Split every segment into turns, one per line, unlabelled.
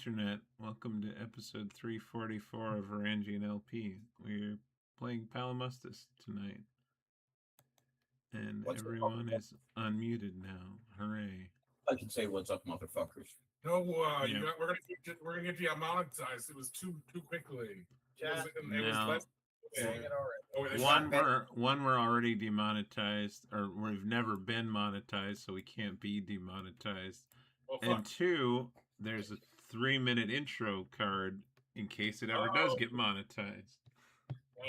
Internet. Welcome to episode 344 of VarangianLP. We're playing Pallimustus tonight. And everyone is unmuted now. Hooray.
I can say what's up, motherfuckers.
No, we're gonna get you monetized. It was too quickly.
One we're already demonetized, or we've never been monetized, so we can't be demonetized. Well, and two, there's a 3-minute intro card in case it ever does get monetized.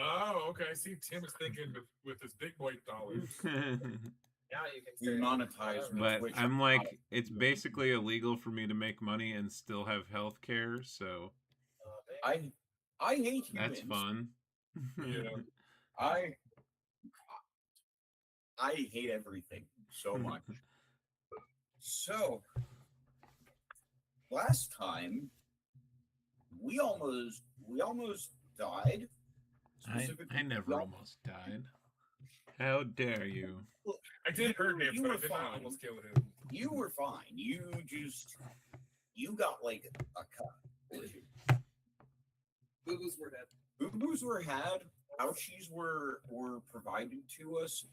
Oh, okay. I see Tim is thinking with his big boy dollars.
Now you can monetize.
But I'm like, it's basically illegal for me to make money and still have health care, so
I hate humans.
That's fun.
Yeah.
I hate everything so much. So last time we almost died.
I never almost died. How dare you?
I did hurt him, but I did not almost kill him.
You were fine. You got like a cut.
Boo-boos were dead.
Boo-boos were had. Ouchies were provided to us.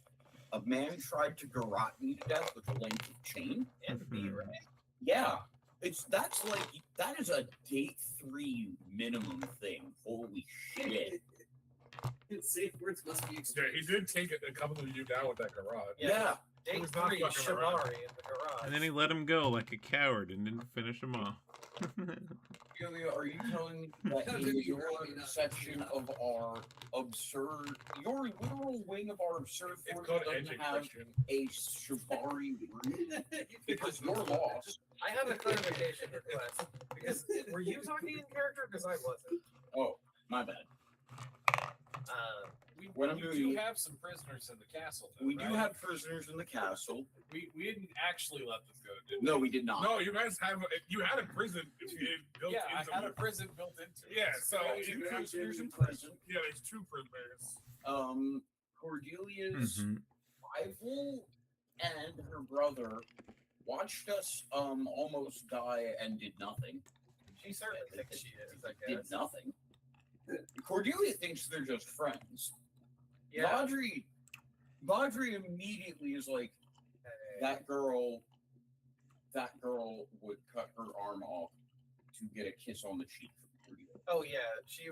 A man tried to garrote me to death with a length of chain.
And me, right?
Yeah. That is a day 3 minimum thing. Holy shit.
Safe words must be
Yeah, he did take a couple of you down with that garage.
Yeah.
Day
He was not
3,
fucking
Shamari
around.
in the garage.
And then he let him go like a coward and didn't finish him off.
Julia, are you telling me that in your section of our absurd, your literal wing of our absurd
It's
force
called
doesn't
edging,
have
Christian.
a Shibari room? Because you're lost.
I have a clarification request. Because were you talking in character? Because I wasn't.
Oh, my bad.
We do have some prisoners in the castle. Though,
We
right?
do have prisoners in the castle.
We didn't actually let them go, did we?
No, we did not.
No, you guys had a prison built
Yeah,
into
I had a prison built into it.
Yeah, so
We have two prisoners in prison.
yeah, there's 2 prisoners.
Cordelia's rival and her brother watched us almost die and did nothing.
She certainly thinks she is, I
Did
guess.
nothing. Cordelia thinks they're just friends.
Yeah.
Baudry immediately is like, that girl would cut her arm off to get a kiss on the cheek from Cordelia.
Oh yeah, she'd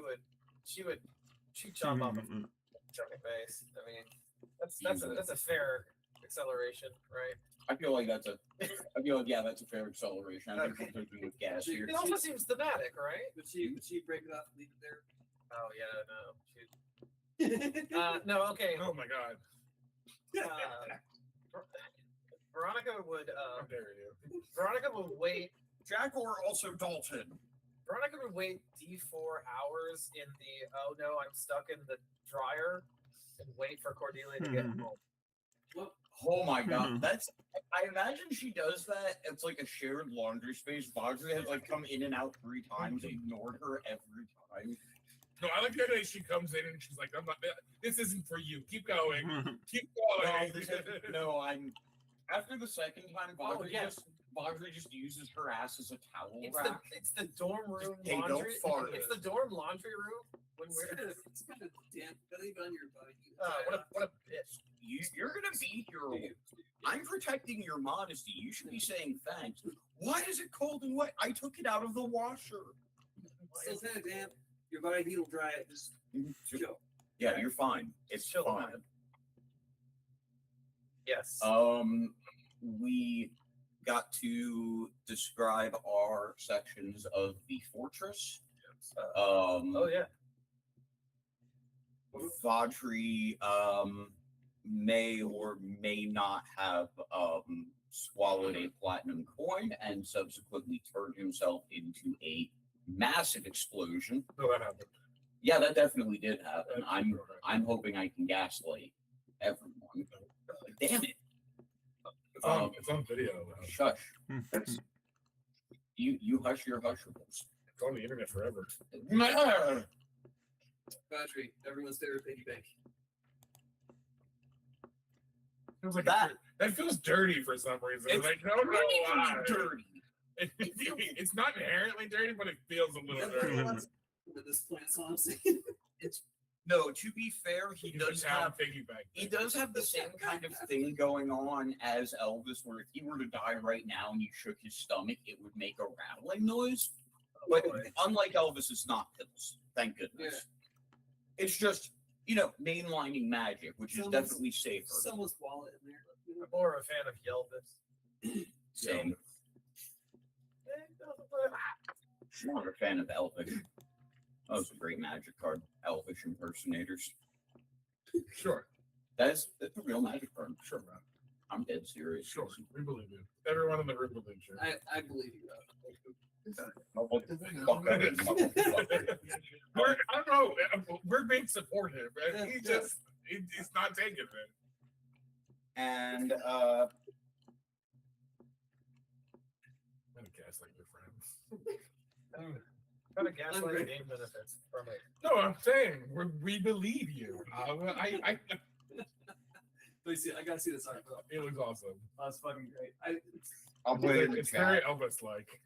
chop off a chunk of face. I mean, that's a fair acceleration, right?
I feel like that's a fair acceleration. I think we're doing with gas here.
It also seems thematic, right?
Would she break it off and leave it there?
Oh yeah, no. No, okay.
Oh my god.
Veronica would
How dare you?
Veronica would wait.
Jack or also Dalton.
Veronica would wait D4 hours in the oh no, I'm stuck in the dryer and wait for Cordelia to get home.
Oh my god, I imagine she does that. It's like a shared laundry space. Baudry has like come in and out 3 times, ignored her every time.
No, I like the idea she comes in and she's like, this isn't for you. Keep going. Keep going.
I'm after the second time, Baudry just uses her ass as a towel rack.
It's the dorm room
Hey, don't
laundry.
fart.
It's the dorm laundry room when we're
It's kind of damp. Gotta leave it on your body.
what a bitch.
You're gonna be here. I'm protecting your modesty. You should be saying thanks. Why is it cold and wet? I took it out of the washer.
Still kind of damp. Your body heat will dry it. Just chill.
Yeah, you're fine. It's
Chill
fine.
out. Yes.
We got to describe our sections of the fortress.
Oh yeah.
Vaudry may or may not have swallowed a platinum coin and subsequently turned himself into a massive explosion.
No, that happened.
Yeah, that definitely did happen. I'm hoping I can gaslight everyone. Damn it.
It's on video.
Shush. You hush your hushables.
It's on the internet forever.
Battery. Everyone's favorite piggy bank.
Feels like
That-
that feels dirty for some reason.
It's
Like, no,
really
why?
dirty.
It's not inherently dirty, but it feels a little dirty.
With this plant, so I'm saying
No, to be fair, he
He's a
does
town
have
piggyback.
he does have the same kind of thing going on as Elvis, where if he were to die right now and you shook his stomach, it would make a rattling noise. But unlike Elvis, it's not pills. Thank goodness. It's just, mainlining magic, which is definitely safer.
someone's wallet in there.
I'm more a fan of Yelvis.
Same. I'm not a fan of Elvish. That was a great magic card. Elvish impersonators.
Sure,
That's a real magic card.
sure, man.
I'm dead serious.
Sure, we believe you. Everyone in the room believes you.
I believe you.
What the fuck I did, motherfucker.
I don't know. We're being supportive. And he's not taking it.
And
I'm gonna gaslight your friends.
Kind of gaslight game benefits from it.
No, I'm saying we believe you.
I gotta see this art.
It was awesome.
That's fucking great.
I'll put it in the
It's very
chat.
Elvis-like.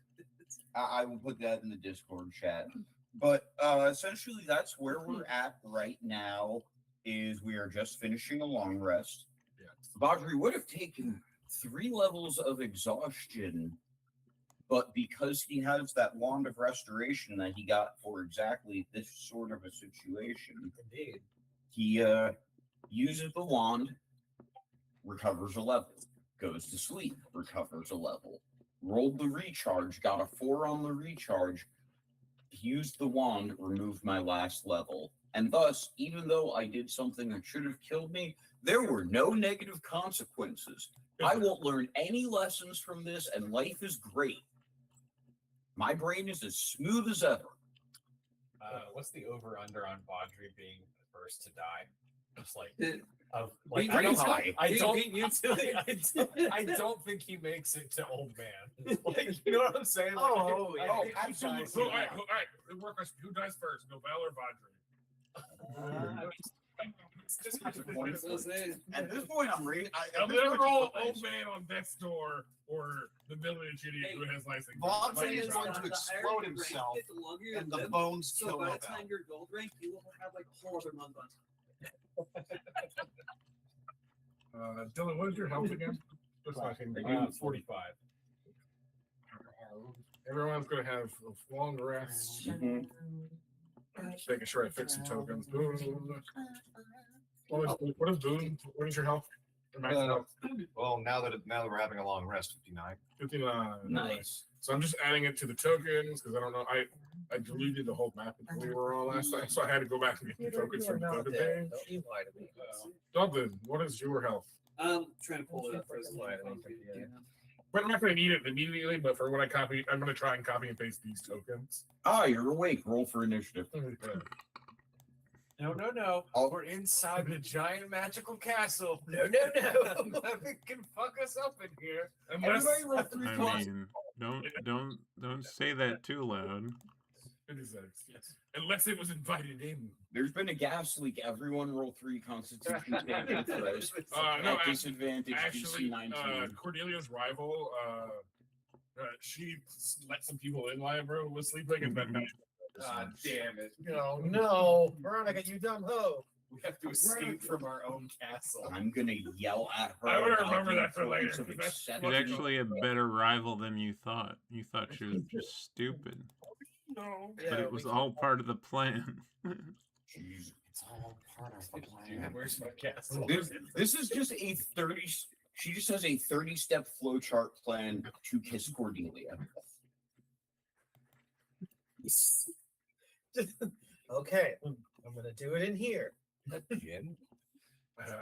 I will put that in the Discord chat. But essentially, that's where we're at right now. Is we are just finishing a long rest.
Yeah.
Badri would have taken 3 levels of exhaustion, but because he has that wand of restoration that he got for exactly this sort of a situation,
Indeed.
he uses the wand, recovers a level, goes to sleep, recovers a level, rolled the recharge, got a 4 on the recharge, used the wand, removed my last level. And thus, even though I did something that should have killed me, there were no negative consequences. I won't learn any lessons from this, and life is great. My brain is as smooth as ever.
What's the over/under on Baudry being the first to die? Just like, I don't think he makes it to old man. Like, you know what I'm saying? Like,
Oh, yeah.
I think he
absolutely.
dies
So, all
here.
right, work question. Who dies first, Novell or Badri?
At this point, I'm ready.
A literal old man on death's door or the village idiot who has license.
Badri is
Like,
going to explode himself,
The longer you
and the
live,
bones
so
kill
by the
Novell.
time you're gold rank, you will have like a whole other month on top.
Dylan, what is your health again? Just so I can
45.
Everyone's gonna have a long rest. Just making sure I fix some tokens. Boom. What is Boone? What is your health? Your max health?
Well, now that we're having a long rest, 59.
59.
Nice.
So I'm just adding it to the tokens because I don't know. I deleted the whole map when we were on last time, so I had to go back and get the tokens from the token page.
Don't you lie to me.
Dublin, what is your health?
I'm trying to pull it up for
First lie to me.
But I'm not going to need it immediately, but for when I copy, I'm going to try and copy and paste these tokens.
You're awake. Roll for initiative.
No. We're inside the giant magical castle.
No.
Nothing can fuck us up in here.
Unless
Everybody roll 3
I
plus.
mean, don't say that too loud.
56. Yes. Unless it was invited in.
There's been a gas leak. Everyone roll 3 Constitution saving throws.
No,
At disadvantage,
actually,
DC 19.
Cordelia's rival, she let some people in while everyone was sleeping, and then
Damn it.
No, Veronica, you dumb hoe.
We have to escape from our own castle.
I'm gonna yell at her.
I would
about
remember
the
that for later,
importance of
because that's
She's
accepting-
actually a better rival than you thought. You thought she was just stupid,
no.
but it was all part of the plan.
Jeez.
It's all part of the
Dude,
plan.
where's my castle?
This is just a 30. She just has a 30-step flowchart plan to kiss Cordelia.
Okay, I'm gonna do it in here.
Gin?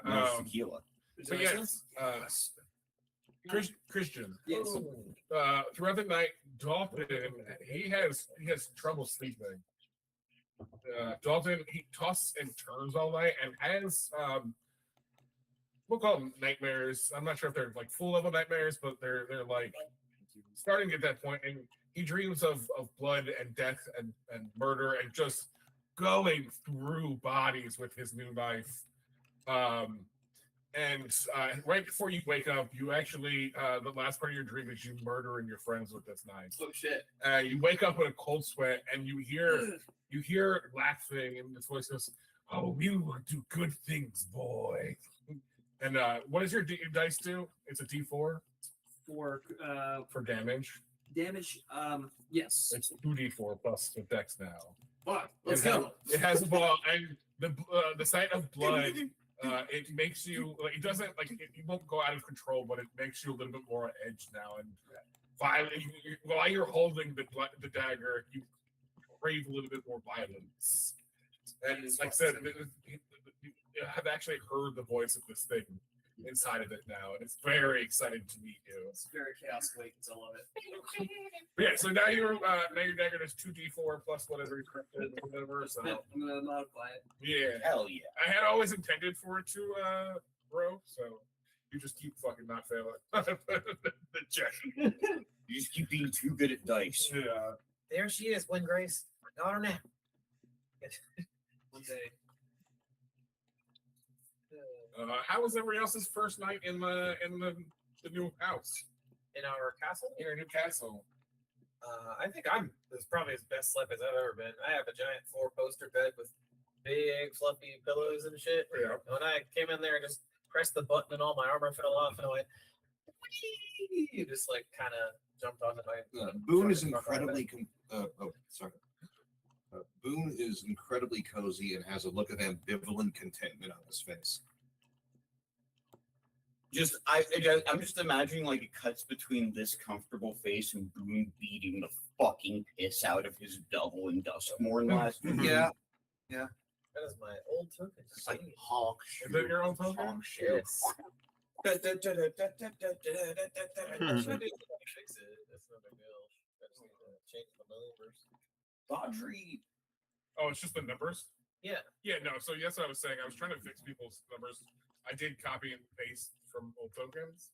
No tequila.
So yes, Christian.
Yes.
Throughout the night, Dalton he has trouble sleeping. Dalton he tosses and turns all night and has we'll call them nightmares. I'm not sure if they're like full level nightmares, but they're like starting at that point, and he dreams of blood and death and murder and just going through bodies with his new knife. And right before you wake up, you actually the last part of your dream is you murdering your friends with this knife.
Oh shit.
You wake up in a cold sweat, and you hear laughing, and this voice goes, "Oh, we will do good things, boy." And what does your dice do? It's a D4
For
for damage.
damage, yes.
It's 2D4 plus the dex now.
Fuck, let's
It
go.
has- It has a ball, and the sight of blood. It makes you like it doesn't like it won't go out of control, but it makes you a little bit more on edge now. And while you're holding the dagger, you crave a little bit more violence. And like I said, you have actually heard the voice of this thing inside of it now, and it's very exciting to meet you.
It's very chaos awakens. I love it.
But yeah, so now your dagger is 2d4 plus whatever So
I'm gonna modify it.
yeah.
Hell yeah.
I had always intended for it to grow, so you just keep fucking not failing the check.
You just keep being too good at dice.
Yeah.
There she is, Win Grace. Got her now.
One day.
How was everybody else's first night in the new house?
In our castle?
In your new castle?
I think this is probably as best slept as I've ever been. I have a giant 4-poster bed with big fluffy pillows and shit.
Yeah.
And when I came in there, I just pressed the button and all my armor fell off, and I went, whee! Just like kind of jumped onto my.
Boone is incredibly. Boone is incredibly cozy and has a look of ambivalent contentment on his face.
I'm just imagining like it cuts between this comfortable face and Boone beating the fucking piss out of his double in Duskmorn last week.
Yeah.
That is my old token.
It's like honk.
Is that your own token?
Honk shoot.
Yes.
Hmm.
Fix it. That's no big deal. I just need to change the numbers.
Audrey,
Oh, it's just the numbers?
Yeah.
Yeah, no. So yes, I was saying I was trying to fix people's numbers. I did copy and paste from old tokens.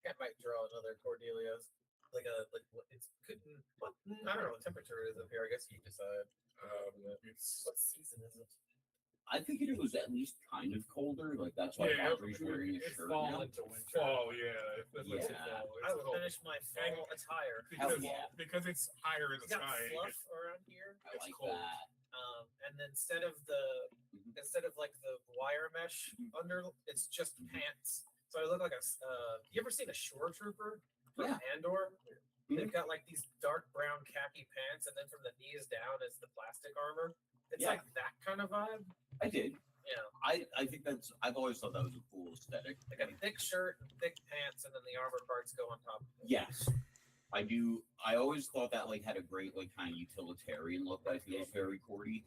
I might draw another Cordelia's. What I don't know what temperature it is up here. I guess you decide.
It's
What season is it?
I figured it was at least kind of colder. Like that's why
Yeah,
Audrey's wearing a
it's
shirt
fall
now.
into winter. Fall, yeah. That's what's
Yeah.
fall.
I
It's
will
cold.
finish my fall attire.
Hell
Because,
yeah.
because it's higher in
It's
the
got
sky.
fluff around here.
I
It's
like
cold.
that.
And then instead of like the wire mesh under, it's just pants. So I look like you ever seen a shore trooper from
Yeah.
Andor?
Mhm.
They've got like these dark brown khaki pants, and then from the knees down is the plastic armor. It's
Yeah.
like that kind of vibe.
I did.
Yeah,
I think I've always thought that was a cool aesthetic.
like a thick shirt and thick pants, and then the armor parts go on top.
Yes. I do. I always thought that like had a great like kind of utilitarian look. I feel very cordy.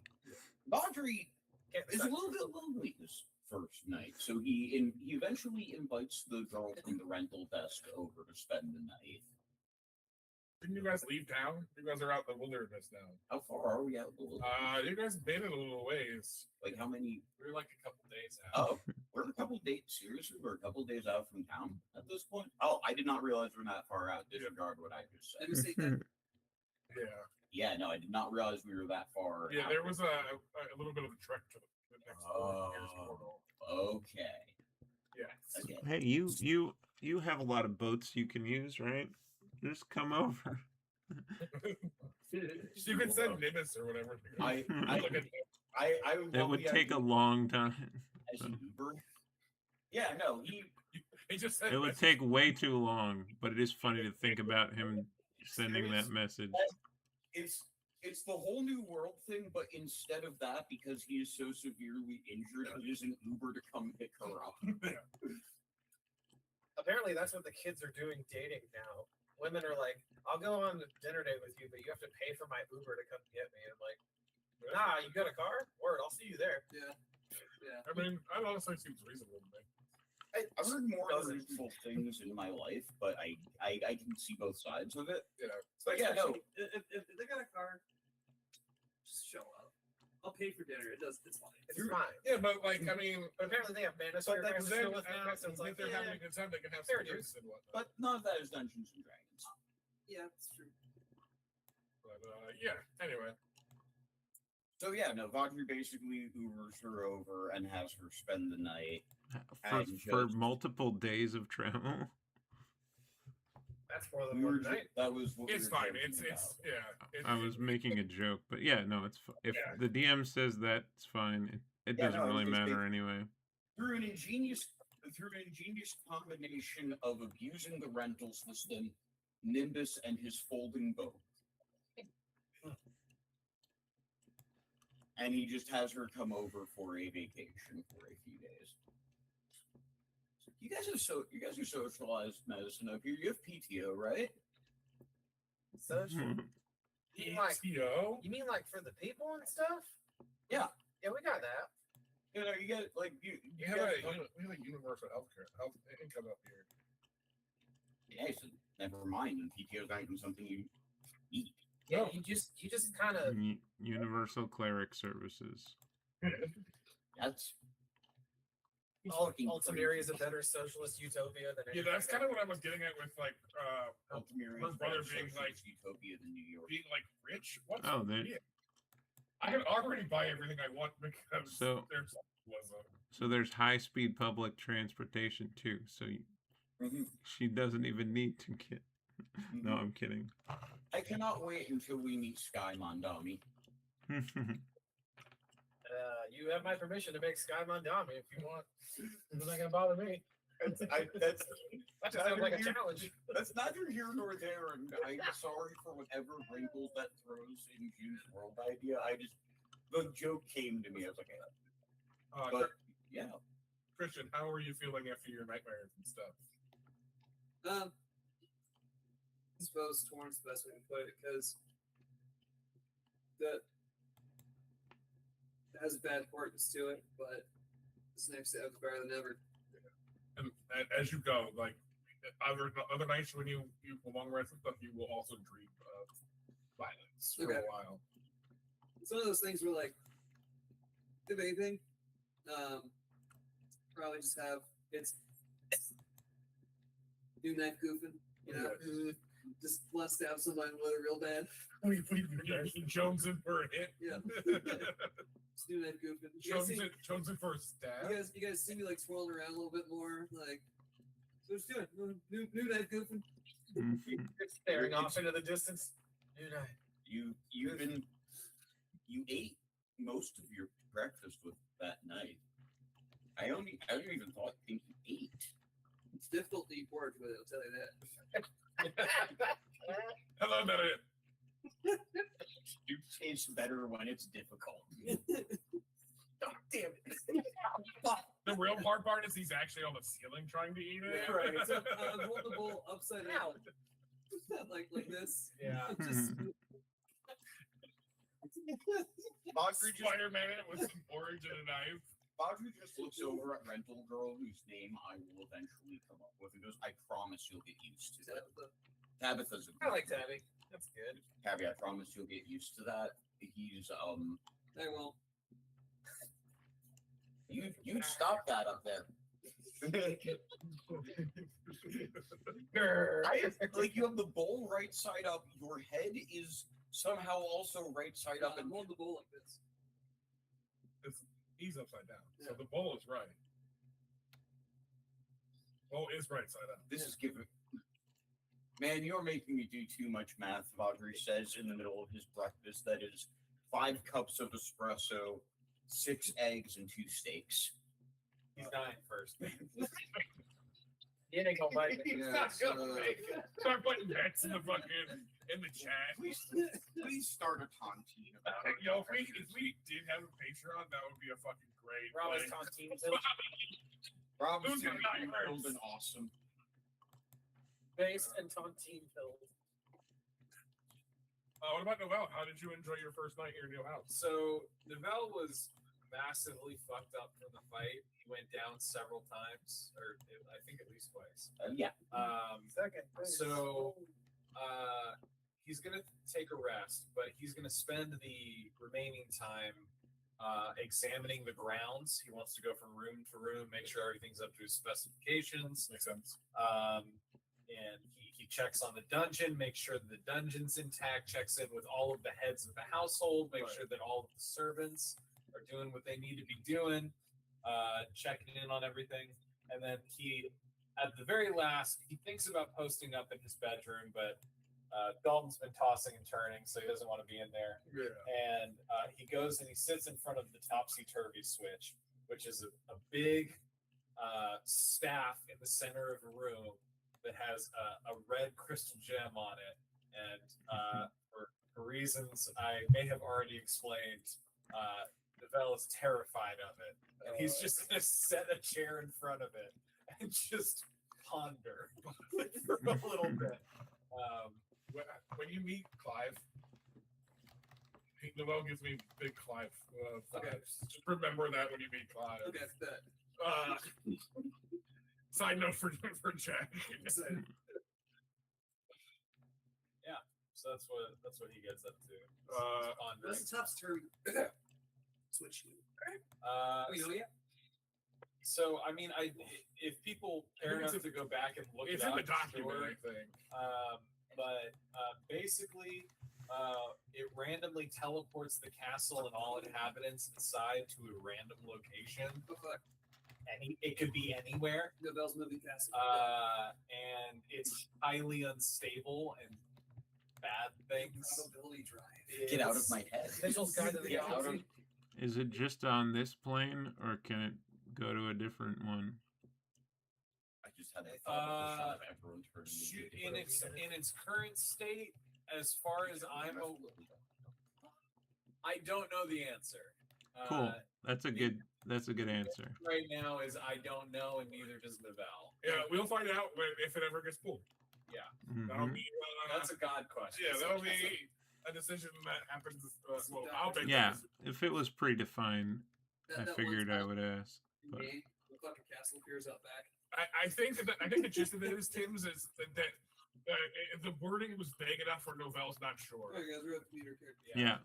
Audrey
Can't
is a
decide.
little bit lonely this first night, so he eventually invites the girl from the rental desk over to spend the night.
Didn't you guys leave town? You guys are out in the wilderness now.
How far are we out?
You guys made it a little ways.
Like how many?
We're like a couple days out.
Oh, we're a couple days. Seriously, we're a couple days out from town at this point. Oh, I did not realize we're that far out. Disregard what I just
Let me
said.
see that.
Yeah.
Yeah, no, I did not realize we were that far.
Yeah,
out.
there was a little bit of a trek to the next year's portal.
Okay.
Yeah.
Okay.
Hey, you have a lot of boats you can use, right? Just come over.
You can send Nimbus or whatever.
I
Look at
It would take a long time.
as an Uber. Yeah, no,
he just said
It would take way too long, but it is funny to think about him sending that message.
it's the whole new world thing, but instead of that, because he is so severely injured, he is an Uber to come pick her up.
Apparently, that's what the kids are doing dating now. Women are like, "I'll go on a dinner date with you, but you have to pay for my Uber to come get me." I'm like, "Nah, you got a car? Word, I'll see you there."
Yeah.
I mean, that honestly seems reasonable to me.
I've heard more
Doesn't.
unreasonable things in my life, but I can see both sides of it.
Yeah.
But yeah, no,
If they got a car, just show up. I'll pay for dinner. It's fine.
It's fine.
Yeah, but like, I mean,
But apparently, they have Manosphere
but
guys to
then
chill with now, so
if
it's like,
they're having
yeah.
a good time, they can have
Fair
some
dues.
drinks and whatnot.
but none of that is Dungeons and Dragons.
Yeah, that's true.
But yeah, anyway.
So yeah, no, Vaudry basically Ubers her over and has her spend the night.
For multiple days of travel.
That's more than
We were
one
ju-
night.
that was what
It's
we were
fine.
joking
It's
about.
yeah.
I was making a joke, but yeah, no, it's if
Yeah.
the DM says that, it's fine. It
Yeah,
doesn't
no,
really
it's
matter anyway.
Through an ingenious combination of abusing the rental system, Nimbus and his folding boat. And he just has her come over for a vacation for a few days. You guys are socialized medicine up here. You have PTO, right?
Social. You mean like
PTO.
you mean like for the people and stuff?
Yeah.
Yeah, we got that.
You know, you get like you
We have
guys,
a universal health income up here.
yeah, so never mind. And PTO is not even something you eat.
Yeah, you just kind of
Universal cleric services.
That's
Altamira is a better socialist utopia than
Yeah, that's kind of what I was getting at with like
Altamira
my
is
brother
better
being like-
socialist utopia than New York.
being like rich. What's
Oh, they
yeah. I can already buy everything I want because
So-
there's was a
so there's high speed public transportation too. So
Mhm.
she doesn't even need to get. No, I'm kidding.
I cannot wait until we meet Sky Mondami.
you have my permission to make Sky Mondami if you want. It's not gonna bother me.
That's
That just sounds like a challenge.
That's neither here nor there, and I'm sorry for whatever wrinkles that throws in June's world idea. The joke came to me. I was like, yeah. But yeah,
Christian, how are you feeling after your nightmares and stuff?
I suppose torn's the best way to put it because that has a bad importance to it, but this next day was better than ever.
And as you go, like other nights when you long rest and stuff, you will also dream of violence for a while.
It's one of those things where, like, if anything, probably just have it's new knife goofing, you know, just lust out somebody with it real bad.
We Jones in for a hit.
Yeah. Just new knife goofing.
Jones in for a stab.
You guys see me like swirling around a little bit more, like. So just doing new knife goofing.
Just staring off into the distance. Dude,
you ate most of your breakfast with that knife. I don't even think you ate.
It's difficult to eat pork with it, I'll tell you that.
Hello, Marion.
You taste better when it's difficult.
God damn it.
The real hard part is he's actually on the ceiling trying to eat it.
Right. So I'm holding the bowl upside down. like this.
Yeah.
Just
Spider-Man with some orange and a knife.
Audrey just looks over at Rental Girl, whose name I will eventually come up with, and goes, "I promise you'll get used to that." Tabitha's a
I like Tabby. That's good.
Tabby, I promise you'll get used to that. He's
I will.
you stop that up there. Like you have the bowl right side up. Your head is somehow also right side up,
I'm
and
holding the bowl like this.
He's upside down, so
Yeah.
the bowl is right. Bowl is right side up.
this is giving. Man, you're making me do too much math. Audrey says in the middle of his breakfast that is 5 cups of espresso, 6 eggs, and 2 steaks.
He's dying first. He ain't gonna bite me.
He's
Yeah,
not
so-
gonna make it. Start putting bets in the fucking in the chat.
Please start a tontine about it.
Yo, if we did have a Patreon, that would be a fucking great.
Rob's
like-
Tontine.
Rob's
Who's got nightmares?
been awesome.
Based and Tontine filled.
What about Noel? How did you enjoy your first night here in your house?
So Novell was massively fucked up from the fight. He went down several times, or I think at least twice.
Yeah.
Second.
So he's gonna take a rest, but he's gonna spend the remaining time examining the grounds. He wants to go from room to room, make sure everything's up to his specifications.
Makes sense.
And he checks on the dungeon, makes sure that the dungeon's intact, checks in with all of the heads of the household, makes sure that all of the servants are doing what they need to be doing, checking in on everything. And then he, at the very last, he thinks about posting up in his bedroom, but Dalton's been tossing and turning, so he doesn't want to be in there.
Yeah.
And he goes and he sits in front of the topsy-turvy switch, which is a big staff in the center of a room that has a red crystal gem on it. And for reasons I may have already explained, Novell is terrified of it. And he's just going to set a chair in front of it and just ponder for a little bit.
When you meet Clive, Novell gives me big Clive vibes. Just remember that when you meet Clive.
Okay, that.
Side note for Jack.
Yeah, so that's what he gets up to.
What's
Pondering.
the topsy-turvy switch? Yeah.
So I mean, if people care enough to go back and look
It's
it
in
up,
the document,
sure.
I think.
But basically, it randomly teleports the castle and all inhabitants inside to a random location.
Oh, fuck.
It could be anywhere.
Novell's moving castle.
And it's highly unstable and bad things.
Probability drive.
Get out of my head.
Mitchell's Guide to the
Get out of-
Galaxy.
Is it just on this plane, or can it go to a different one?
I just had a thought of the shot of everyone turning
In its current state, as far as I don't know the answer.
Cool. That's a good answer.
Right now is I don't know, and neither does Novell.
Yeah, we'll find out if it ever gets pulled.
Yeah,
That'll
Mhm.
be
that's a God question.
yeah, that'll be a decision that happens. Well, I'll make
Yeah,
that decision.
if it was predefined, I
That
figured
one
I
spot
would ask.
in
But
game, the fucking castle appears out back.
I think the gist of it is, Tim's, is that the wording was vague enough for Novell's not sure.
Oh, you guys are at the meter character.
Yeah.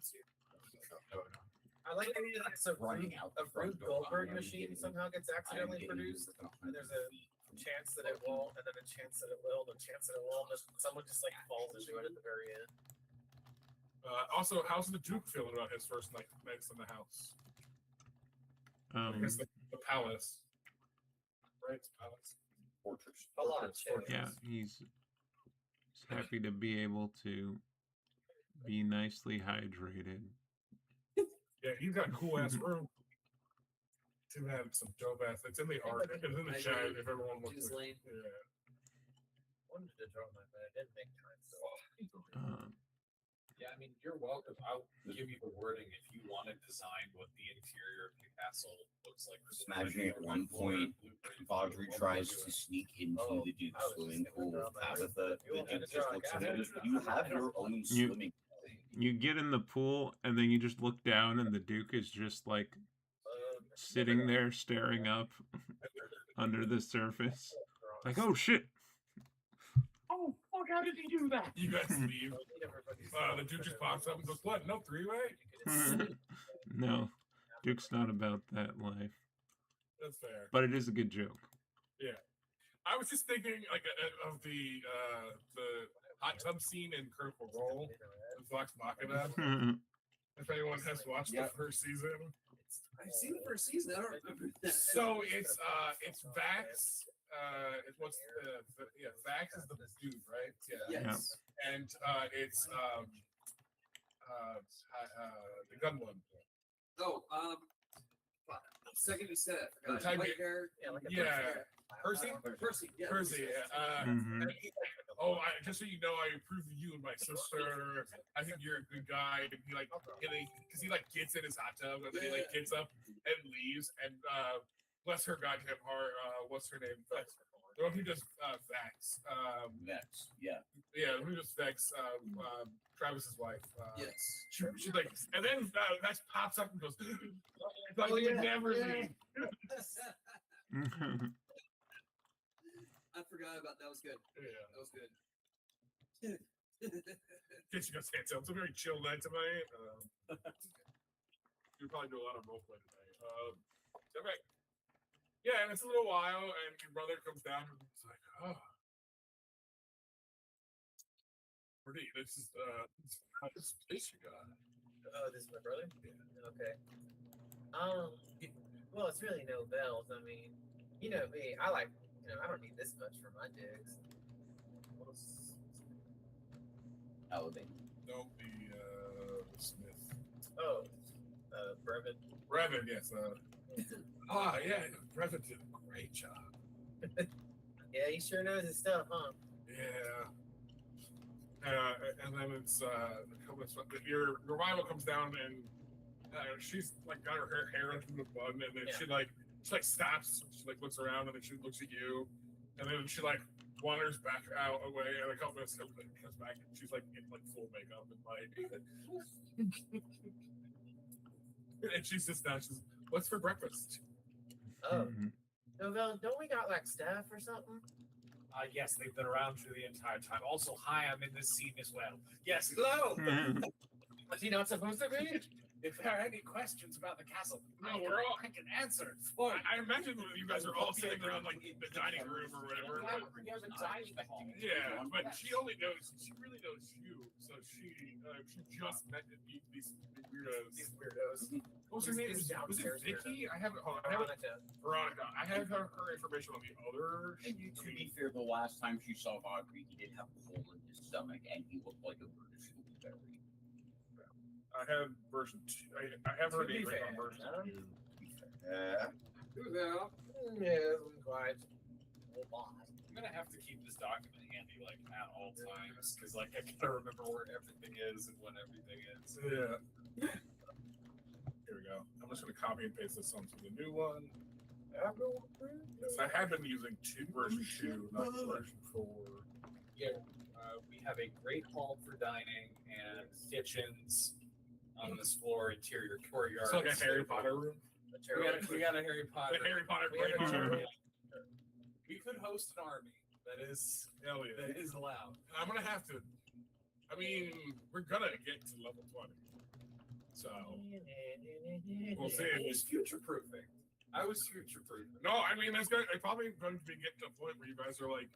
I like the idea that it's a
running
Rube,
out
a
the front
Rube
door.
Goldberg
I'm
machine
getting-
somehow gets accidentally
I'm getting
produced.
within
And there's
100
a
feet from
chance that it won't, and then a chance that it will, and a chance that it won't. But someone just like falls into it at the very end.
Also, how's the Duke feeling about his first nights in the house? I guess the palace. Right? It's palace.
Fortress.
A lot of
Fortress.
yeah, he's happy to be able to be nicely hydrated.
Yeah, he's got a cool ass room. Tim had some dope ass. It's in the art. It's in the
I
chat.
agree.
If everyone wants
Jim's
to.
lane.
Yeah.
Wanted to draw my, but I didn't make time. So
Yeah, I mean, you're welcome. I'll give you the wording if you want to design what the interior of the castle looks like.
Just imagining at one point, Audrey tries to sneak into the Duke's swimming pool with Tabitha. The Duke just looks at her and goes, "You have your own swimming pool."
You get in the pool, and then you just look down, and the Duke is just like sitting there staring up under the surface. Like, oh shit!
Oh fuck! How did he do that? You guys leave. The Duke just pops up and goes, "What? No three-way?"
No, Duke's not about that life.
That's fair.
But it is a good joke.
I was just thinking of the hot tub scene in Critical Role with Vox Machina. If anyone has watched the first season,
I've seen the first season. I don't remember that.
so it's Vax. What's Vax is the dude, right? Yeah.
Yes.
And it's the gun one.
Oh, fuck. Second you said it. I forgot.
Type
White
it.
hair.
Yeah. Percy.
Percy. Yeah.
Percy.
Mhm.
And he's like, oh, just so you know, I approve of you and my sister. I think you're a good guy. And he because he gets in his hot tub and then he gets up and leaves. And bless her goddamn heart. What's her name? The one who does Vax.
Vex. Yeah.
Yeah, who does Vex? Travis's wife.
Yes.
She's like, and then Vex pops up and goes, I thought you would never leave.
I forgot about that. Was good.
Yeah.
That was good.
Guess you guys can't tell. It's a very chill night tonight. You'll probably do a lot of roleplay tonight. Okay. Yeah, and it's a little while, and your brother comes down and he's like, oh, Pretty. This is this you got.
Oh, this is my brother? Okay. Well, it's really no bells. I mean, you know me. I like, I don't need this much for my digs.
Elevator.
No, the Smith.
Oh, Brevin.
Brevin, yes. Yeah, Brevin did a great job.
Yeah, he sure knows his stuff, huh?
Yeah. And then it's your rival comes down and she's like got her hair into the bun, and then she stops, she like looks around, and then she looks at you, and then she like wanders back out away, and a couple minutes comes back, and she's like in like full makeup and like and she sits down, she's, what's for breakfast?
Oh. No, Vel, don't we got like staff or something?
Yes, they've been around through the entire time. Also, hi, I'm in this scene as well. Yes, hello!
Was he not supposed to be?
If there are any questions about the castle,
No,
I can answer.
I imagine you guys are all sitting around like the dining room or whatever. Yeah, but she really knows you, so she just met these weirdos. What was her name? Was it Vicky? I haven't. Veronica. I have her information on the other.
And to be fair, the last time she saw Audrey, he did have a hole in his stomach, and he looked like a British blueberry.
I have version 2. I have her name on version 2.
Yeah.
Yeah, quiet.
I'm gonna have to keep this document handy, like at all times, because like I gotta remember where everything is and what everything is.
Yeah. Here we go. I'm just gonna copy and paste this onto the new one. Yes, I have been using version 2, not version 4.
Yeah, we have a great hall for dining and kitchens on this floor, interior courtyard.
It's like a Harry Potter room.
We got a Harry Potter.
The Harry Potter
We have a
room.
We could host an army. That is allowed.
I'm gonna have to. I mean, we're gonna get to level 20, so we'll see.
I was future proofing.
No, I mean it's probably going to be getting to a point where you guys are like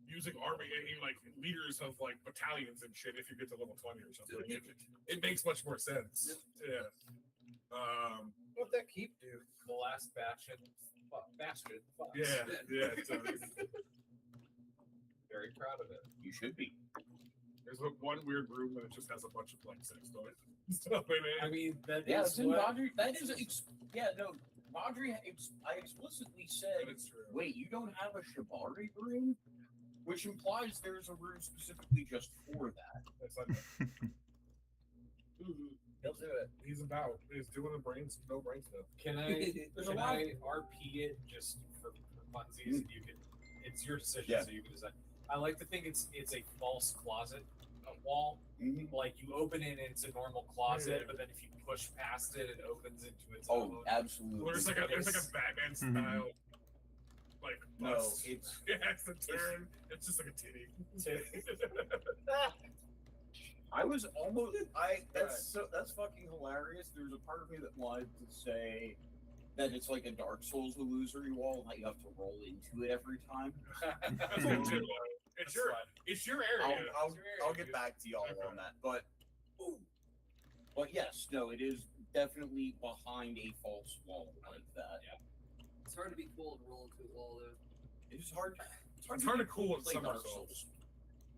using army and like leaders of like battalions and shit. If you get to level 20 or something, it makes much more sense. Yeah.
What'd that keep do?
The last bastion.
Yeah.
Very proud of it.
You should be.
There's one weird room that just has a bunch of like sex toys and stuff in it.
I mean, that
Yeah,
is
it's in
what.
Audrey. That is. Audrey. I explicitly said,
It's true. Mm-hmm.
wait, you don't have a Shibari room? Which implies there's a room specifically just for that.
It's like
He'll do it.
he's doing the no brain stuff.
Can I RP it just for funsies? And you can. It's your decision,
Yeah.
so you can decide. I like to think it's a false closet wall. Like you open it, and it's a normal closet, but then if you push past it, it opens into its own.
Oh, absolutely.
Well, there's like a Batman style like
No,
bust.
it's
It's a turn. It's just like a titty.
I was almost that's fucking hilarious. There's a part of me that wanted to say that it's like a Dark Souls illusory wall, that you have to roll into it every time.
It's your area.
I'll get back to y'all on that. But yes, no, it is definitely behind a false wall like that.
Yeah.
It's hard to be cool and roll into a wall, though.
It's hard.
It's hard to cool in
play
some
Dark
Souls.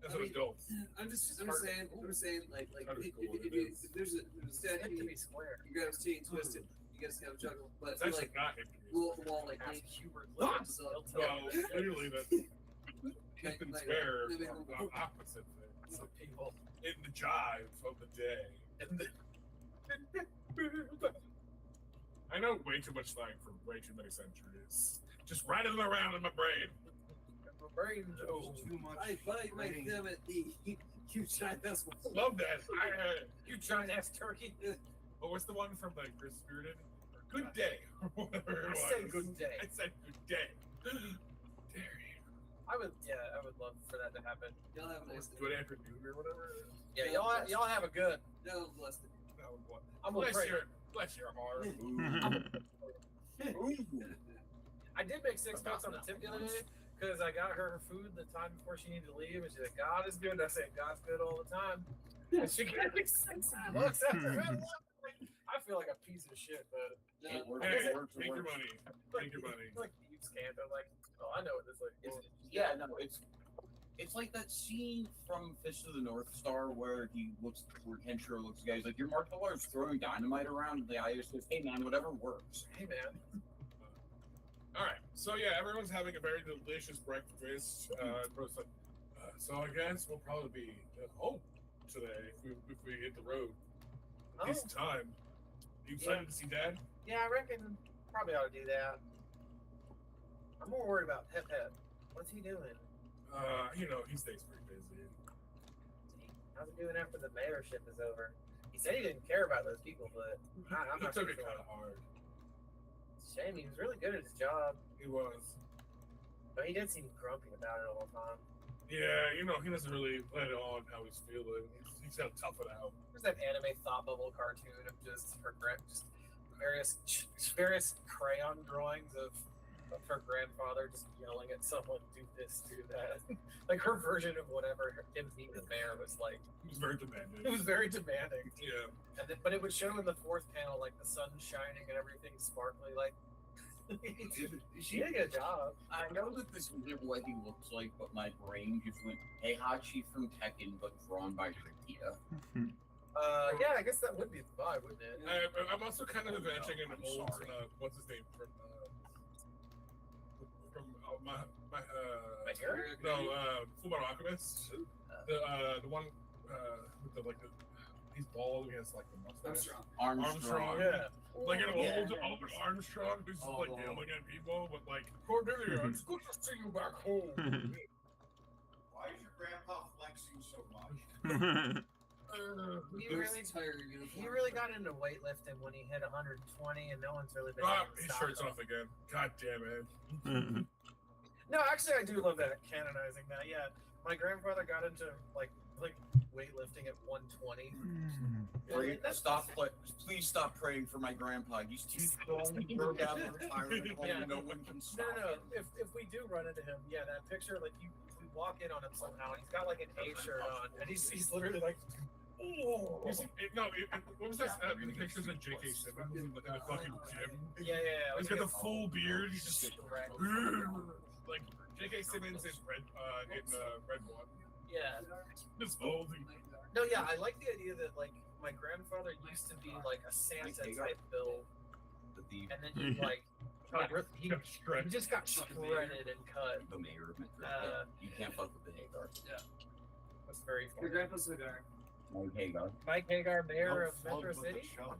As
I
an
mean,
adult.
I'm just
hard to
saying, like
Hard to
if
cool it
there's
is.
a statue,
To be square.
you grab a stick and twist it. You guys have a juggle, but
It's
if you,
actually
like
not hit me.
roll the wall like
Ask
Link,
Hubert
Ah!
Lewis. He'll tell
Well,
you.
literally the keep and
like,
spare
like,
are opposite things.
Some people.
In the jive of the day. I know way too much slang for way too many centuries. Just rattling around in my brain.
My brain knows.
too much. I bite my thumb at the huge giant vessel.
Love that.
You giant ass turkey.
Oh, what's the one from like Chris Spirited? Good day. Or whatever it
I
was.
said good day.
I said good day. Dare you.
I would love for that to happen.
Y'all have a nice day.
Good afternoon or whatever.
Yeah, y'all have a good.
No, blessed.
That was what.
I'm gonna pray.
Bless your heart.
Ooh.
I did make 6 bucks on the tip the other day because I got her food the time before she needed to leave, and she's like, "God is good." And I said, "God's good all the time." And she gave me $6 after that. I feel like a piece of shit, but
It works.
Hey,
It works. It
take your
works.
money. Take your money.
like thieves can't. I'm like, oh, I know what this is.
Yeah, no, it's like that scene from Fist of the North Star where Kenshiro looks at the guy, he's like, your martial arts throwing dynamite around. The guy just says, hey man, whatever works.
Hey man,
All right. So yeah, everyone's having a very delicious breakfast. So I guess we'll probably be at home today if we hit the road.
Oh.
It's time. You excited to see Dad?
yeah, I reckon probably ought to do that. I'm more worried about Pep Pep. What's he doing?
He stays pretty busy.
How's he doing after the mayorship is over? He said he didn't care about those people, but I'm
He
not
took
so
it
sure.
kind of hard.
It's a shame. He was really good at his job,
He was.
but he did seem grumpy about it all the time.
Yeah, he doesn't really let it on how he's feeling. He's got to tough it out.
There's that anime thought bubble cartoon of just various crayon drawings of her grandfather just yelling at someone, do this, do that. Like her version of whatever him being the mayor was like.
He was very demanding.
It was very demanding.
Yeah.
But it would show in the fourth panel like the sun shining and everything sparkly. Like she did a good job.
I know that this isn't what he looks like, but my brain just went, hey, Hachi from Tekken, but drawn by Rikia.
Yeah, I guess that would be the vibe, wouldn't it?
I'm also kind of imagining an
I'm
old,
sorry.
what's his name from my
Eric?
no, Fullmetal Alchemist. The one with the he's bald. He has like the mustache. Armstrong.
Yeah.
Like an
Yeah.
old Armstrong who's just like
Oh.
yelling at people, but like Cordelia, it's good to see you back home.
Why is your grandpa flexing so much?
He really got into weightlifting when he hit 120, and no one's really been
Ah,
able to
his
stop
shirt's
him.
off again. God damn it.
No, actually, I do love that canonizing that. Yeah, my grandfather got into like weightlifting at 120.
Please stop praying for my grandpa. He's too strong to go down the retirement home.
Yeah.
No one can stop
No.
him.
If we do run into him, yeah, that picture, like we walk in on him somehow, and he's got like an A shirt on, and he's literally like, oh.
What was that? The pictures of J.K. Simmons in the fucking gym.
Yeah.
He's got the full beard. He's just
Right.
like J.K. Simmons in Red One.
Yeah.
Just old.
No, yeah, I like the idea that like my grandfather used to be like a Santa type build, and then he like he just got shredded and cut.
The mayor of Metro. You can't fuck with the Hagar.
That's very
Your
funny.
grandpa's cigar.
Mike Hagar.
Mike Hagar, mayor of
Float
Metro
with the
City.
show.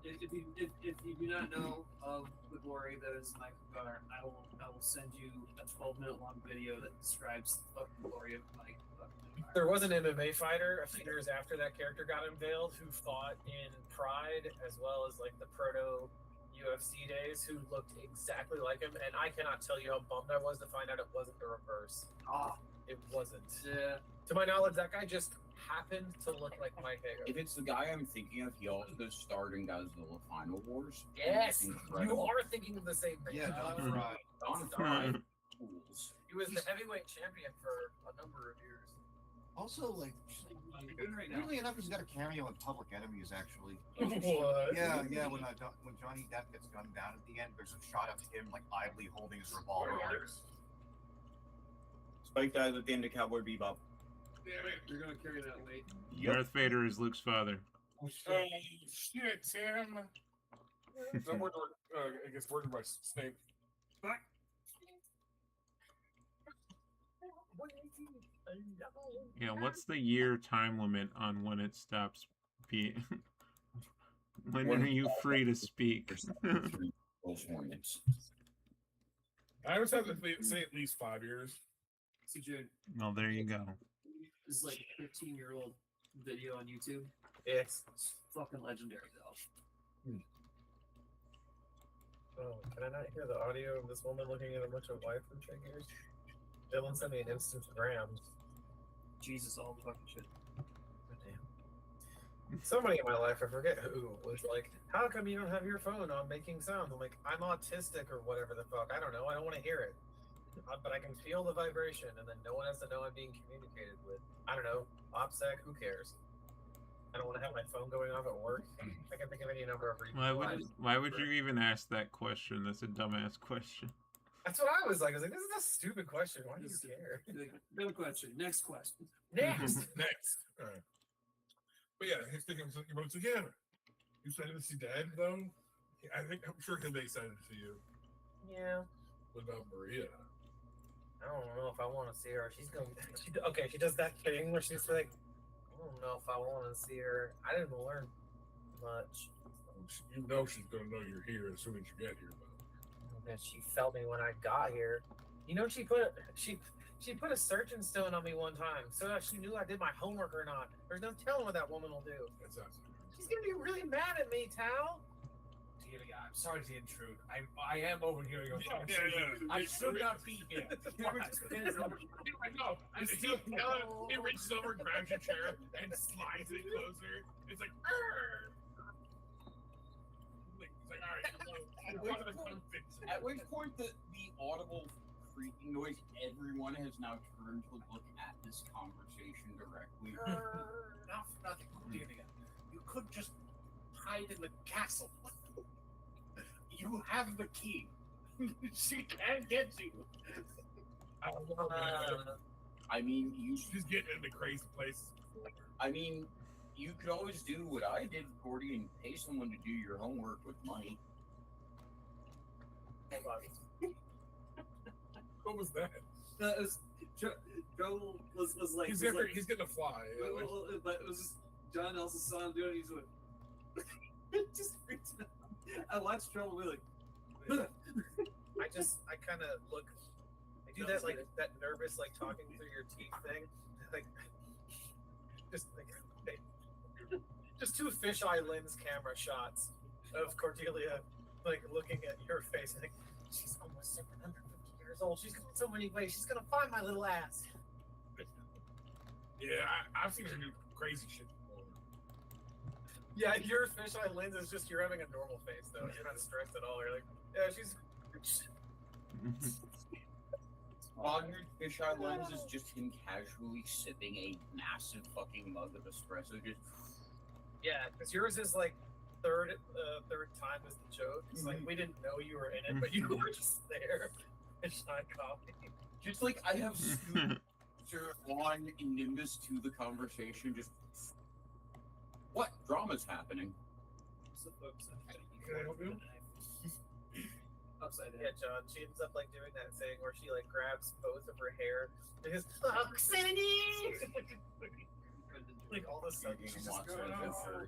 If you do not know of the glory that is Mike Gar, I will send you a 12-minute long video that describes the fucking glory of Mike.
There was an MMA fighter a few years after that character got unveiled who fought in Pride as well as like the proto UFC days who looked exactly like him, and I cannot tell you how bummed I was to find out it wasn't the reverse. It wasn't.
Yeah.
To my knowledge, that guy just happened to look like Mike Hagar.
If it's the guy I'm thinking of, he also starred in Godzilla Final Wars.
Yes, you
Incredible.
are thinking of the same thing.
Yeah, Don Fry.
Don Fry. Fools.
He was the heavyweight champion for a number of years.
Also, like,
Right now.
weirdly enough, he's got a cameo in Public Enemies, actually.
What?
Yeah. When Johnny Depp gets gunned down at the end, there's a shot of him like idly holding his revolver.
Spike dies at the end of Cowboy Bebop.
Damn it.
You're gonna carry that weight.
Darth Vader is Luke's father.
Oh shit, Tim. Some word, I guess worded by Snape.
Yeah, what's the year time limit on when it stops being? When are you free to speak?
Those Hornets.
I always have to say at least 5 years.
See, June,
Well, there you go.
this is like a 15-year-old video on YouTube.
Yes.
It's fucking legendary, though.
Oh, can I not hear the audio of this woman looking at a bunch of wife and figures? Dylan sent me an Instagram.
Jesus, all the fucking shit.
Damn. Somebody in my life, I forget who, was like, how come you don't have your phone on making sounds? I'm like, I'm autistic or whatever the fuck. I don't know. I don't want to hear it. But I can feel the vibration, and then no one has to know I'm being communicated with. I don't know. OPSEC, who cares? I don't want to have my phone going off at work. I can think of any number of reasons.
Why would you even ask that question? That's a dumbass question.
That's what I was like. I was like, this is a stupid question. Why do you care?
No question. Next question.
Next.
Next. All right. But yeah, he's thinking once again. You excited to see Dad though? I'm sure he'll be excited to see you.
Yeah.
What about Maria?
I don't know if I want to see her. She's going. Okay, she does that thing where she's like, I don't know if I want to see her. I didn't learn much.
You know she's gonna know you're here as soon as you get here, though.
And she felt me when I got here. You know, she put a surgeon stone on me one time, so that she knew I did my homework or not. There's no telling what that woman will do.
That's absolutely right.
She's gonna be really mad at me, Tal.
Delia, I'm sorry to intrude. I am overhearing your
Yeah.
I should not be here.
I know. I still he reaches over, grabs your chair, and slides it closer. It's like, "Arr!" He's like, all right.
At which point the audible creaking noise, everyone has now turned to look at this conversation directly.
Not for nothing, Cordelia. You could just hide in the castle. You have the key. She can't get you.
I mean,
She's getting into crazy places.
You could always do what I did, Cordy, and pay someone to do your homework with money.
What was that?
Joel was like,
He's gonna fly.
but it was just John also saw him doing it. He's like, just freaked out. I watched Joel be like,
I kind of look. I do that like that nervous like talking through your teeth thing, like just two fisheye lens camera shots of Cordelia like looking at your face like she's almost 750 years old. She's going so many ways. She's gonna find my little ass.
Yeah, I've seen her do crazy shit before.
Yeah, your fisheye lens is just you're having a normal face though. You're not stressed at all. You're like, yeah, she's.
On your fisheye lens is just him casually sipping a massive fucking mug of espresso. Just
Yeah, because yours is like third time is the joke. It's like we didn't know you were in it, but you were just there. Fisheye coffee.
just like I have Sir on Nimbus to the conversation. Just what drama's happening?
Can I help you?
upside down.
Yeah, John. She ends up like doing that thing where she like grabs both of her hair because Sandy. Like all of a sudden she's just going on.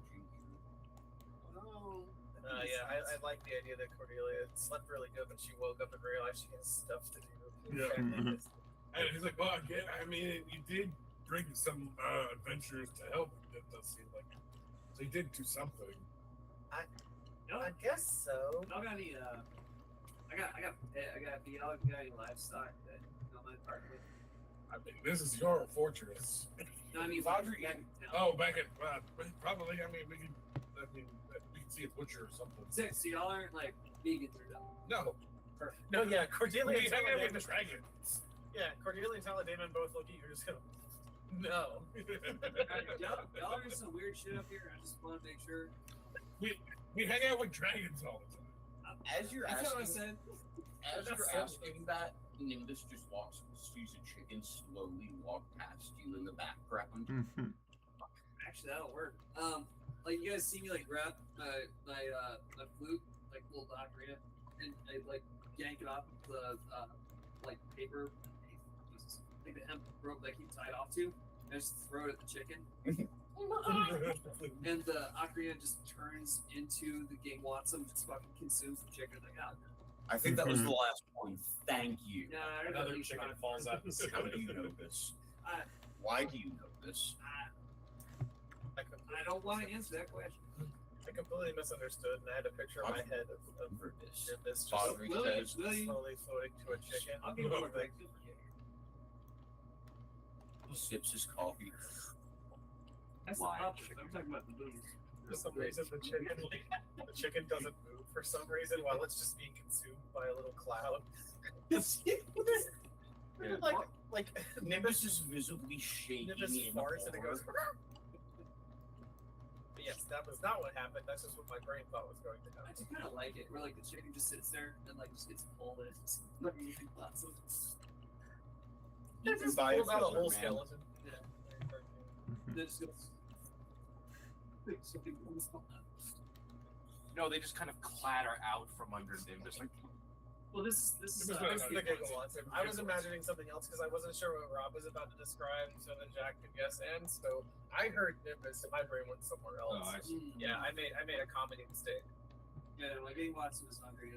Yeah, I like the idea that Cordelia slept really good, but she woke up and realized she has stuff to do.
Yeah. And he's like, well, I mean, you did bring some adventures to help. It does seem like so you did do something.
I guess so.
Y'all got any? I got y'all got any livestock that y'all might part with?
I mean, this is your fortress.
No, I mean,
Laundry?
back in town.
Oh, back at probably. I mean, we can see a butcher or something.
Six. So y'all aren't like vegans or nothing.
No,
No, yeah, Cordelia
we
and
hang out with the
Talladega.
dragons.
Yeah, Cordelia and Talladega both look at you just go, no.
Y'all are doing some weird shit up here. I just want to make sure.
We hang out with dragons all the time.
As you're
That's what I
asking,
said.
as you're asking that, Nimbus just sees a chicken slowly walk past you in the background.
Actually, that'll work. Like you guys see me like grab my flute, like little ocarina, and I like yank it off the like paper, like the hemp rope that I keep tied off to, and I just throw it at the chicken. And the ocarina just turns into the Game Watson, just fucking consumes the chicken. Like, oh,
I think that was the last point. Thank you.
no,
Another chicken falls out of the
How
sky.
do you know this?
I
Why do you know this?
I don't want to answer that question.
I completely misunderstood, and I had a picture in my head of
This.
Nimbus just
Father says,
Will you?
slowly floating to a chicken.
I'll give you one
Like,
thing.
he sips his coffee.
That's the
Why?
opposite. I'm talking about the booze.
For some reason, the chicken doesn't move for some reason while it's just being consumed by a little cloud. Like
Nimbus is visibly shaking.
Nimbus
in
farts and it goes.
horror.
But yes, that was not what happened. That's just what my brain thought was going to
I
happen.
just kind of like it, where like the chicken just sits there and like just gets pulled and it's like lots of.
It just
buy a
pulls out a whole
scissor, man.
skeleton.
It just goes.
No, they just kind of clatter out from under Nimbus. Like,
Well, this
This
is
is the giggle ones. I was imagining something else because I wasn't sure what Rob was about to describe, so that Jack could guess. And so I heard Nimbus, and my brain went somewhere else.
Oh, I see.
Yeah, I made a comedy mistake.
Yeah, like getting Watson was hungry.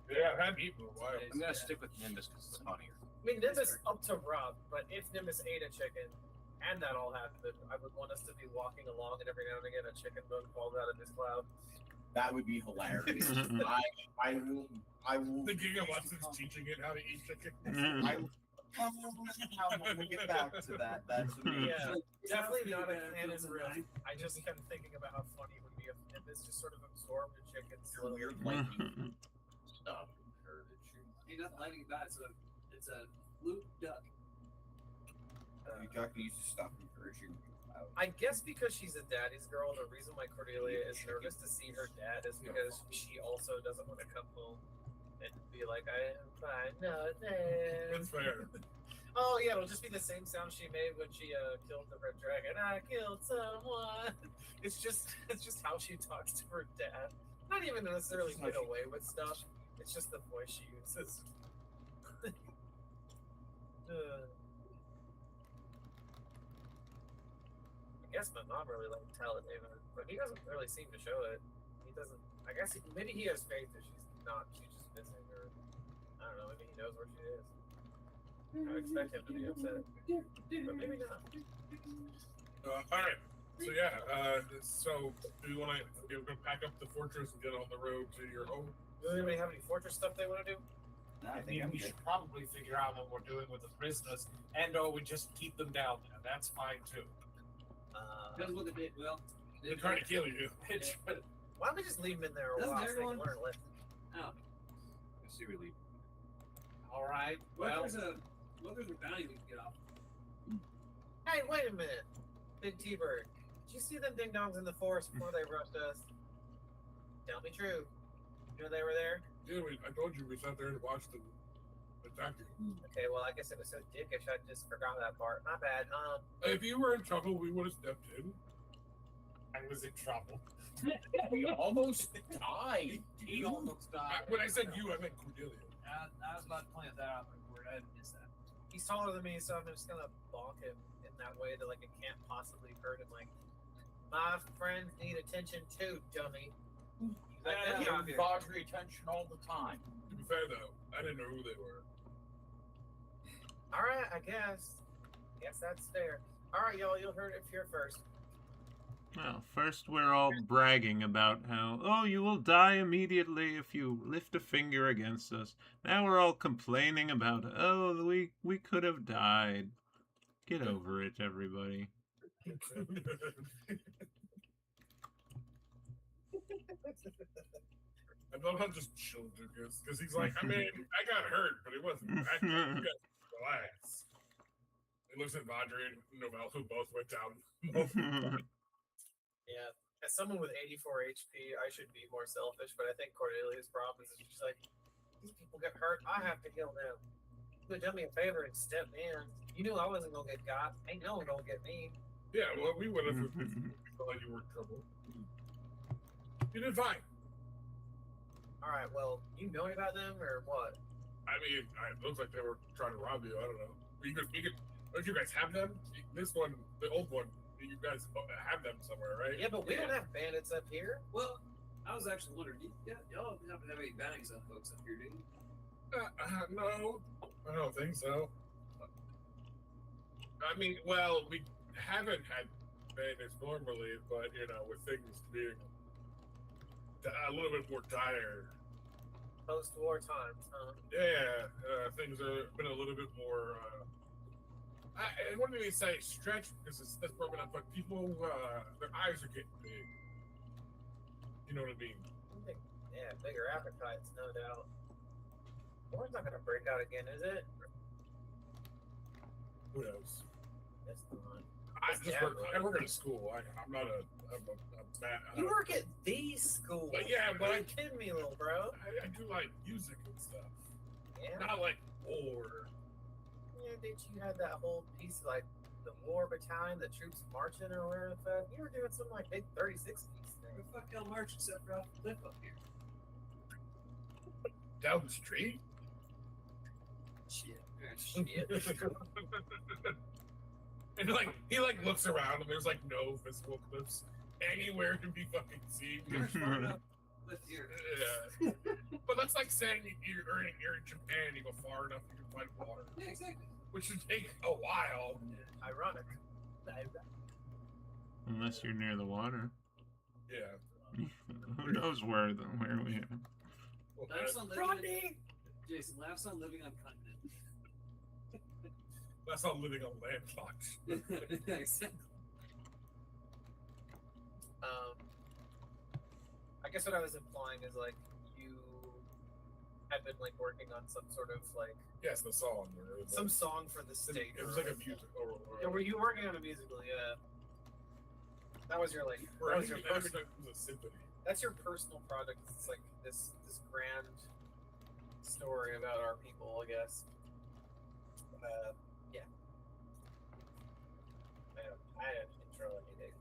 Yeah, I haven't eaten in a while.
I'm gonna stick with Nimbus because it's funnier.
I mean, Nimbus up to Rob, but if Nimbus ate a chicken and that all happened, I would want us to be walking along, and every now and again a chicken bone falls out of this cloud.
That would be hilarious. I will.
The Giga Watson's teaching it how to eat chicken.
I will. We'll get back to that. That's amazing.
Yeah, definitely not a canon riff. I just kept thinking about how funny it would be if Nimbus just sort of absorbed a chicken
Your
slowly.
weird lightning stuff.
Ain't nothing lightning about it, so it's a blue duck.
You got needs to stop encouraging me.
I guess because she's a daddy's girl, the reason why Cordelia is nervous to see her dad is because she also doesn't want to come home and be like, I am fine, no
That's
thanks.
fair.
Oh yeah, it'll just be the same sound she made when she killed the red dragon. I killed someone. It's just how she talks to her dad. Not even necessarily get away with stuff. It's just the voice she uses. I guess my mom really liked Talladega, but he doesn't really seem to show it. He doesn't. I guess maybe he has faith that she's just missing, or I don't know. Maybe he knows where she is. I expect him to be upset, but maybe not.
All right. So yeah. So do you want to pack up the fortress and get on the road to your home?
Does anybody have any fortress stuff they want to do?
I mean, we should probably figure out what we're doing with the prisoners, and/or we just keep them down there. That's fine too.
Depends what they did. Well,
They're trying to kill you.
Why don't we just leave them in there a
Doesn't
while so they can
everyone-
learn a lesson?
Oh,
I see relief.
All right.
well,
Well,
there's a bounty we can get off.
Hey, wait a minute, Big T-Bird. Did you see them ding dongs in the forest before they rushed us? Tell me true. You know they were there?
Yeah, I told you we sat there and watched them attack you.
Okay, well I guess it was so dickish I just forgot that part. My bad.
If you were in trouble, we would have stepped in.
I was in trouble.
We almost died.
He almost died.
When I said you, I meant Cordelia.
I was about to plant that out there. I didn't miss that.
He's taller than me, so I'm just gonna bonk him in that way that like it can't possibly hurt him. Like, my friends need attention too, dummy.
I
Like,
give Audrey attention all the time.
To be fair, though, I didn't know who they were.
all right, I guess. Guess that's fair. All right, y'all, you'll heard it here first.
Well, first we're all bragging about how, oh, you will die immediately if you lift a finger against us. Now we're all complaining about, oh, we could have died. Get over it, everybody.
I love how just chill Duke is, because he's like, I mean, I got hurt, but it wasn't that bad. You guys relax. He looks at Vadri and Novell, who both went down.
Yeah. As someone with 84 HP, I should be more selfish, but I think Cordelia's problem is she's like, these people get hurt, I have to heal them. You would do me a favor and step in. You knew I wasn't gonna get got. Ain't no one gonna get me.
Yeah, well, we would have if we felt like you were in trouble. You did fine.
All right, well, you know about them or what?
I mean, it looks like they were trying to rob you. I don't know. We could. Don't you guys have them? This one, the old one, you guys have them somewhere, right?
Yeah, but we don't have bandits up here.
Well, I was actually wondering, y'all don't happen to have any bounties on folks up here, do you?
No, I don't think so. I mean, well, we haven't had bandits normally, but you know, with things being a little bit more dire.
Post-war times, huh?
Yeah, things have been a little bit more And what do they say? Stretch because that's broken up, but people, their eyes are getting big. You know what I mean?
Yeah, bigger appetites, no doubt. Warren's not gonna break out again, is it?
Who knows?
That's the one.
I work at a school. I'm not a bad.
You work at the school.
But yeah, but
Are you kidding me, little bro?
I do like music and stuff.
Yeah.
Not like war.
Yeah, did you had that whole piece of, like the war battalion, the troops marching or whatever the fuck? You were doing some like big 36 piece
Where
thing.
the fuck y'all march except for off the cliff up here?
Down the street.
Shit.
Shit.
And he looks around and there's like no physical cliffs anywhere to be fucking seen.
You're far enough with here.
Yeah. But that's like saying you're in Japan, you go far enough you can find water,
Yeah, exactly.
which would take a while.
Ironic.
Unless you're near the water.
Yeah.
Who knows where we are.
Laughs on living
Rodney!
Jason, laughs on living on continent.
That's not living on landlocked.
Yeah, exactly.
I guess what I was implying is like you had been like working on some sort of like
Yes, the song.
some song for the state.
It was like a music.
Yeah, were you working on a musical? Yeah. That was your like.
Or
That
I
was your
think it
personal.
was a symphony.
That's your personal project. It's like this grand story about our people, I guess. Yeah. I didn't intro anything.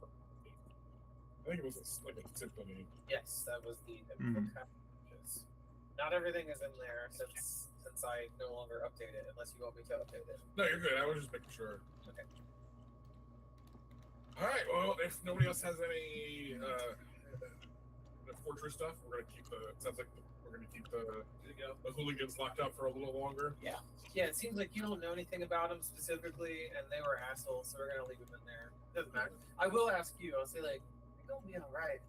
I think it was like a symphony.
Yes, that was the
Mhm.
changes. Not everything is in there since I no longer update it unless you want me to update it.
No, you're good. I was just making sure.
Okay.
All right. Well, if nobody else has any the fortress stuff, we're gonna keep the. It sounds like we're gonna keep the hooligans locked up for a little longer.
Yeah, it seems like you don't know anything about them specifically, and they were assholes, so we're gonna leave them in there. Doesn't matter. I will ask you. I'll say like, you're gonna be all right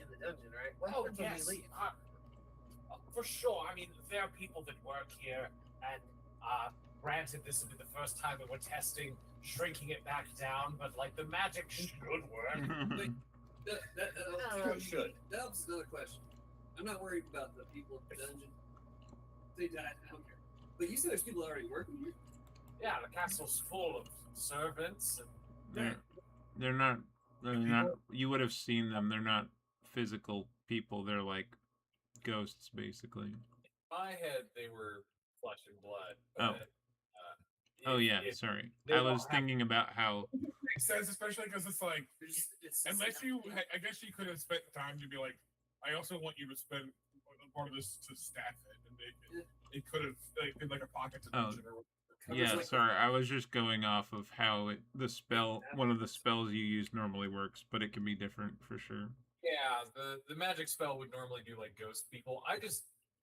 in the dungeon, right? What happens when we leave?
For sure. I mean, there are people that work here, and granted, this will be the first time that we're testing shrinking it back down, but like the magic should work.
Should.
That was another question. I'm not worried about the people in the dungeon. They died. I don't care. But you said there's people already working here.
Yeah, the castle's full of servants. And
They're not. You would have seen them. They're not physical people. They're like ghosts, basically.
In my head, they were flesh and blood.
Oh.
But,
Oh
if-
yeah,
if
sorry.
they
I
don't
was
have-
thinking about how.
Makes sense, especially because it's like
It's
unless you, I guess you could have spent time to be like, I also want you to spend part of this to staff it, and it could have been like a pocket dimension or whatever.
Yeah,
like-
sorry. I was just going off of how the spell, one of the spells you use normally works, but it can be different for sure.
Yeah, the magic spell would normally do like ghost people.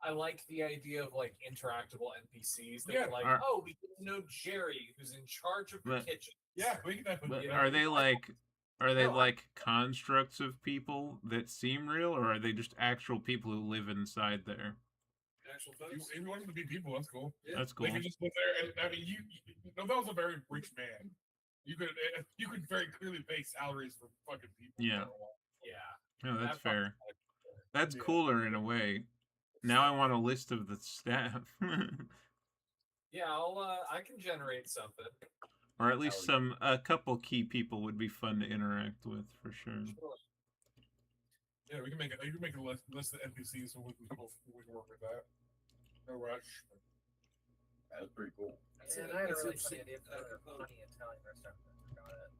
I like the idea of like interactable NPCs that
Yeah,
are like,
are-
oh, we get to know Jerry, who's in charge of the
But-
kitchen.
Yeah, we can definitely.
But
do
are
that.
they like,
No,
like constructs of people that seem real, or are they just actual people who live inside there?
actual
If
folks.
you want them to be people, that's cool.
Yeah.
That's cool.
They can just live there, and I mean, Novel's a very rich man. You could very clearly pay salaries for fucking people.
Yeah.
Yeah.
No, that's
That part-
fair. That's
Yeah.
cooler in a way. Now I want a list of the staff,
Yeah, I can generate something.
or at least a couple key people would be fun to interact with for sure.
Yeah, we can make a list of NPCs so we can work with that. No rush.
That's pretty cool.
Yeah, and I had a
It's
really
interesting.
funny idea for a funny Italian restaurant. I forgot it.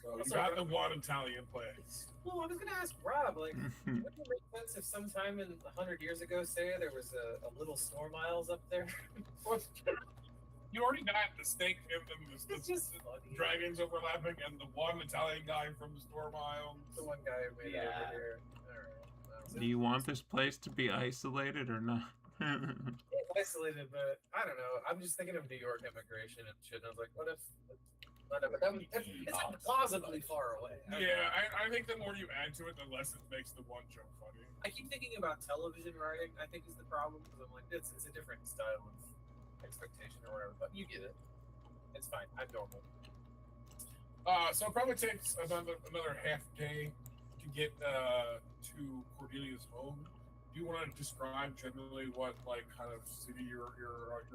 So you got the one Italian place.
Well, I was gonna ask Rob, like, wouldn't it make sense if sometime in 100 years ago, say, there was a little Store Miles up there?
You already got the snake and the
It's just funny.
dragons overlapping, and the one Italian guy from the Store Mile.
The one guy who made it
Yeah.
over here. Alright.
Do you want this place to be isolated or not?
Isolated, but I don't know. I'm just thinking of New York immigration and shit. And I was like, what if? Whatever. It's plausibly far away.
Yeah, I think the more you add to it, the less it makes the one joke funny.
I keep thinking about television writing. I think is the problem because I'm like, it's a different style of expectation or whatever, but you get it. It's fine. I'm normal.
So it probably takes another half day to get to Cordelia's home. Do you want to describe generally what kind of city your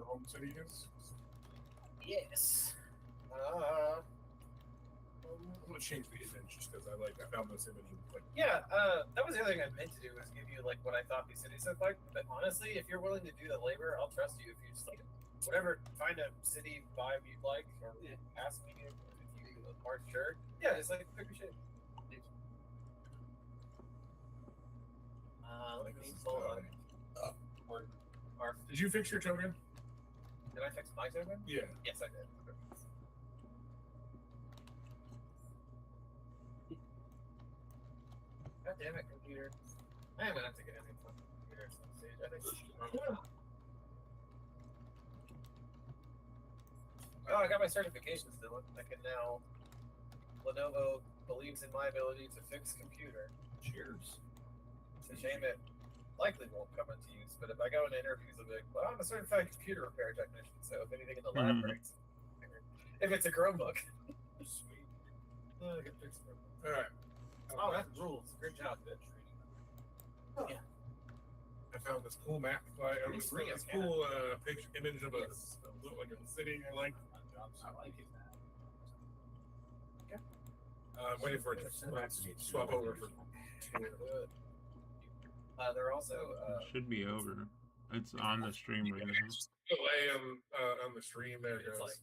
home city is?
Yes.
I'm gonna change the image just because I found this image
Yeah, that was the other thing I meant to do was give you what I thought these cities look like. But honestly, if you're willing to do the labor, I'll trust you if you just whatever, find a city vibe you'd like, or ask me if you aren't sure. Yeah, it's pick your shit. Let me pull up.
Did you fix your token?
Did I fix my token?
Yeah.
Yes, I did. God damn it, computer. I am gonna have to get anything from the computer at some stage. I think. Oh, I got my certifications, Dylan. I can now. Lenovo believes in my ability to fix computer.
Cheers.
It's a shame it likely won't come into use, but if I go into interviews, I'll be like, well, I'm a certified computer repair technician, so if anything in the lab breaks, if it's a Chromebook. Sweet. Oh, I can fix it.
All right.
Oh, that rules. Great job, bitch.
Oh.
Yeah.
I found this cool map. This cool picture image of a city. I like it. I'm waiting for it to swap over for.
They're also
should be over. It's on the stream right now.
Delay on the stream. There it goes.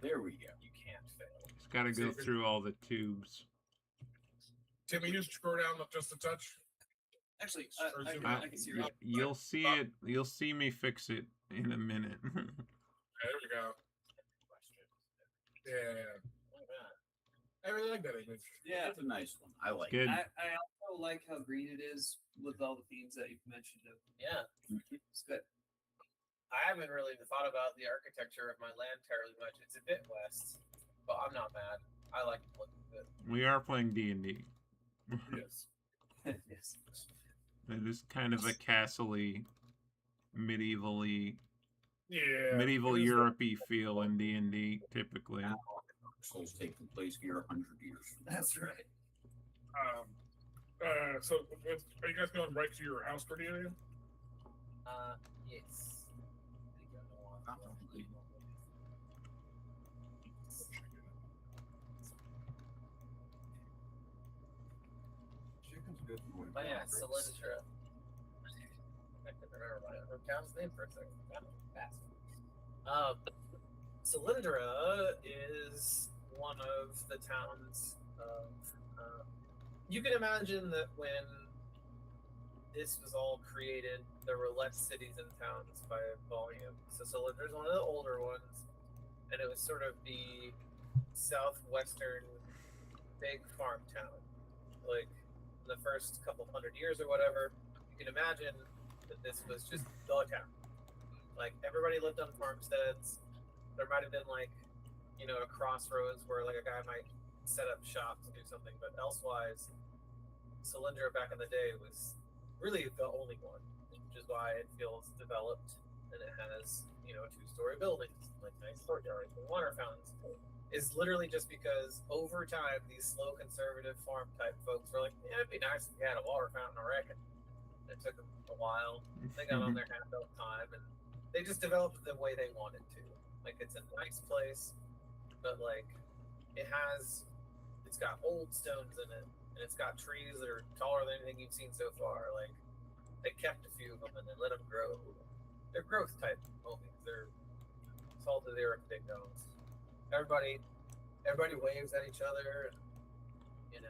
There we go.
You can't fail.
It's got to go through all the tubes.
Timmy, you scroll down just a touch.
Actually, I can see
y- you'll see it. You'll see me fix it in a minute.
There we go. Yeah. I really like that image.
Yeah,
It's a nice one. I like
Good.
I also like how green it is with all the themes that you've mentioned.
Yeah.
It's good.
I haven't really thought about the architecture of my land terribly much. It's a bit west, but I'm not mad. I like the look of it.
We are playing D&D.
Yes.
Yes.
It is kind of a castle-y, medievally,
Yeah.
medieval Europe-y feel in D&D typically.
Souls taking place here 100 years.
That's right.
So are you guys going right to your house, Cordelia?
Yes.
Chicken's good for
Oh yeah, Cylindra. I can remember my hometown's name for a second. Fast. Cylindra is one of the towns of. You can imagine that when this was all created, there were less cities and towns by volume. So Cylindra is one of the older ones, and it was sort of the southwestern big farm town. Like in the first couple hundred years or whatever, you can imagine that this was just the town. Like everybody lived on farmsteads. There might have been a crossroads where a guy might set up shop to do something, but elsewise, Cylindra back in the day was really the only one, which is why it feels developed and it has, two-story buildings, nice courtyards and water fountains. Is literally just because over time these slow conservative farm type folks were like, yeah, it'd be nice if we had a water fountain, I reckon. It took them a while. They got on their half-built time and they just developed it the way they wanted to. It's a nice place, but it's got old stones in it, and it's got trees that are taller than anything you've seen so far. They kept a few of them and they let them grow. They're growth type homies. They're salt of the earth big dogs. Everybody waves at each other, and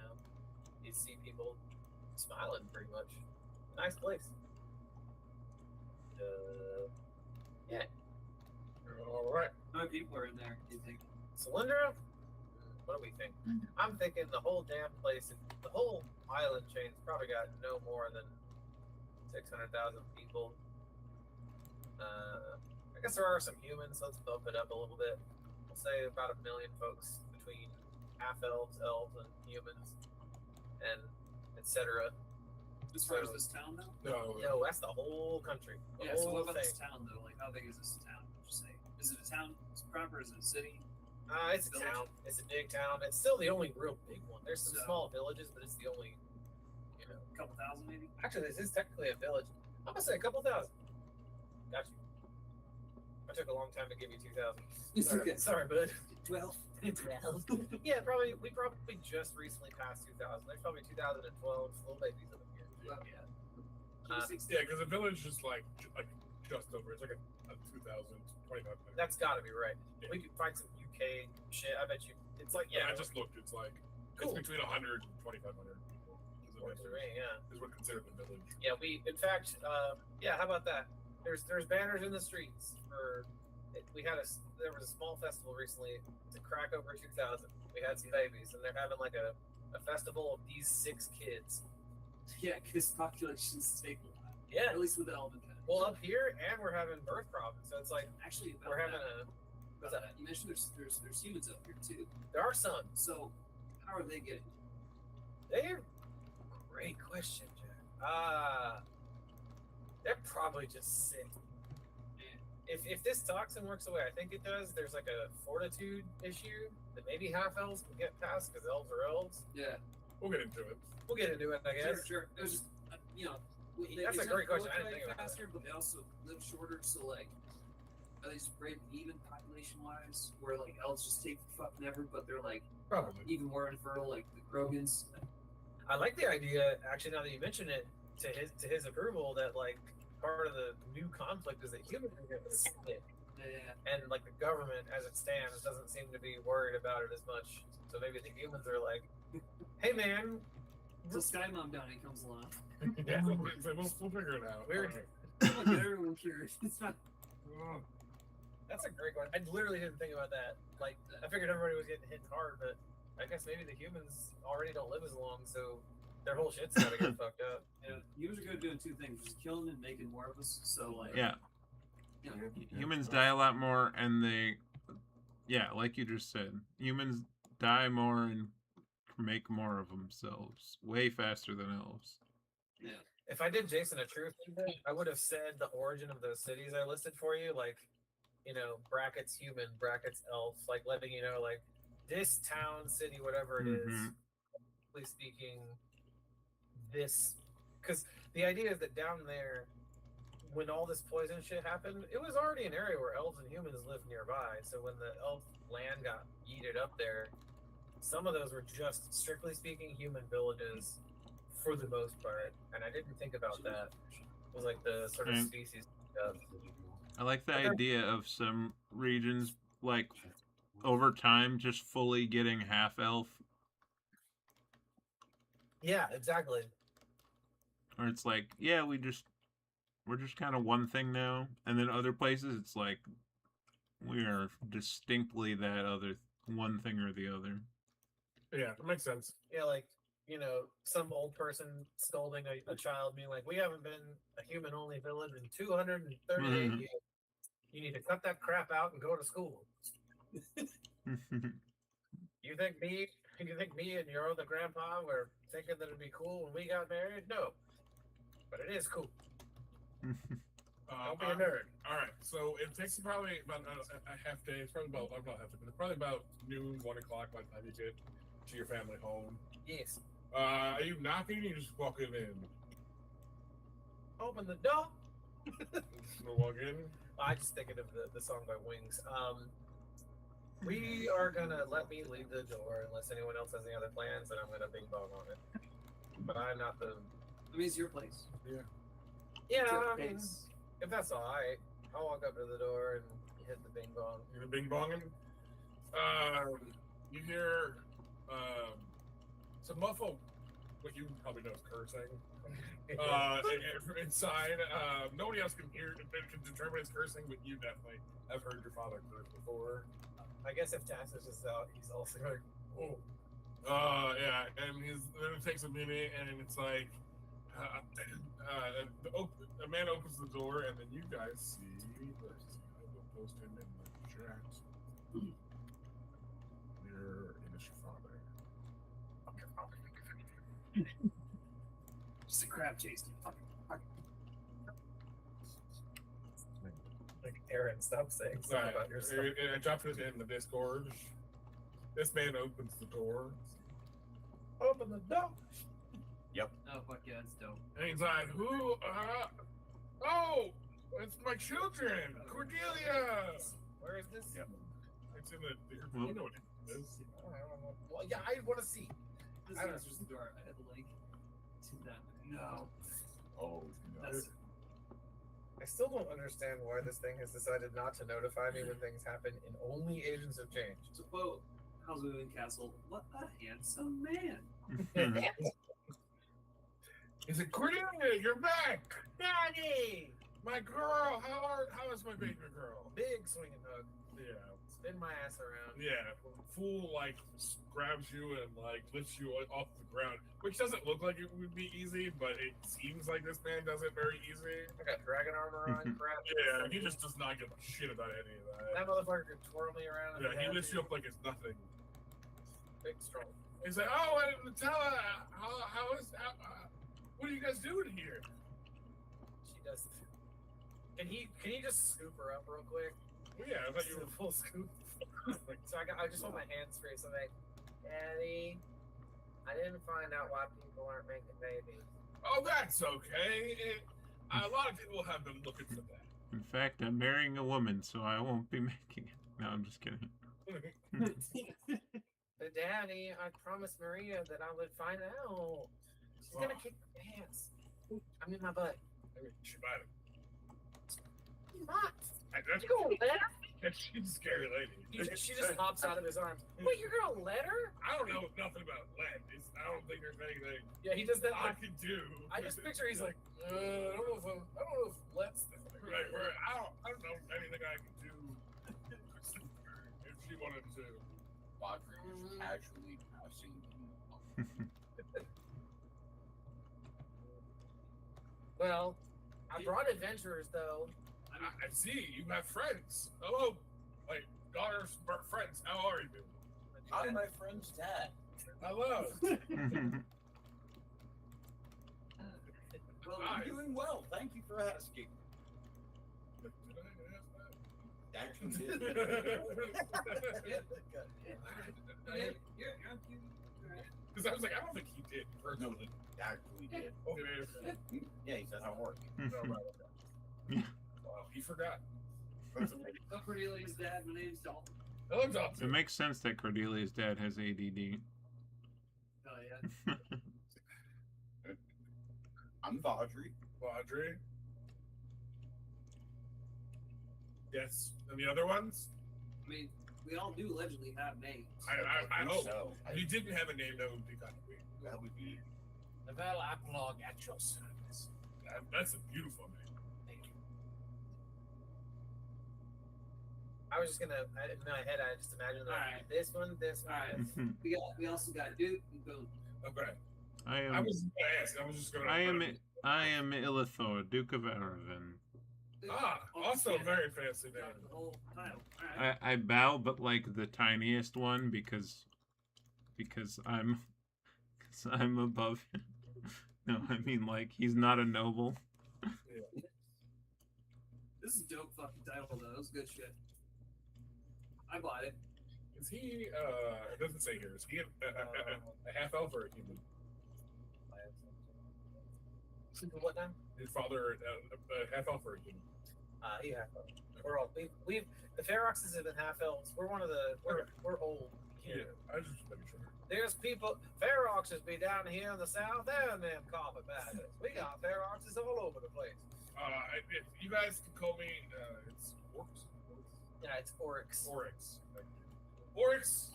you see people smiling pretty much. Nice place. Yeah.
All right.
How many people are in there, do you think?
Cylindra? What do we think? I'm thinking the whole damn place, the whole island chain's probably got no more than 600,000 people. I guess there are some humans. Let's bump it up a little bit. We'll say about 1 million folks between half elves, and humans, and etc.
As far as this town, though?
No.
No, that's the whole country. The
Yeah, so
whole
what about
thing.
this town, though? How big is this town? Just Is it a town proper? Is it a city?
It's a town. It's a big town. It's still the only real big one. There's some
So-
small villages, but it's the only,
A couple thousand, maybe.
Actually, this is technically a village. I'm gonna say a couple thousand. Got you. I took a long time to give you 2,000.
It's
Sorry,
okay.
sorry, bud.
12.
Yeah, probably. We probably just recently passed 2,000. There's probably 2012 little babies up here. Yeah.
Yeah, because the village is like just over. It's like a 2,000, 2,500.
That's got to be right.
Yeah.
We could find some UK shit. I bet you. It's like
I just looked. It's like
Cool.
it's between 100 and 2,500 people.
Works for me, yeah.
Is what considered the village.
Yeah, in fact, yeah. How about that? There's banners in the streets for. There was a small festival recently to crack over 2,000. We had some babies, and they're having like a festival of these 6 kids.
Yeah, because populations take a lot.
Yeah.
At least with the Elven Pen.
Well, up here, and we're having birth problems, so it's like
Actually, about
we're having
that,
What's
about
that?
that, you mentioned there's humans up here too.
There are some.
So how are they getting?
They're great question, Jack. They're probably just sick. If this toxin works away, I think it does. There's like a fortitude issue that maybe half elves can get past because elves are elves.
Yeah.
We'll get into it.
We'll get into it, I guess.
Sure. It was just
That's a great question. I didn't think about
faster, but they also live shorter. So like, are they just break even population wise, where like elves just take fucking ever, but they're like
Probably.
even more infertile, like the Krogans.
I like the idea. Actually, now that you mention it, to his approval, that like part of the new conflict is that humans are getting split,
Yeah.
and like the government, as it stands, doesn't seem to be worried about it as much. So maybe the humans are like, "Hey, man,
So Sky Mom Bounty comes along.
Yeah, we'll figure it out.
We're-
I'll get everyone curious. It's not.
that's a great one." I literally didn't think about that. Like, I figured everybody was getting hit hard, but I guess maybe the humans already don't live as long, so their whole shit's gotta get fucked up.
Yeah, humans are good at doing 2 things: just killing and making more of us. So like,
Yeah,
you know,
humans die a lot more, and like you just said, humans die more and make more of themselves way faster than elves.
yeah.
If I did Jason a true thing, I would have said the origin of those cities I listed for you, like, brackets human, brackets elf, like letting you know, like, this town, city, whatever it is,
Mhm.
roughly speaking, this, because the idea is that down there, when all this poison shit happened, it was already an area where elves and humans lived nearby. So when the elf land got yeeted up there, some of those were just, strictly speaking, human villages for the most part. And I didn't think about that. It was like the sort of
Mm.
species stuff.
I like the
Okay.
idea of some regions, like, over time, just fully getting half elf,
Yeah, exactly.
or it's like, yeah, we're just kind of one thing now, and then other places it's like we are distinctly that other one thing or the other.
Yeah, that makes sense.
Yeah, like, some old person scolding a child, being like, "We haven't been a human only village in 238
Mhm.
years. You need to cut that crap out and go to school." You think me and your other grandpa were thinking that it'd be cool when we got married? No. But it is cool. Don't be a nerd.
All right, so it takes probably about a half day. It's probably about not half day, but it's probably about noon, 1 o'clock by the time you get to your family home.
Yes.
Are you knocking? Or you just walking in?
Open the door.
We'll walk in.
I just thinking of the song by Wings. We are gonna let me leave the door unless anyone else has any other plans, and I'm gonna bing bong on it. But I'm not the.
I mean, it's your place.
Yeah,
It's your
I mean,
place.
if that's all right, I'll walk up to the door and hit the bing bong.
You're bing bonging. You hear some muffled, what you probably know is cursing. Inside, nobody else can hear, can determine it's cursing, but you definitely have heard your father curse before.
I guess if Tacitus is out, he's also like,
Oh. Yeah, and then it takes a minute, and it's like, a man opens the door, and then you guys see, I will post him in the chat. Your initial father.
Just a crab chase.
Aaron, stop saying stuff
Right.
about yourself.
I dropped it in the Discord. This man opens the door. Open the door.
Oh fuck yeah, it's dope.
And he's like, who? Oh, it's my children. Cordelia.
Where is this?
Yep.
It's in the.
Well-
You know what it is.
I don't know. Well, yeah, I want to see.
This
I don't-
answers the door. I had the link to that. No.
Oh, no.
That's
I still don't understand why this thing has decided not to notify me when things happen in only Agents of Change.
so quote House Moving Castle. What a handsome man.
He said, Cordelia, you're back.
Daddy!
My girl, how is my baby girl?
Big swinging hug.
Yeah.
Spin my ass around.
Yeah, fool like grabs you and like lifts you off the ground, which doesn't look like it would be easy, but it seems like this man does it very easy.
I got dragon armor on, crap.
Yeah, he just does not give a shit about any of that.
That motherfucker could twirl me around.
Yeah, he lifts you up like it's nothing.
Big strong.
He's like, oh, and Nutella, what are you guys doing here?
She does. Can he just scoop her up real quick?
Well, yeah, I thought you
Just
were.
a full scoop. So I just want my hands free. So like, Daddy, I didn't find out why people aren't making babies.
Oh, that's okay. A lot of people have been looking for that.
In fact, I'm marrying a woman, so I won't be making it. No, I'm just kidding.
But Daddy, I promised Maria that I would find out. She's gonna kick my pants. I mean my butt.
I mean, she might have.
Not.
That's,
You gonna let her?
she's a scary lady.
She just hops out of his arms. Wait, you're gonna let her?
I don't know nothing about lead. I don't think there's anything
Yeah, he does that.
I
Like,
can do.
I just picture he's like, I don't know if let's.
Right, I don't know anything I can do if she wanted to.
Audrey was casually passing him up.
Well, I brought adventurers though.
I see you have friends. Hello, like daughters, friends. How are you?
I'm my friend's dad.
Hello.
Well,
Hi.
I'm doing well. Thank you for asking.
Did I ask
Actually, did.
yeah, I'm cute. Alright.
Because I was like, I don't think he did
No,
personally.
actually did.
Okay.
Yeah, he said, how are you?
No, right, okay. Well, he forgot.
Oh, Cordelia's dad. My name's Dalton.
Hello,
It
Dobson.
makes sense that Cordelia's dad has ADD.
Oh yeah.
I'm Audrey.
Audrey. Yes. And the other ones?
I mean, we all do allegedly have names.
I
think
hope.
so.
If you didn't have a name, that would be kind of weird.
That would be.
Lavelle Applog at your service.
That's a beautiful name.
Thank you.
I was just gonna in my head. I just imagined like,
Alright.
this one.
Alright. We also got Duke and Boone.
Okay.
I
I
am
was going to ask. I was just going to.
I am Illithor, Duke of Aravan.
Also
yeah.
very fancy
Got
name.
the whole title. Alright.
I bow, but like the tiniest one because I'm above him. No, I mean like he's not a noble.
This is a dope fucking title though. That was good shit. I bought it.
Is he, it doesn't say here, is he a half elf or a human?
What now?
His father, a half elf or a human?
Yeah. We're all we've the Feroxes have been half elves. We're one of the we're old.
Yeah, I was just making sure.
There's people Feroxes be down here in the south and them carpet badgers. We got Feroxes all over the place.
If you guys can call me, it's Orcs?
Yeah, it's Oryx.
Oryx. Oryx.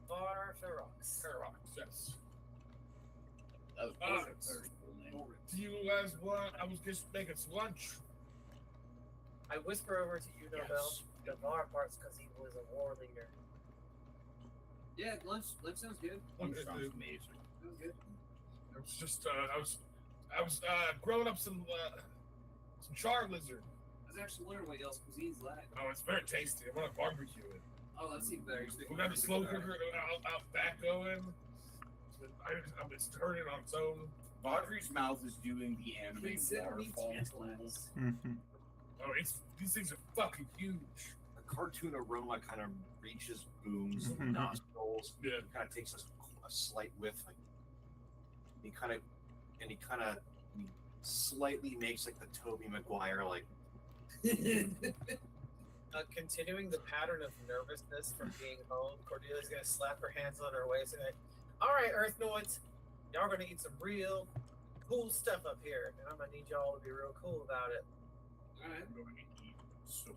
Far Ferox.
Ferox, yes.
That was
Perfect.
very cool name.
Do you guys want, I was just making some lunch.
I whisper over to you, Nobel.
Yes.
The bar parts because he was a war leader.
Yeah, lunch sounds good.
That
Okay.
sounds amazing.
Sounds good.
I was just, I was grilling up some char lizard.
I was actually wondering what y'all's cuisine's like.
Oh, it's very tasty. I want to barbecue it.
Oh, that's even better.
We got the slow cooker out back going. It's turning on its own.
Audrey's mouth is doing the anime
Consider me
waterfall.
tantalized.
Oh, these things are fucking huge.
The cartoon aroma kind of reaches Boom's nostrils.
Yeah.
He kind of takes a slight whiff. Like, he kind of slightly makes like the Tobey Maguire like.
Continuing the pattern of nervousness from being home, Cordelia's gonna slap her hands on her waist and say, "All right, Earthnoids, y'all gonna eat some real cool stuff up here, and I'm gonna need y'all to be real cool about it."
All right.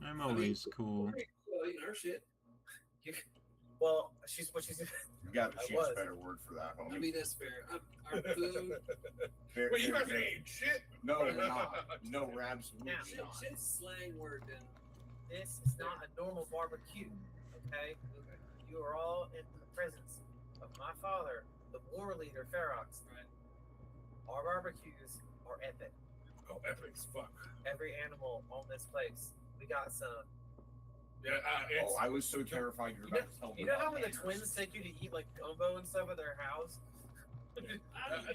I'm always cool.
Well, eating our shit.
Well, she's what she's.
You got to
I
choose
was.
a better word for that, homie.
I mean, that's fair. Our food.
Wait, you guys ain't shit.
No, we're not. No, we're absolutely
Now,
Shit,
not.
shit's slang word down.
This is not a normal barbecue, okay? You are all in the presence of my father, the war leader, Ferox.
Right.
Our barbecues are epic.
Oh, epic as fuck.
Every animal on this place, we got some.
Yeah, it's,
Oh, I was so terrified you were about to tell me.
You know how
about
when the
hamburgers.
twins take you to eat like gumbo and stuff at their house?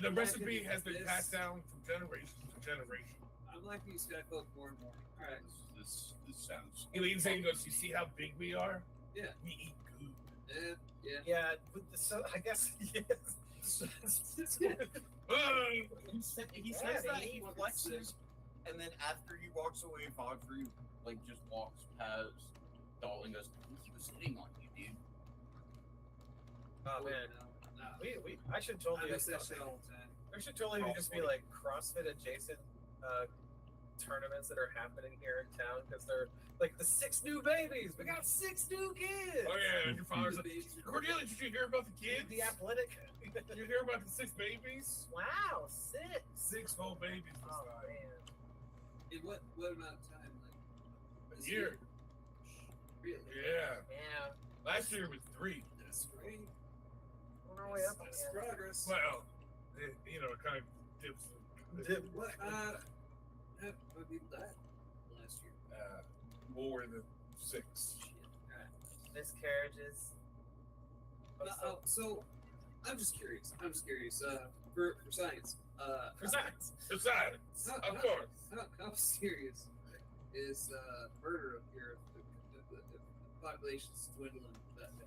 the recipe has been passed down from generation to generation.
I'm liking Sky Folk more and more. All right.
This sounds.
He leans in and goes, "You see how big we are?
Yeah.
We eat good."
Yeah.
Yeah, with the, so I guess yes.
He says
Yeah,
that
he
he
fucking
flexes, and then after he walks away, Fogfrey like just walks past Dalton and goes, "I think he was hitting on you, dude."
Oh man,
No.
I should
I
totally.
miss that shit all the time.
There should totally just be like CrossFit adjacent tournaments that are happening here in town because they're like the 6 new babies. We got 6 new kids.
Oh yeah, and your father's like, "Cordelia, did you hear about the kids?
The athletic.
Did you hear about the 6 babies?
Wow, 6.
6 whole babies this
Oh
time.
man.
In what amount of time? Like
A year.
Really?
Yeah.
Yeah.
Last year was 3.
That's great.
On our way up
That's
again.
progress.
Well, it kind of dips.
What? How many people died last year?
More than 6.
Shit. All right.
Miscarriages.
So, I'm just curious. For science.
For science.
Besides, of course.
How serious is murder up here? If the population's dwindling.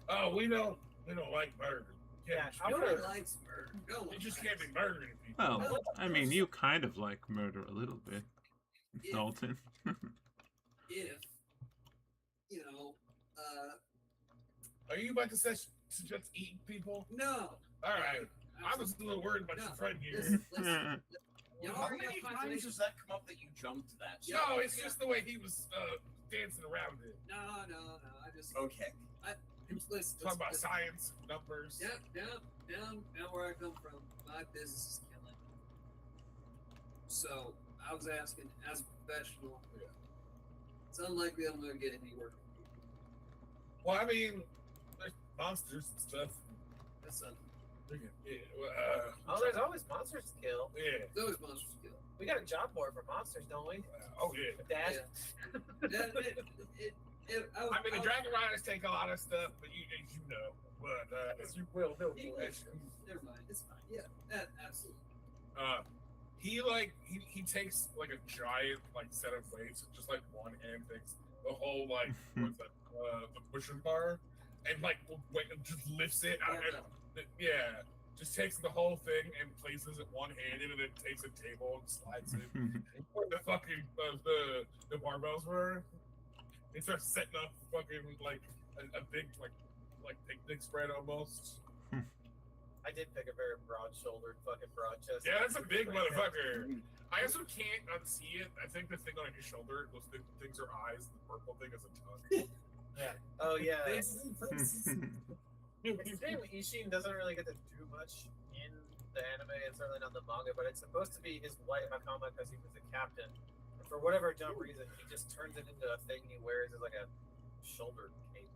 Oh, we don't like murder.
Yeah,
I
No
would.
one likes murder. No one
You just
likes
can't be murdering people.
Well, I mean, you kind of like murder a little bit,
Yeah.
Dalton.
If you know,
Are you about to suggest eating people?
no.
All right. I was a little worried about your friend here.
Listen, you
How
already
many
got
times
population.
does that come up that you jumped that?
No, it's just the way he was dancing around it.
No. I just
Okay.
listen.
Talking about
listen.
science, numbers.
Down where I come from, my business is killing. So I was asking, as a professional, it's unlikely I'm going to get any work.
Well, I mean, there's monsters and stuff.
That's
Oh, there's always monsters to kill.
Yeah.
those monsters kill.
We got a job board for monsters, don't we?
Oh yeah.
Dad.
I mean, the Dragon Riders take a lot of stuff, but as you know, but
As you will know.
Never mind. It's fine. Yeah, absolutely.
he takes like a giant like set of weights, and just like one hand takes the whole like what's that the pushing bar, and like just lifts it. Yeah, just takes the whole thing and places it one handed, and then takes a table and slides it. Where the fucking the barbells were, he starts setting up fucking like a big like picnic spread almost.
I did pick a very broad-shouldered, fucking broad chest.
Yeah, that's a big motherfucker. I also can't unsee it. I think the thing on his shoulder, those things are eyes. The purple thing is a tongue.
Yeah. Oh yeah.
Faces.
His name Ishin doesn't really get to do much in the anime and certainly not the manga, but it's supposed to be his wife Hakama because he was a captain. And for whatever dumb reason, he just turns it into a thing he wears as like a shoulder cape.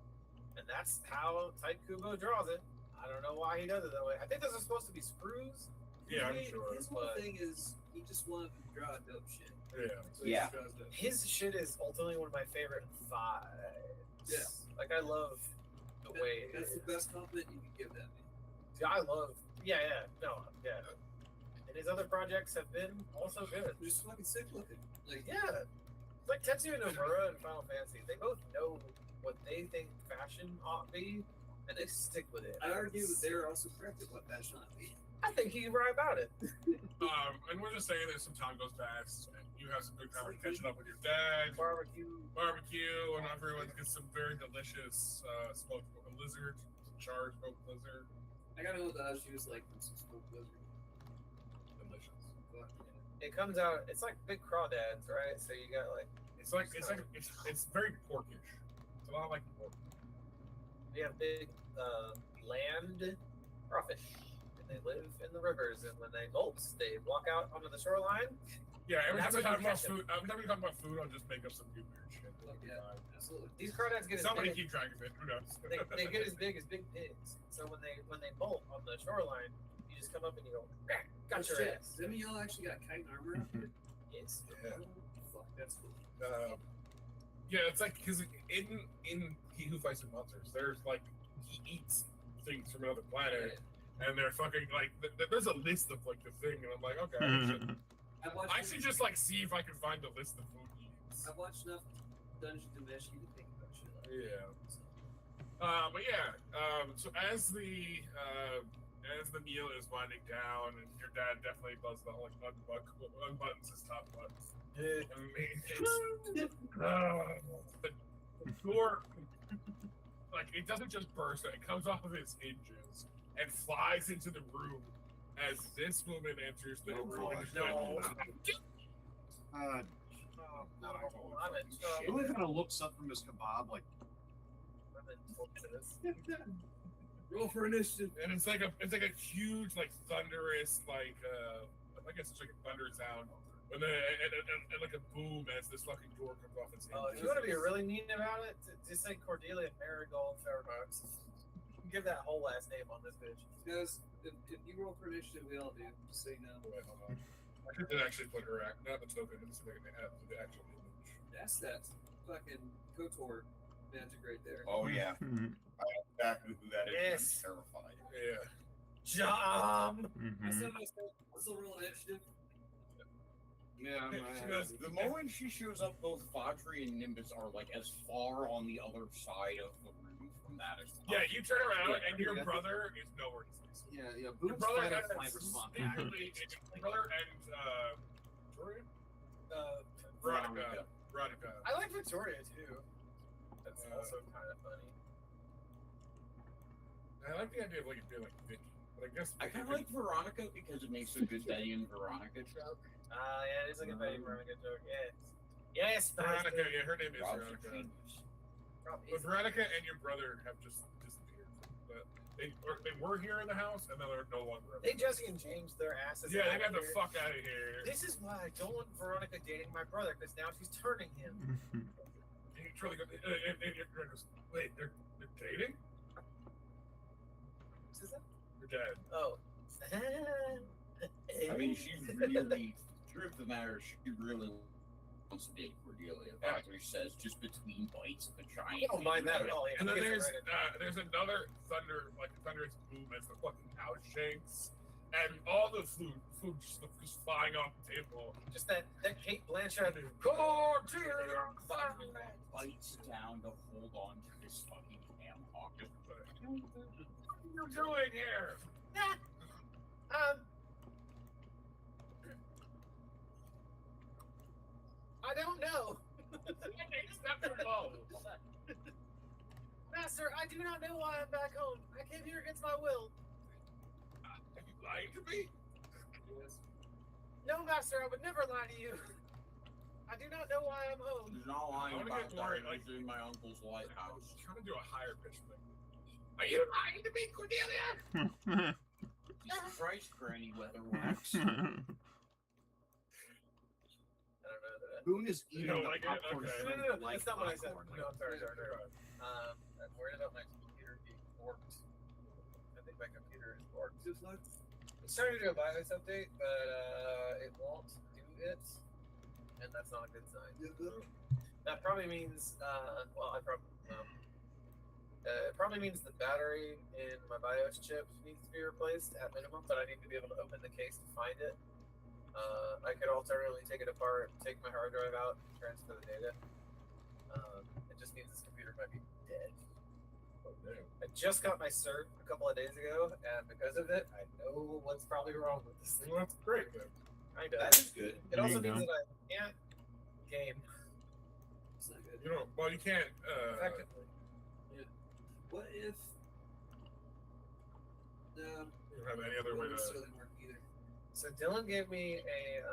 And that's how Tight Kubo draws it. I don't know why he does it that way. I think those are supposed to be screws.
Yeah, I'm sure.
His whole
But-
thing is he just wanted to draw dope shit.
Yeah.
So he
Yeah.
just draws dope.
His shit is ultimately one of my favorite vibes.
Yeah.
Like I love the way it
That's
is.
the best compliment you can give that man.
Yeah, I love. Yeah. And his other projects have been also good.
Just fucking sick looking. Like
Yeah. It's like Tetsuya Nomura and Final Fantasy. They both know what they think fashion ought to be, and they stick with it.
I argue that they're also correct at what fashion ought to be.
I think he's right about it.
And we're just saying that some time goes fast, and you have some good time catching up with your dad,
Barbecue.
and everyone gets some very delicious smoked lizard, charred smoked lizard.
I gotta know what the Ushu's like from some smoked lizard.
Delicious.
It comes out. It's like big crawdads, right? So you got like
It's very porkish. It's a lot like pork.
you have big land crawfish, and they live in the rivers. And when they molt, they walk out onto the shoreline.
Yeah, every time
That's
we
what
talk
you
about
catch
food, every time we talk about food, I'll just make up some new weird shit.
Yeah, absolutely.
These crawdads get as
Somebody
big.
keep track of it. Who knows?
They get as big as big pigs. So when they bolt on the shoreline, you just come up and you go, "Rah, got your
Shit.
ass."
Some of y'all actually got kite armor up here?
Yes.
Yeah.
Fuck, that's cool.
Yeah, it's like because in He Who Fights with Monsters, there's like he eats things from another planet, and they're fucking like there's a list of like the thing, and I'm like, okay, I should just like see if I can find the list of food he eats.
I've watched enough Dungeon Dinesh to think about shit like that.
Yeah. But yeah, so as the meal is winding down, and your dad definitely does the whole like unbuttons his top button. The door, like it doesn't just burst; it comes off of its hinges and flies into the room as this woman enters the room.
Really kind of looks up from his kebab like.
Roll for initiative.
And it's like a huge like thunderous like I guess it's like a thunder sound, and then and like a boom as this fucking door comes off its hinges.
Oh, if you want to be really mean about it, just say Cordelia Marigold Fairbox. Give that whole last name on this bitch.
Guys, if you roll for initiative, we all do. Just so you know.
Wait, hold on. I did actually put her not the token, it's the actual image.
That's that fucking KOTOR magic right there.
Oh yeah, I know exactly who that is.
Yes.
I'm terrified.
Yeah.
Jom.
I said myself, what's the roll initiative?
Yeah,
She goes,
The moment she shows up, both Vatri and Nimbus are like as far on the other side of the room from that as possible.
yeah, you turn around
Yeah,
and your
that's-
brother is nowhere to see.
yeah.
Your
Boom's
brother
fight or
has
flight response.
secretly, your brother and Victoria? Veronica.
I like Victoria too. That's also kind of funny.
I like the idea of like it being like Vicky, but I guess
I kind of like Veronica because it makes a good Betty and Veronica joke.
Yeah, it is like a Betty Veronica joke. Yes. Yes,
Veronica. Yeah, her name is
Rob's a
Veronica.
genius.
But Veronica and your brother have just disappeared. But they were here in the house, and then they're no longer.
They Jesse and James their asses.
Yeah, they
out
got the
here.
fuck out of here.
This is why I don't want Veronica dating my brother, because now she's turning him.
And you truly go, and your brother goes, wait, they're dating?
What is that?
Your dad.
Oh.
I mean, she's really. Truth of the matter, she really wants to date Cordelia. Vatri says just between bites of a giant.
I don't mind that at all. Yeah,
And then
he gets
there's
it right in.
another thunderous boom as the fucking house shakes, and all the food just flying off the table.
Just that Kate Blanchett.
Cordelia,
Bites down to hold on to this fucking ham hock.
what are you doing here?
I don't know.
Step your bow.
Master, I do not know why I'm back home. I came here against my will.
Are you lying to me?
No, Master, I would never lie to you. I do not know why I'm home.
He's not lying
I wanna
about
get worried,
that.
like-
He's in my uncle's lighthouse.
Trying to do a higher pitch thing. Are you lying to me, Cordelia?
Jesus Christ, Granny Weatherwax.
I don't know that.
Boone is eating
don't
the
like it?
popcorn.
Okay.
shrimp
No,
like
that's not what I said.
popcorn.
No, I'm sorry. I'm worried about my computer being forked. I think my computer is forked. It's trying to do a BIOS update, but it won't do it, and that's not a good sign. That probably means, it probably means the battery in my BIOS chip needs to be replaced at minimum, but I need to be able to open the case to find it. I could alternatively take it apart, take my hard drive out, and transfer the data. It just means this computer might be dead.
Oh, damn.
I just got my cert a couple of days ago, and because of it, I know what's probably wrong with this thing.
Well, that's great then.
Kinda.
That is good.
It
There
also
you
means
go.
that I can't game
It's not good.
You know, well, you can't.
effectively.
What if? No,
You don't have any other
it
way
wouldn't
to.
necessarily work either.
So Dylan gave me a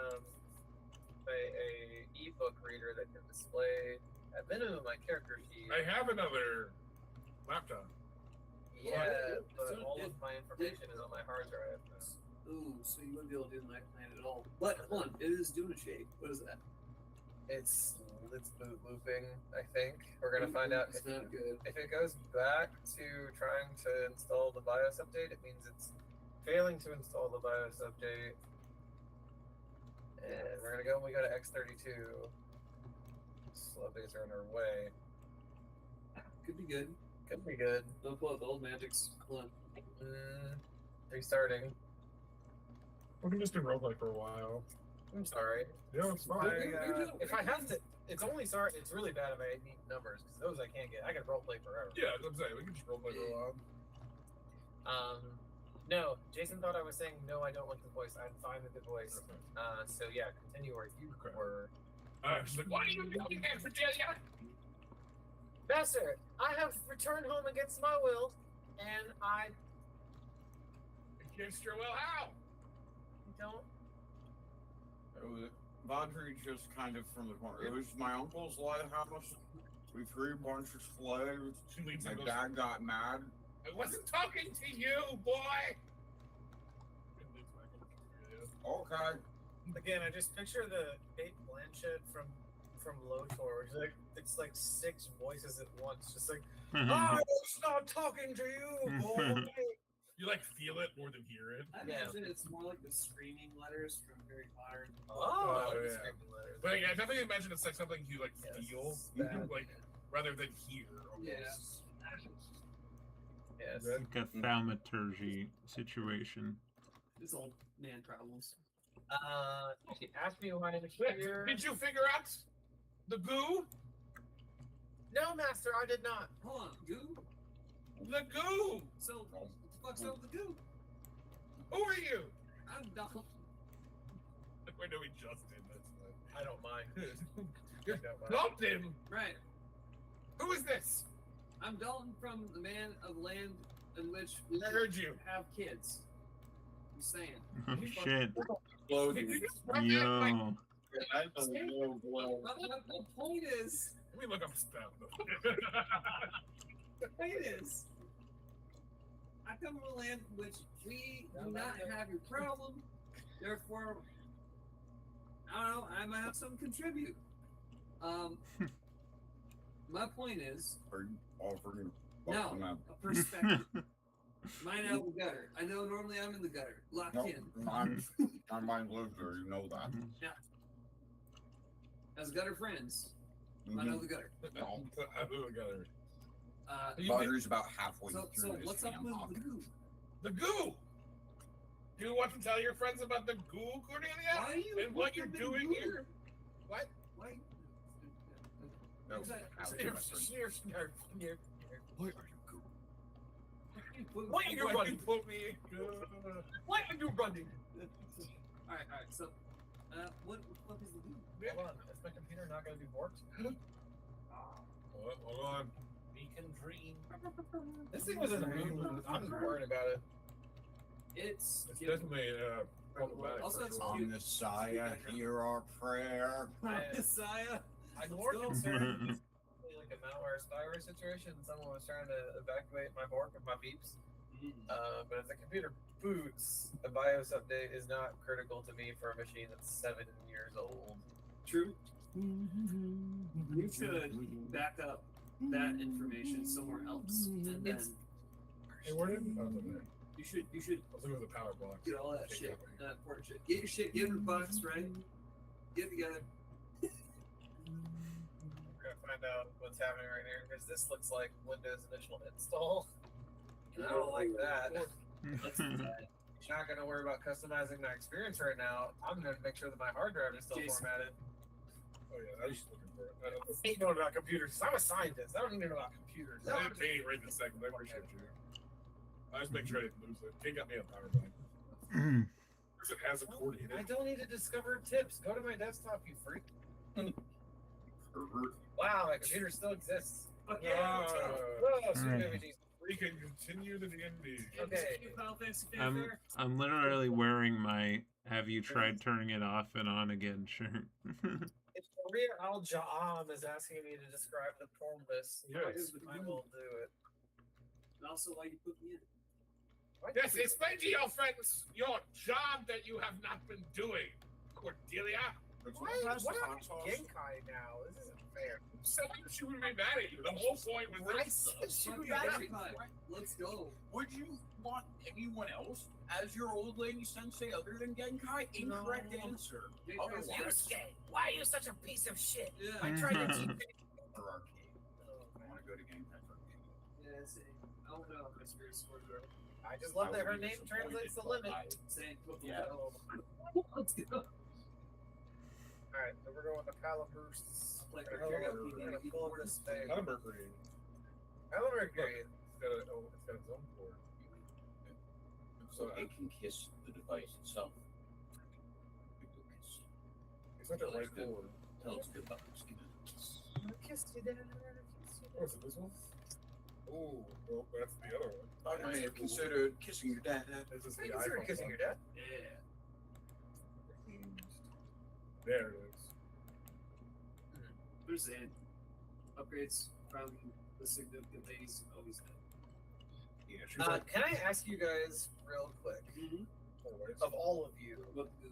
ebook reader that can display at minimum my character sheet.
I have another laptop.
Yeah, but
So
all
it-
of my information is on my hard drive.
Ooh, so you wouldn't be able to do the night plan at all. But hold on, it is doing a shake. What is that?
It's boot looping. I think we're gonna find out
It's not good.
if it goes back to trying to install the BIOS update. It means it's failing to install the BIOS update. And we're gonna go when we go to X32. Slow days are on our way.
Could be good.
Could be good.
Don't pull out the old magics. Hold on.
Restarting.
We can just do roleplay for a while.
I'm sorry.
Yeah, it's fine.
If I have to, it's only sorry. It's really bad if I need numbers because those I can't get. I can roleplay forever.
Yeah, I'm saying we can just roleplay for a while.
No, Jason thought I was saying no. I don't want the voice. I'm fine with the voice. So yeah, continue where you
Okay.
were.
She's like, what are you doing here, Cordelia?
Master, I have returned home against my will, and I
Against your will, how?
don't.
It was Vondry just kind of from the corner. It was my uncle's lighthouse. We threw a bunch of slaves.
She leaves
My
and goes,
dad got mad.
I wasn't talking to you, boy.
Okay.
Again, I just picture the Kate Blanchett from Lotor. It's like six voices at once, just like I was not talking to you, boy.
You like feel it more than hear it.
I
Yeah.
imagine it's more like the screaming letters from Harry Potter.
Oh,
yeah.
the screaming letters.
But yeah, I definitely imagine it's like something you like
Yes,
feel,
that.
like rather than hear. Almost.
Yeah.
Yes.
That-
Like a thaumaturgy situation.
It's all man problems.
She asked me why I'm here.
Did you figure out the goo?
No, Master, I did not.
Hold on, goo.
The goo.
So what the fuck's up with the goo?
Who are you?
I'm Donald.
I know we just did. That's
I don't mind.
You're
I don't mind.
Dalton.
Right.
Who is this?
I'm Dalton from the man of land in which we
I heard you.
have kids. I'm saying.
Oh shit.
Exploding.
Yo.
That's a little blow.
My point is,
Let me look up spell.
the point is, I come from a land in which we do not have your problem. Therefore, I don't know. I might have something to contribute. My point is,
Are you offering
no,
them up?
a perspective. Mine out in the gutter. I know normally I'm in the gutter, locked
No,
in.
mine lives there. You know that.
As gutter friends, I know the gutter.
No. Vondry's about halfway
So
through his
what's up with
hammock.
the goo?
The goo. Do you want to tell your friends about the goo, Cordelia?
Why are you
And what you're
looking at
doing
goo?
here? What?
Why?
No,
Exactly.
halfway through.
Why are you goo?
Why are you
Why
running?
put me?
Why are you running?
All right. So, what the fuck is the goo?
Hold on, is my computer not going to be warped?
Hold on.
We can dream.
This thing was in the mood. I'm worried about it.
It's
It's definitely problematic.
Also,
for
it's
sure.
cute.
Messiah, hear our prayer.
Messiah.
I'm
Let's
more
go.
concerned like a malware spyware situation. Someone was trying to evacuate my Borg with my beeps. But if the computer boots, a BIOS update is not critical to me for a machine that's 7 years old.
True. You should back up that information somewhere else, and then
Hey, where did
you should
Let's look at the power block.
get all that shit, important shit. Get your shit, get in the box, right? Get it together.
We're gonna find out what's happening right here because this looks like Windows initial install. And I don't like that.
That's bad.
not gonna worry about customizing my experience right now. I'm gonna make sure that my hard drive is still
Jason.
formatted.
Oh yeah, I was just looking for it.
I ain't knowing about computers. I'm a scientist. I don't even know about computers.
I didn't pay right this second. I appreciate you. I just make sure I didn't lose it. He got me a power bank. Person has a cord in
I
it.
don't need to discover tips. Go to my desktop, you freak.
Pervert.
Wow, my computer still exists.
Okay.
Whoa, sweet baby Jesus.
We can continue the D&D.
Okay.
Final Fantasy
I'm
fanfare.
I'm literally wearing my "Have you tried turning it off and on again" shirt.
If Maria Al Ja'am is asking me to describe the porn list,
Yes.
I will do it.
And also, why you put me in?
Yes, explain to your friends your job that you have not been doing, Cordelia.
Why am I Genkai now? This isn't fair.
So she would be mad at you. The whole point was
I
this.
said she would
Okay,
be mad at me.
Let's go.
Would you want anyone else as your old lady sensei other than Genkai? Incorrect
No.
answer.
Genkai
Otherwise,
Yusuke, why are you such a piece of shit?
Yeah.
I tried to teach
or arcade. I want to go to Genkai for arcade.
Yeah, same. I don't know my spirit sword already.
I just love that her name translates the limit.
Same.
Yeah.
Let's go.
Alright, so we're going to Pallimustus.
Like,
We're gonna pull up this thing.
Not a Mercury.
Pallimustus.
It's got its own cord.
So it can kiss the device itself. People kiss.
It's not the right cord.
Tell us goodbye. Just give it a kiss.
I kissed you, Dad. I kissed you.
Oh, is it this one? Oh, well, that's the other one.
I may have considered kissing your dad.
This is
I
the
consider
iPhone
kissing
one.
your dad.
Yeah.
There it is.
There's an upgrades from the significant ladies always did.
Yeah, she's like,
Can I ask you guys real quick?
always.
Of all of you,
What do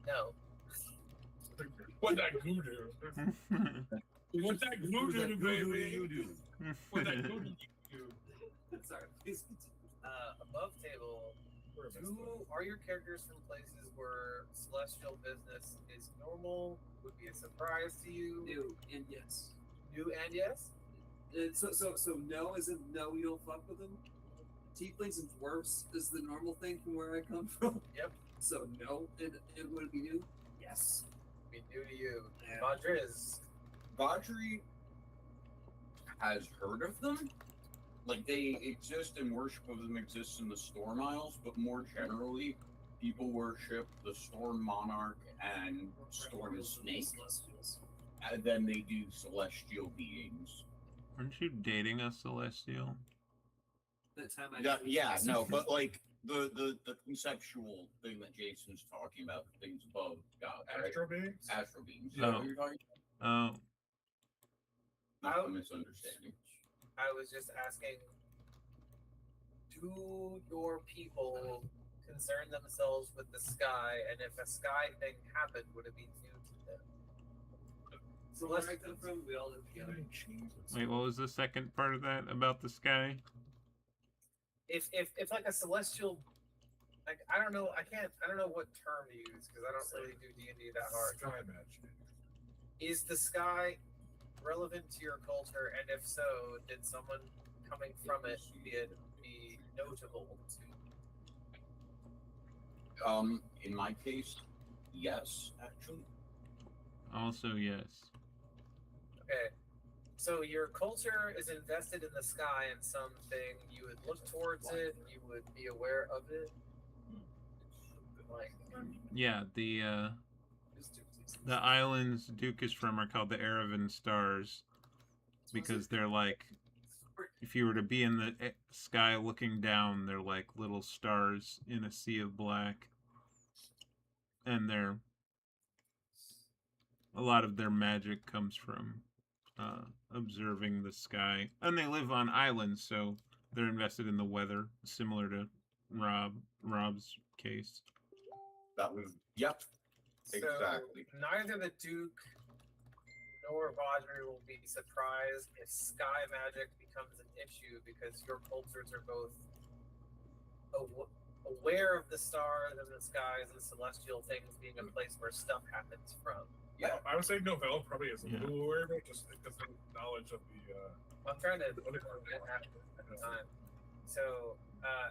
no.
What that goo do? What that goo do, baby? What that goo do?
sorry, please continue.
Above table, are your characters from places where celestial business is normal? Would be a surprise to you?
New and yes.
New and yes?
So no isn't no, you don't fuck with them. Tieflings and dwarves is the normal thing from where I come from.
Yep.
So no, it would it be new? Yes.
Be new to you.
Yeah.
Madriz.
Baudry has heard of them. Like, they exist and worship of them exists in the Storm Isles, but more generally, people worship the Storm Monarch and Storm Snake,
Celestials.
and then they do celestial beings.
Aren't you dating a celestial?
That time I
Yeah, no, but like the conceptual thing that Jason's talking about, the things above God, right?
Astro beings?
Astro beings.
Oh.
What you're talking
Oh,
about? Not a misunderstanding.
I was just asking, do your people concern themselves with the sky? And if a sky thing happened, would it be new to them?
So where I come from, we all live together.
wait, what was the second part of that about the sky?
If like a celestial, like I don't know what term to use because I don't really do D&D that hard.
Sky magic.
Is the sky relevant to your culture? And if so, did someone coming from it be notable to?
In my case, yes, actually.
Also, yes.
Okay. So your culture is invested in the sky and something. You would look towards it. You would be aware of it. Like,
Yeah, the islands Duke is from are called the Erevan Stars because they're like, if you were to be in the sky looking down, they're like little stars in a sea of black, and a lot of their magic comes from observing the sky, and they live on islands, so they're invested in the weather, similar to Rob's case.
That was, yep, exactly.
So neither the Duke nor Roger will be surprised if sky magic becomes an issue because your cultures are both aware of the stars and the skies and celestial things being a place where stuff happens from.
Yeah.
I would say Novell probably is a
Yeah.
little aware of it, just because of knowledge of the.
I'm trying to get at the time. So,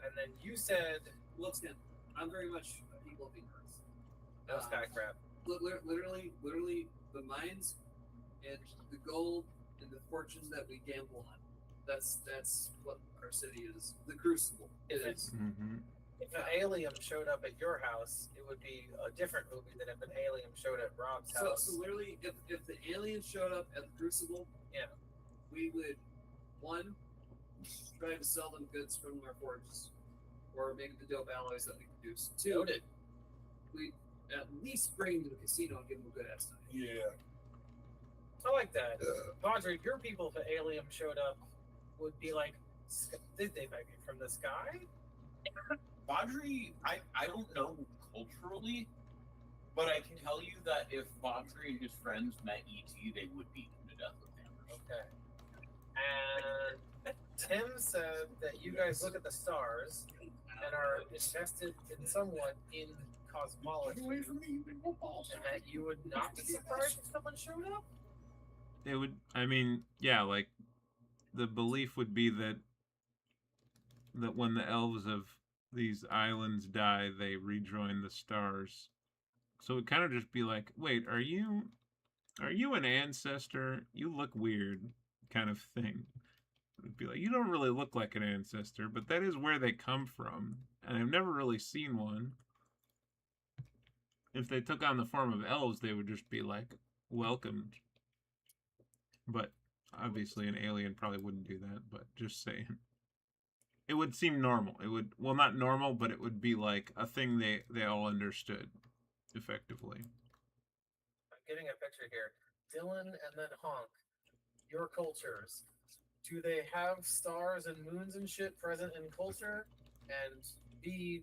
and then you said
Wolfskin. I'm very much a people of the earth.
No sky crap.
Literally, the mines and the gold and the fortunes that we gamble on. That's what our city is. The Crucible. It is.
Mm-hmm.
If an alien showed up at your house, it would be a different movie than if an alien showed at Rob's house.
So literally, if the alien showed up at the Crucible,
yeah,
we would one try to sell them goods from our forges, or maybe the dope alloys that we produce. Two,
noted.
We at least bring them to the casino and give them a good ass time.
Yeah.
I like that. Padre, your people, if an alien showed up, would be like, they might be from the sky?
Badri, I don't know culturally, but I can tell you that if Badri and his friends met ET, they would beat him to death with hammers.
Okay. And Tim said that you guys look at the stars and are invested in somewhat in cosmology.
Get away from me, big balls.
And that you would not be surprised if someone showed up?
They would. I mean, yeah, like the belief would be that when the elves of these islands die, they rejoin the stars. So it would kind of just be like, wait, are you an ancestor? You look weird, kind of thing. It'd be like, you don't really look like an ancestor, but that is where they come from, and I've never really seen one. If they took on the form of elves, they would just be like welcomed. But obviously, an alien probably wouldn't do that. But just saying. It would seem normal. It would, well, not normal, but it would be like a thing they all understood, effectively.
I'm getting a picture here. Dylan and then Honk, your cultures. Do they have stars and moons and shit present in culture? And B,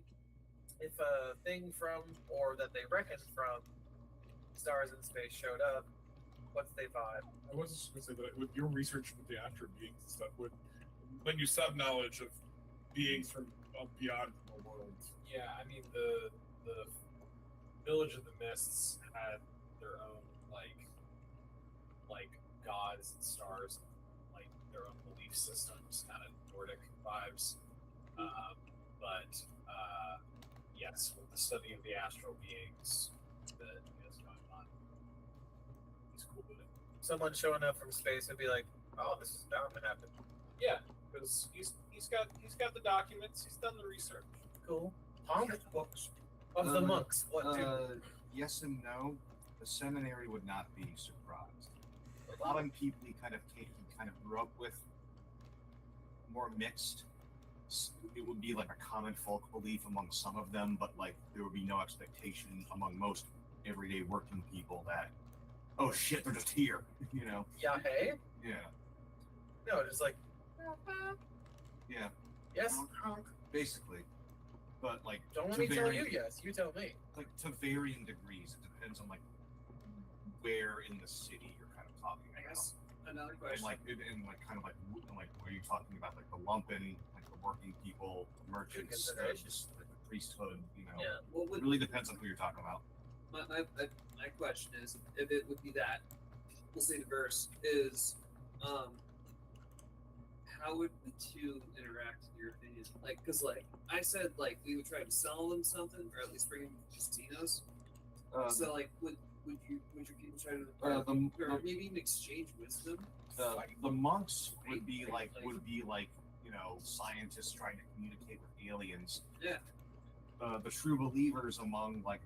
if a thing from, or that they reckon from, stars in space showed up, what's they vibe?
I was just going to say that with your research with the astro beings and stuff, when you sub knowledge of beings from beyond our world.
Yeah, I mean the Village of the Mists had their own like gods and stars, like their own belief systems, kind of Nordic vibes. But yes, with the study of the astral beings that is going on, he's cool with it.
Someone showing up from space would be like, oh, this is bound to happen.
Yeah, because he's got the documents. He's done the research.
Cool. Honk books of the monks. What do?
Yes and no. The seminary would not be surprised. A lot of people he kind of grew up with more mixed. It would be like a common folk belief among some of them, but like there would be no expectation among most everyday working people that, oh shit, they're just here, you know?
Yeah, hey?
Yeah.
No, just like,
Yeah.
yes, honk.
Basically. But like
Don't let
to
me tell
varying-
you yes. You tell me.
like to varying degrees. It depends on like where in the city you're kind of talking
I
about.
guess another
And
question.
like kind of like where you're talking about like the lumpen, like the working people, the merchants,
considerations.
like the priesthood, you know.
Yeah.
What
It
would
really depends on who you're talking about.
my question is, if it would be that, we'll say the verse is, how would the two interact in your opinion? Like, because like I said, like we would try to sell them something, or at least bring them to casinos. So like, would your people try to, or maybe even exchange wisdom?
The monks would be like you know, scientists trying to communicate with aliens.
Yeah.
The true believers among like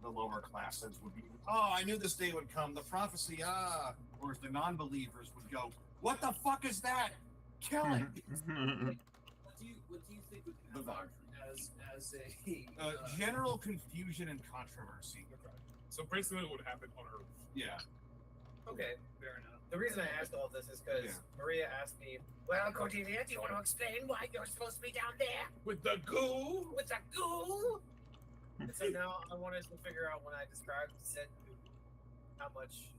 the lower classes would be, oh, I knew this day would come. The prophecy, whereas the non-believers would go, what the fuck is that? Kill it.
What do you think would happen as a
General confusion and controversy.
Okay. So basically, what would happen on Earth?
Yeah.
Okay.
fair enough?
The reason I asked all this is because Maria asked me, well, Cordelia, do you want to explain why you're supposed to be down there
With the goo?
with the goo? And so now I wanted to figure out when I described said goo, how much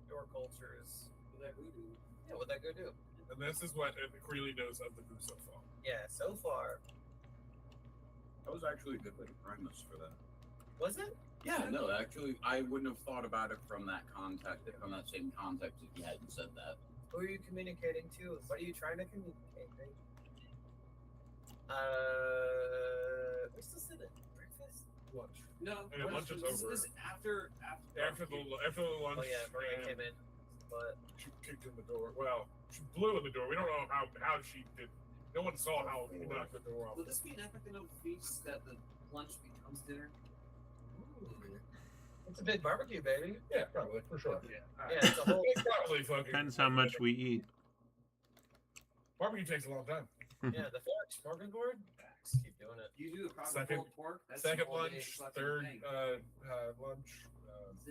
your cultures
What that goo do?
yeah, what that goo do.
And this is what Cordelia knows of the goo so far.
Yeah, so far.
That was actually a good way to premise for that.
Was it?
Yeah, no, actually, I wouldn't have thought about it from that context, from that same context, if you hadn't said that.
Who are you communicating to? What are you trying to communicate? We still sit it.
lunch.
No,
Yeah, lunch is over.
This is after
After the lunch.
Oh yeah, Maria
and
came in, but
she kicked in the door. Well, she blew in the door. We don't know how she did. No one saw how she knocked the door off.
Will this be an epic enough feast that the lunch becomes dinner?
it's a big barbecue, baby.
Yeah, probably for sure.
Yeah.
Yeah, it's a whole.
It's probably fucking.
Depends how much we eat.
Barbecue takes a long time.
Yeah, the fork smorgasbord. Just keep doing it.
You do a proper
Second-
pulled pork. That's
Second
all day
lunch,
fucking
third
thing.
lunch,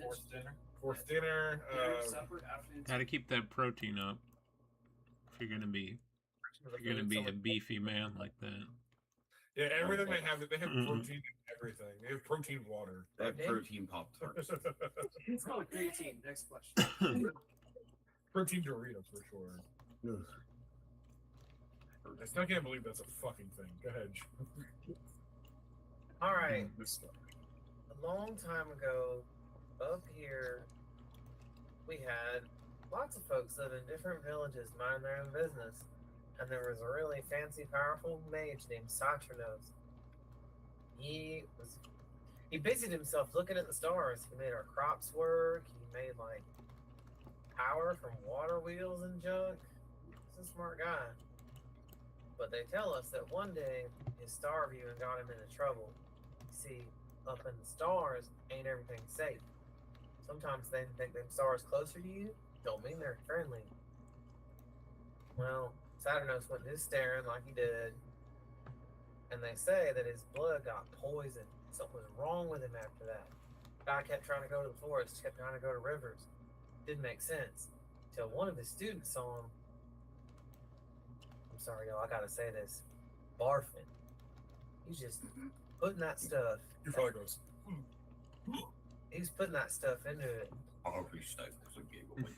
Fourth dinner.
fourth dinner.
Dinner, supper, afternoon.
Got to keep that protein up. If you're gonna be a beefy man like that.
Yeah, everything they have protein in everything. They have protein water.
They have protein Pop Tarts.
It's called creatine. Next question.
Protein Doritos for sure. I still can't believe that's a fucking thing. Go ahead.
All right.
This stuff.
A long time ago, up here, we had lots of folks live in different villages, mind their own business, and there was a really fancy, powerful mage named Saturnos. He busied himself looking at the stars. He made our crops work. He made like power from water wheels and junk. He's a smart guy. But they tell us that one day his star viewing got him into trouble. You see, up in the stars ain't everything safe. Sometimes they think them stars closer to you don't mean they're friendly. Well, Saturnos went just staring like he did, and they say that his blood got poisoned. Something was wrong with him after that. Guy kept trying to go to the forest, kept trying to go to rivers. Didn't make sense. Till one of his students saw him. I'm sorry, y'all, I gotta say this. Barfing. He's just putting that stuff.
Your father goes.
He's putting that stuff into it.
Aubrey stifles a giggle.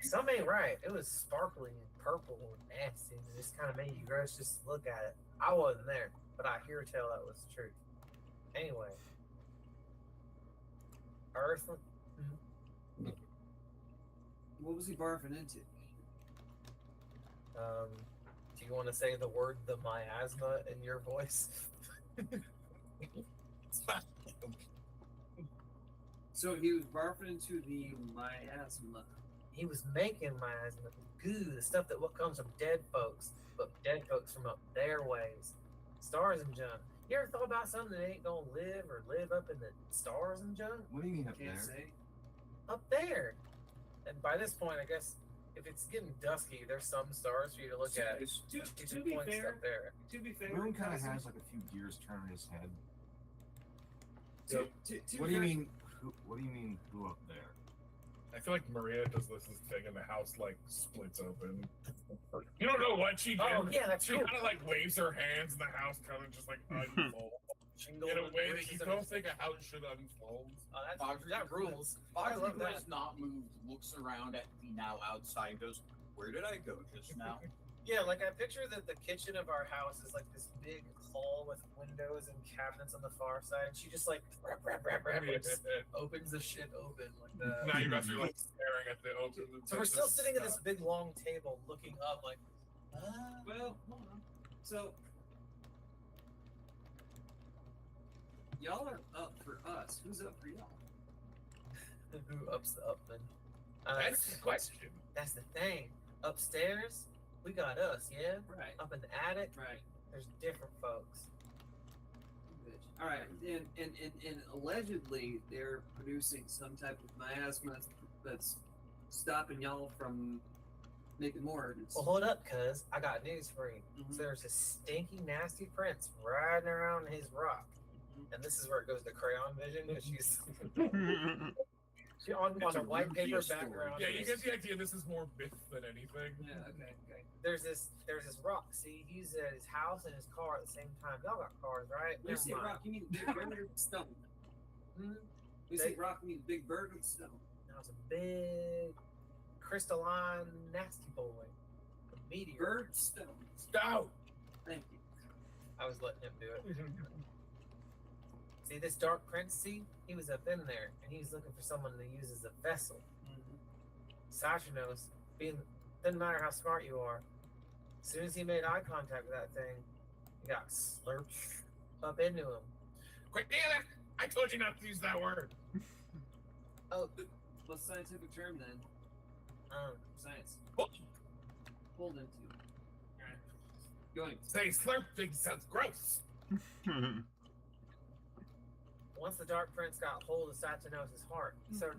Some ain't right. It was sparkly and purple and nasty. And it just kind of made you gross just to look at it. I wasn't there, but I hear tell that was the truth. Anyway. Earth.
What was he barfing into?
Do you want to say the word the miasma in your voice?
So he was barfing into the miasma.
He was making miasma goo, the stuff that what comes from dead folks, but dead folks from up their ways. Stars and junk. You ever thought about something that ain't gonna live or live up in the stars and junk?
What do you mean up
Can't
there?
say.
Up there. And by this point, I guess if it's getting dusky, there's some stars for you to look at.
To be
points
fair,
up there.
to be fair,
Moon kind of has like a few gears turning his head.
to
What do you
fair-
mean? What do you mean? Who up there?
I feel like Maria does this thing and the house like splits open. You don't know what she did.
Oh, yeah, that's
She
cool.
kind of like waves her hands and the house kind of just like unfolds
Shingle
in a
and
way that
versus
you
a-
don't think a house should unfold.
Oh, that rules. I love
Audrey
that.
has not moved, looks around at the now outside, and goes, "Where did I go just now?"
Yeah, like I picture that the kitchen of our house is like this big hall with windows and cabinets on the far side. And she just like just opens the shit open like that.
Now you guys are like staring at the open.
So we're still sitting at this big long table looking up like,
Well, hold on. So y'all are up for us. Who's up for y'all?
who ups the up then?
That's the question.
That's the thing. Upstairs, we got us, yeah?
Right.
Up in the attic,
Right.
there's different folks.
All right, and allegedly they're producing some type of miasma that's stopping y'all from making more.
Well, hold up, cuz I got news for you.
Mhm.
So there's a stinky, nasty prince riding around his rock. And this is where it goes to crayon vision because she's on
It's
a
a
white
root
paper
beer story.
background.
Yeah, you get the idea. This is more myth than anything.
Yeah. Okay.
There's this rock. See, he's at his house and his car at the same time. Y'all got cars, right?
When you say rock, you mean big bird or stone?
Hmm?
When you say rock, you mean big bird or stone?
Now it's a big crystalline nasty boy. A meteor.
Bird, stone.
Stout.
Thank you.
I was letting him do it. See this dark prince? See, he was up in there, and he was looking for someone to use as a vessel. Saturnos, doesn't matter how smart you are. As soon as he made eye contact with that thing, he got slurped up into him.
Cordelia, I told you not to use that word.
Oh, what's the scientific term then? Science. Hold into. Going.
Say slurping sounds gross.
Once the Dark Prince got hold of Saturnus' heart, he started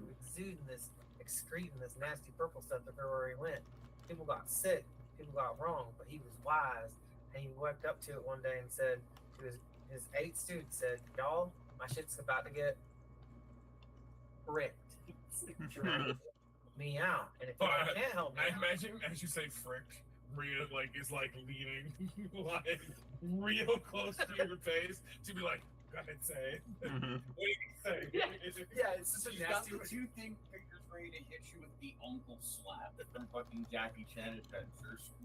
excreting this nasty purple stuff everywhere he went. People got sick, people got wrong, but he was wise. And he walked up to it one day and said to his 8 students, said, y'all, my shit's about to get wrecked. Me out. And if you can't help me
I
out,
imagine as you say frick, Rhea is leaning like real close to your face to be like, go ahead, say it. What do you say?
yeah, it's just a
She's got
nasty.
the 2 fingers ready to hit you with the uncle slap from fucking Jackie Chan adventures.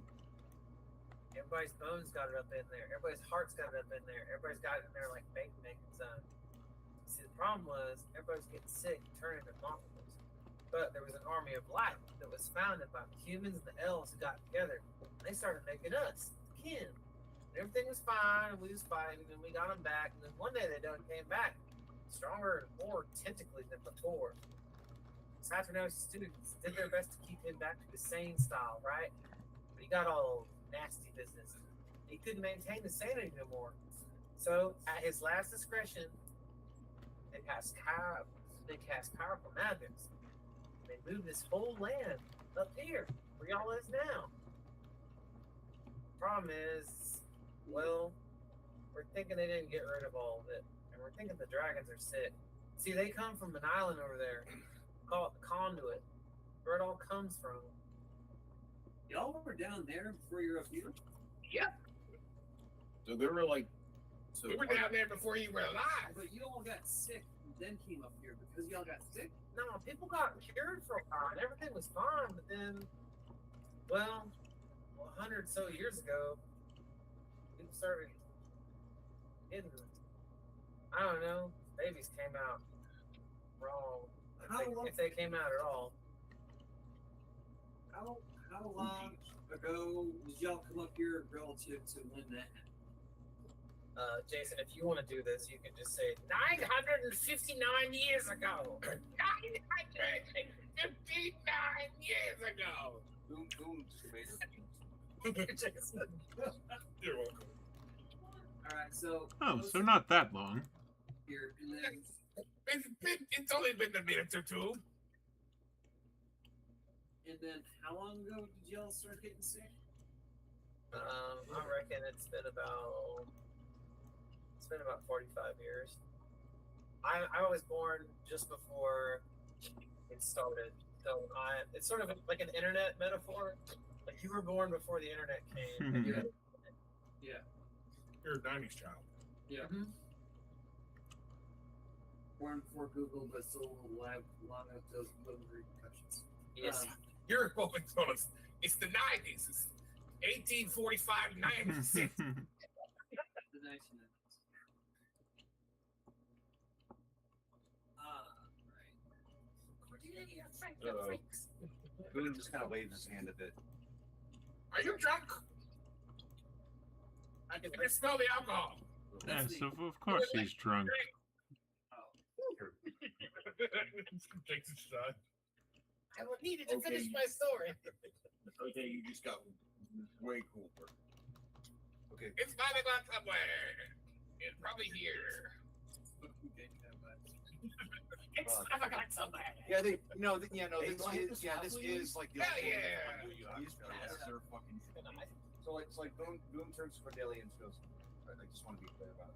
Everybody's bones got it up in there. Everybody's heart's got it up in there. Everybody's got it in there like baby making sun. See, the problem was everybody's getting sick, turning into monsters. But there was an army of light that was founded by the humans and the elves who got together. And they started making us kin. And everything was fine, and we was fighting, and we got them back. And then one day they done came back, stronger and more tentacly than before. Saturnus' students did their best to keep him back to his sane style, right? But he got all nasty business. He couldn't maintain the sanity no more. So, at his last discretion, they cast powerful magics. They moved this whole land up here, where y'all is now. Problem is, well, we're thinking they didn't get rid of all of it, and we're thinking the dragons are sick. See, they come from an island over there, called the Conduit, where it all comes from.
Y'all were down there before you were up here?
So they were like,
We were down there before you were alive.
But you all got sick and then came up here because y'all got sick?
No, people got cured for a while, and everything was fine, but then, well, 100 so years ago, people started getting, I don't know, babies came out wrong. If they came out at all.
How long ago did y'all come up here relative to when that happened?
Jason, if you want to do this, you can just say 959 years ago.
959 years ago.
Boom, just amazing.
Jason.
You're welcome.
Alright, so
Oh, so not that long.
here and then
It's only been a minute or two.
and then how long ago did y'all start getting sick?
I reckon it's been about 45 years. I was born just before it started, so it's sort of like an internet metaphor. Like you were born before the internet came. And
Yeah.
You're a 90s child.
Yeah. Born before Google, but still alive long enough to live repercussions.
Yes.
You're going to us. It's the 90s. It's 1845, 96.
The 1990s. Right.
Boone just kind of waves his hand a bit.
Are you drunk? I can smell the alcohol.
Yeah, so of course he's drunk.
Takes a shot.
I needed to finish my story.
okay, you just got way cooler.
Okay.
It's 5 o'clock somewhere. It's probably here. It's 5 o'clock somewhere.
Yeah, this is like the
Hell yeah.
These guys are fucking. So it's like Boone turns to Cordelia and goes, I just want to be clear about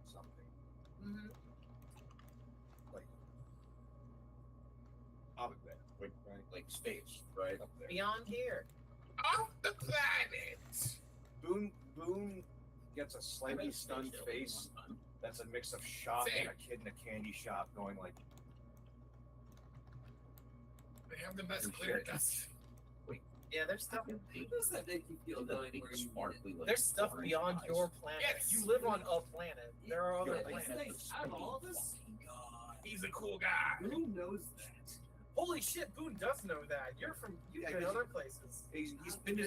something.
Mm-hmm.
Like, out of there, right?
Like space, right?
Up there.
Beyond here.
Off the planet.
Boone gets a slightly stunned face. That's a mix of shock and a kid in a candy shop going like,
They have the best clear dust.
Yeah, there's stuff.
How does that make you feel knowing where you
sparkly.
There's stuff beyond your planet.
Yes.
You live on a planet. There are other
Like,
planets.
out of all this,
He's a cool guy.
who knows that?
Holy shit, Boone does know that. You've
Yeah,
been
because-
other places.
He's been to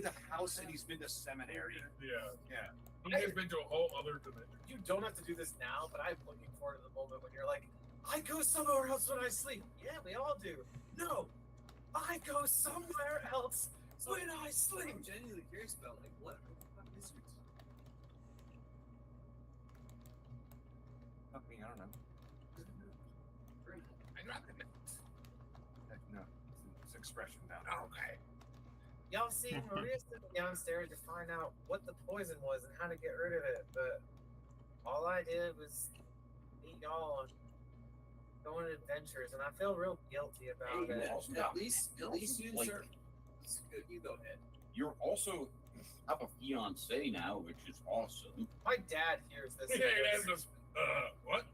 the house and he's been to seminary.
Yeah.
Yeah.
He has been to a whole other dimension.
You don't have to do this now, but I'm looking forward to the moment when you're like, I go somewhere else when I sleep. Yeah, we all do. No, I go somewhere else when I sleep.
I'm genuinely curious about like what the fuck is it?
I mean, I don't know.
I'd rather not.
No, it's expression down.
Okay.
Y'all see Maria sitting downstairs to find out what the poison was and how to get rid of it, but all I did was meet y'all and go on adventures, and I feel real guilty about
Hey,
it.
yeah.
At least you
Like-
start. It's good. You go ahead.
You're also have a fiance now, which is awesome.
My dad hears this.
Yeah,
and
that's
goes,
just, what?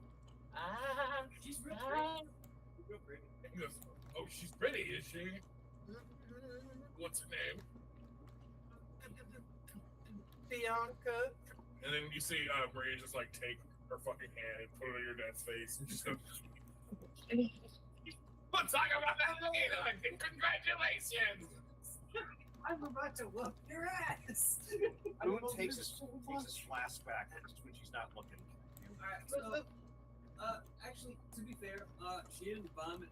ah,
She's real
ah.
Real pretty.
He goes, oh, she's pretty, is she? What's her name?
Bianca.
And then you see Maria just like take her fucking hand and put it on your dad's face and just go. We'll talk about that later. Congratulations.
I'm about to whoop your ass.
Boone takes his flask back when she's not looking.
Alright, so, actually, to be fair, she didn't vomit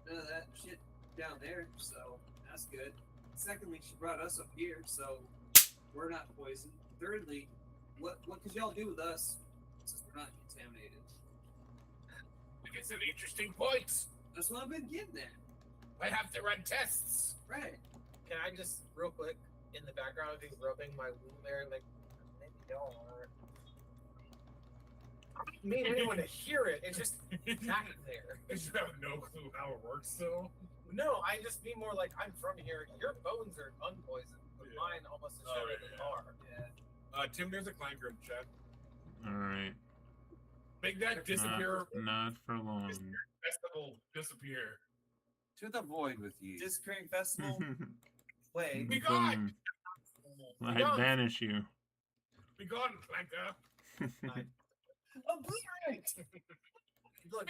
none of that shit down there, so that's good. Secondly, she brought us up here, so we're not poisoned. Thirdly, what could y'all do with us since we're not contaminated?
It's an interesting point.
That's what I've been getting at.
I have to run tests.
Right.
Can I just, real quick, in the background, be rubbing my wound there, like, maybe y'all aren't. I don't mean anyone to hear it. It's just back there.
You have no clue how it works, though.
No, I just mean more like I'm from here. Your bones are unpoisoned, but
Yeah.
mine almost
Oh,
assuredly
yeah.
are.
Yeah.
Tim, there's a clanker in chat.
All right.
Make that disappear.
Not for long.
Festival disappear.
To the void with you.
Disappearing festival. Wait.
Be gone.
Boom. I
gone.
banish you.
Be gone, clanker.
Obliterate! Look,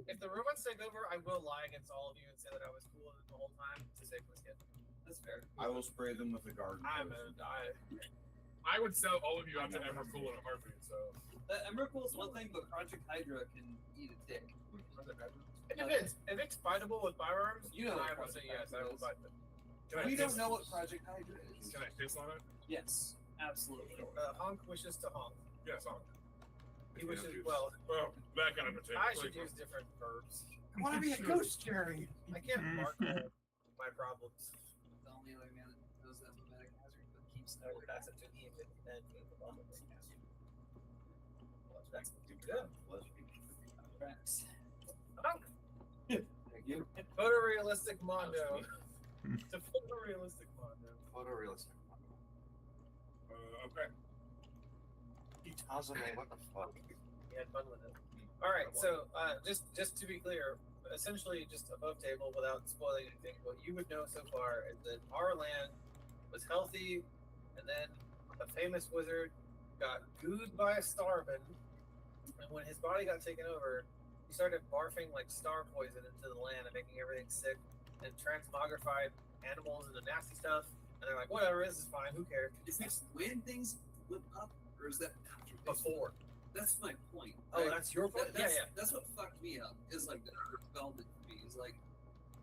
if the robots take over, I will lie against all of you and say that I was cool the whole time to save my skin.
That's fair.
I will spray them with a garden hose.
I would sell all of you out to Evercool in a heartbeat. So
Emrakul's one thing, but Project Hydra can eat a dick.
It depends. If it's fightable with firearms,
You know
I
what
will say
Project
yes. I will
Hydra is.
fight them.
We don't know what Project Hydra is.
Can I piss on it?
Yes, absolutely.
Honk wishes to honk.
Yes, on.
He wishes, well,
Well, that kind of potato.
I should use different verbs.
I want to be a ghost, Jerry.
I can't mark all my problems.
The only other man that knows that mimetic hazard, but keeps
No, that's a 2 even and that's good.
Tracks.
Honk.
Thank you.
Photorealistic Mondo. It's a photorealistic Mondo.
Photorealistic.
Okay.
Itazune, what the fuck?
We had fun with it. All right, so just to be clear, essentially just above table without spoiling anything, what you would know so far is that our land was healthy, and then a famous wizard got gooed by a starman, and when his body got taken over, he started barfing like star poison into the land and making everything sick, and transmogrified animals into nasty stuff. And they're like, whatever, this is fine, who cares?
Is this when things flip up, or is that after?
Before.
That's my point.
Oh,
right?
that's your point?
That's,
Yeah.
That's what fucked me up. Is like the development for me. Is like,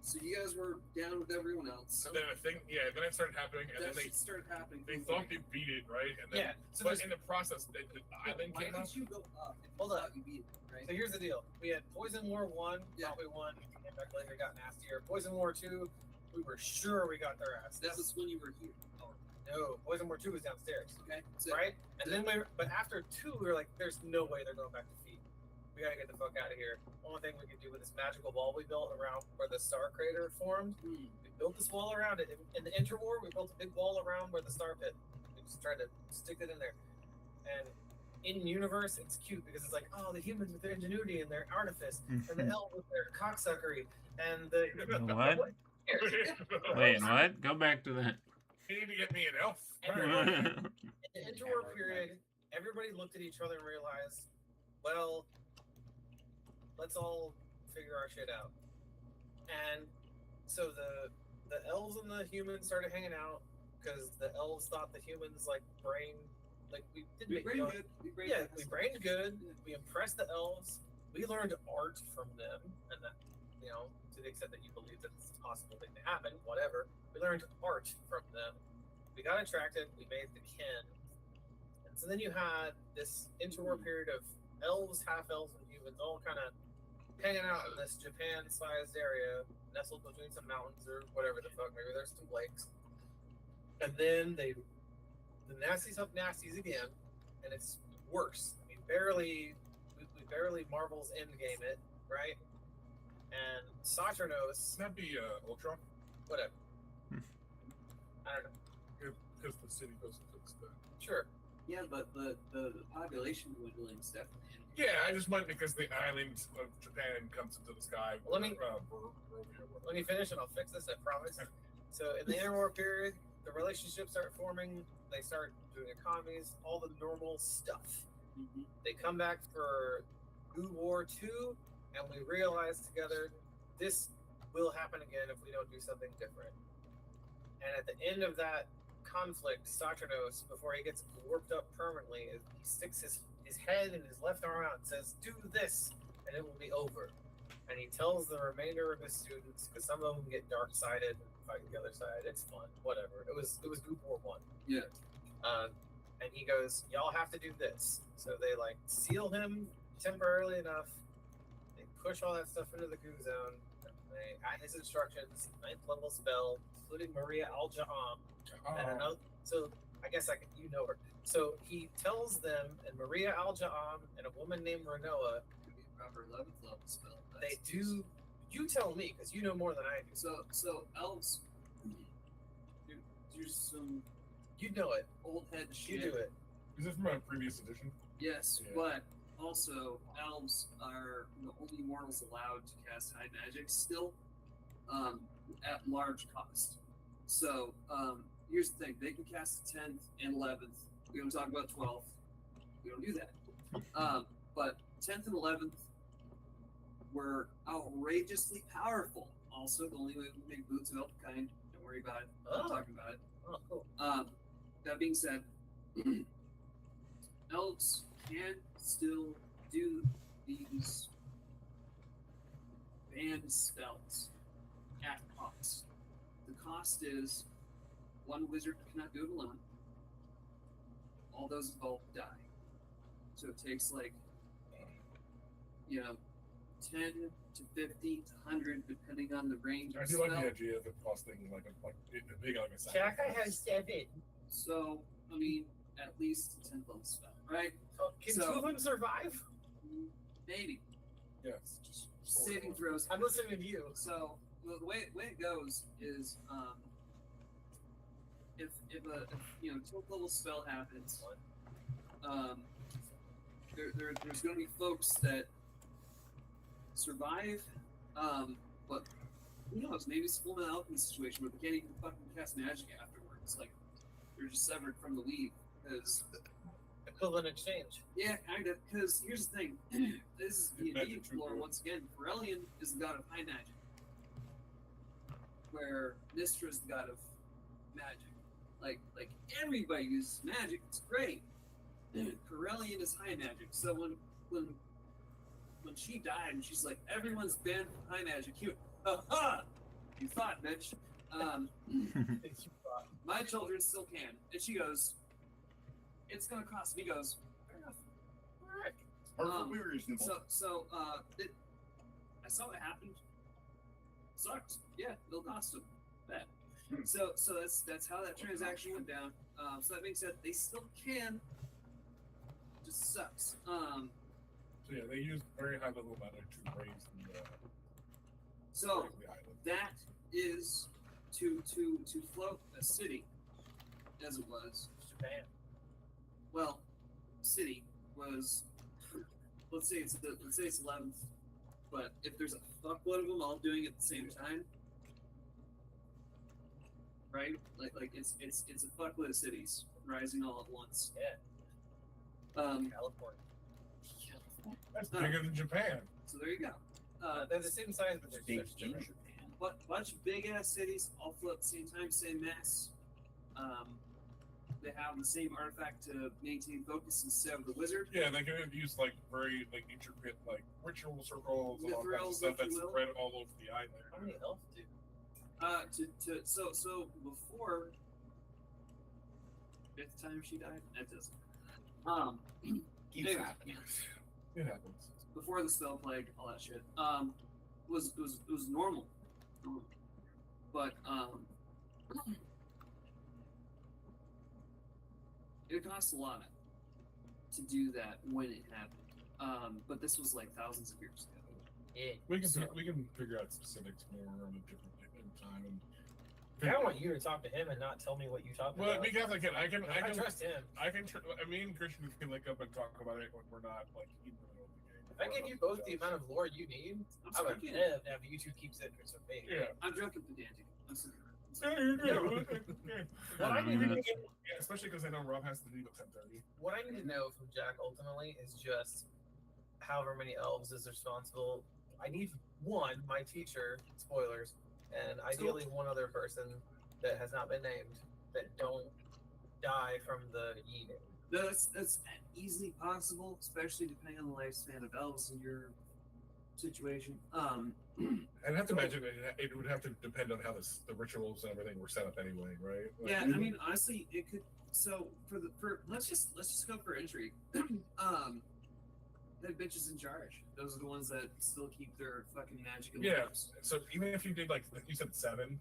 so you guys were down with everyone else.
And then a thing, then it started happening, and
That
then
shit started happening.
they thought they beat it, right? And then,
Yeah. So,
but
there's-
in the process, the island
Why
came up.
did you go up? If you
Hold
thought
up.
You beat it, right?
so here's the deal. We had Poison War 1,
Yeah.
thought we won, came back later, got nastier. Poison War 2, we were sure we got their ass.
That was when you were here. Oh,
No, Poison War 2 was downstairs.
okay. So,
Right? And then but after 2, we were like, there's no way they're going back to feet. We gotta get the fuck out of here. Only thing we could do with this magical wall we built around where the star crater formed, we built this wall around it. In the interwar, we built a big wall around where the star pit. We just tried to stick it in there. And in universe, it's cute because it's like, oh, the humans with their ingenuity and their artifice, and the elves with their cocksuckery, and the
What? Wait, what? Go back to that.
You need to get me an elf.
Everybody, in the interwar period, everybody looked at each other and realized, well, let's all figure our shit out. And so the elves and the humans started hanging out because the elves thought the humans like brain, like we did
We
make
brain
no-
good. We brain
Yeah,
fast.
we brained good. We impressed the elves. We learned art from them, and that, to the extent that you believe that it's a possible thing to happen, whatever. We learned art from them. We got attracted. We made the kin. And so then you had this interwar period of elves, half elves, and humans all kind of hanging out in this Japan-sized area, nestled between some mountains or whatever the fuck. Maybe there's some lakes. And then the nasties up nasties again, and it's worse. We barely Marvel's Endgame it, right? And Saturnos,
Can that be Ultron?
whatever. I don't know.
Because the city goes into the
Sure.
Yeah, but the population dwindling is definitely.
Yeah, I just meant because the island of Japan comes into the sky.
Let me finish and I'll fix this, I promise. So in the interwar period, the relationships start forming. They start doing economies, all the normal stuff.
Mhm.
They come back for New War 2, and we realize together this will happen again if we don't do something different. And at the end of that conflict, Saturnos, before he gets warped up permanently, he sticks his head and his left arm out and says, "Do this, and it will be over." And he tells the remainder of his students, because some of them get dark-sided and fight the other side. It's fun, whatever. It was Good War 1.
Yeah.
And he goes, "Y'all have to do this." So they like seal him temporarily enough. They push all that stuff into the goo zone. They, at his instructions, 9th level spell, including Maria Al-Jaham. And another, so I guess you know her. So he tells them, and Maria Al-Jaham and a woman named Renoa,
Could be a proper 11th level spell.
they do. You tell me, because you know more than I do.
So elves. There's some
You know it.
old head
You
shit.
do it.
Is this from a previous edition?
Yes,
Yeah.
but also elves are the only mortals allowed to cast high magic still, at large cost. So here's the thing: they can cast the 10th and 11th. We don't talk about 12th. We don't do that. But 10th and 11th were outrageously powerful. Also, the only way we make boots of elf kind. Don't worry about it. I'm not
Oh.
talking about it.
Oh, cool.
That being said, elves can still do these banned spells at cost. The cost is one wizard cannot do it alone. All those involved die. So it takes 10 to 50 to 100 depending on the range
I
of
do
spell.
like the idea of it costing like a big like a sack.
Chaka has 7.
So I mean, at least a 10th level spell, right?
Can
So-
2 of them survive?
Maybe.
Yeah, it's just
Saving throws.
I'm listening to you.
So the way it goes is, if a 12th level spell happens, there's going to be folks that survive, but who knows? Maybe it's a full metal alchemy situation where they can't even fucking cast magic afterwards. Like they're just severed from the weave because.
Equivalent exchange.
Yeah, kind of. Because here's the thing: this is D&D
Magic true
lore
growth.
once again. Corellian is the god of high magic, where Nistra is the god of magic. Like everybody uses magic. It's great. Corellian is high magic. So when she died and she's like, everyone's banned from high magic. You, aha! You thought, bitch. My children still can. And she goes, it's gonna cost me. He goes, fair enough. Alright.
Perfectly reasonable.
I saw what happened. Sucks. Yeah, it'll cost them. Bet. So that's how that transaction went down. So that being said, they still can. Just sucks.
So yeah, they use very high level mana to raise
So
the island.
that is to float a city, as it was.
Japan.
Well, city was. Let's say it's 11th, but if there's a fuckload of them all doing it at the same time, right? Like it's a fuckload of cities rising all at once.
Yeah.
Um,
California.
That's bigger than Japan.
So there you go.
They're the same size, but they're
Big
just
in
different.
Japan.
But bunch of big ass cities all float at the same time, same mass. They have the same artifact to maintain focus instead of the wizard.
Yeah, they can use like very like intricate like ritual circles and all kinds of
Mithrils,
stuff
if you
that's
will.
spread all over the island.
How many elves do?
So before fifth time she died, that doesn't.
Keeps
Anyway.
happening.
It happens.
Before the spell plague, all that shit, was normal. But it cost a lot to do that when it happened. But this was like thousands of years ago.
Yeah.
We can figure out specifics more on a different time. And
I don't want you to talk to him and not tell me what you talked
well,
about.
because I can
trust him.
I mean, and Christian can link up and talk about it when we're not like in the middle of the game.
If I give you both the amount of lore you need,
I'm
I would
joking.
live to have you two keep secrets from me.
Yeah.
I'm drunk and pedantic. I'm sorry.
What I need to get,
Yeah, especially because I know Rob has to leave at 10:30.
what I need to know from Jack ultimately is just however many elves is responsible. I need one, my teacher, spoilers, and ideally one other person that has not been named that don't die from the yeeting.
That's easily possible, especially depending on the lifespan of elves in your situation.
I'd have to imagine it would have to depend on how the rituals and everything were set up anyway, right? Like,
Yeah, I mean, honestly, it could. So for let's just go for intrigue. That bitch is in charge. Those are the ones that still keep their fucking magic in the
Yeah.
house.
So even if you did like you said 7,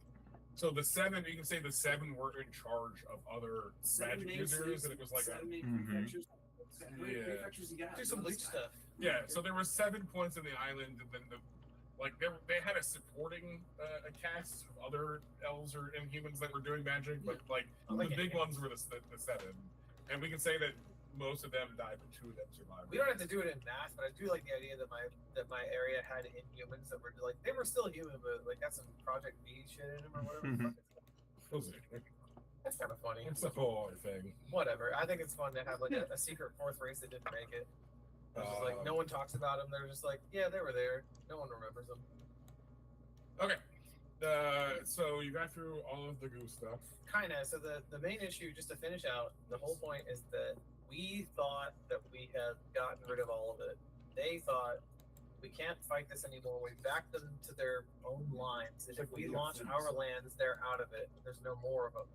so the 7 you can say the 7 were in charge of other
Seven
magic
main
users,
cities,
and it was like a,
7 main
Mhm.
prefectures. How many
Yeah.
prefectures you got?
Do some leech stuff.
yeah. So there were 7 points in the island, and then they had a supporting a cast of other elves or inhumans that were doing magic, but like
Like
the big
it.
ones were the 7, and we can say that most of them died, but 2 of them survived.
We don't have to do it in math, but I do like the idea that my area had inhumans that were like they were still human, but like got some Project B shit in them or whatever. the fuck it's called. That's kind of funny.
It's a whole other thing.
Whatever. I think it's fun to have like a secret 4th race that didn't make it. It's just like no one talks about them. They're just like, yeah, they were there. No one remembers them.
Okay. So you got through all of the goo stuff.
Kinda. So the main issue, just to finish out, the whole point is that we thought that we had gotten rid of all of it. They thought we can't fight this anymore. We backed them to their own lines, and if we launch our lands, they're out of it. There's no more of them.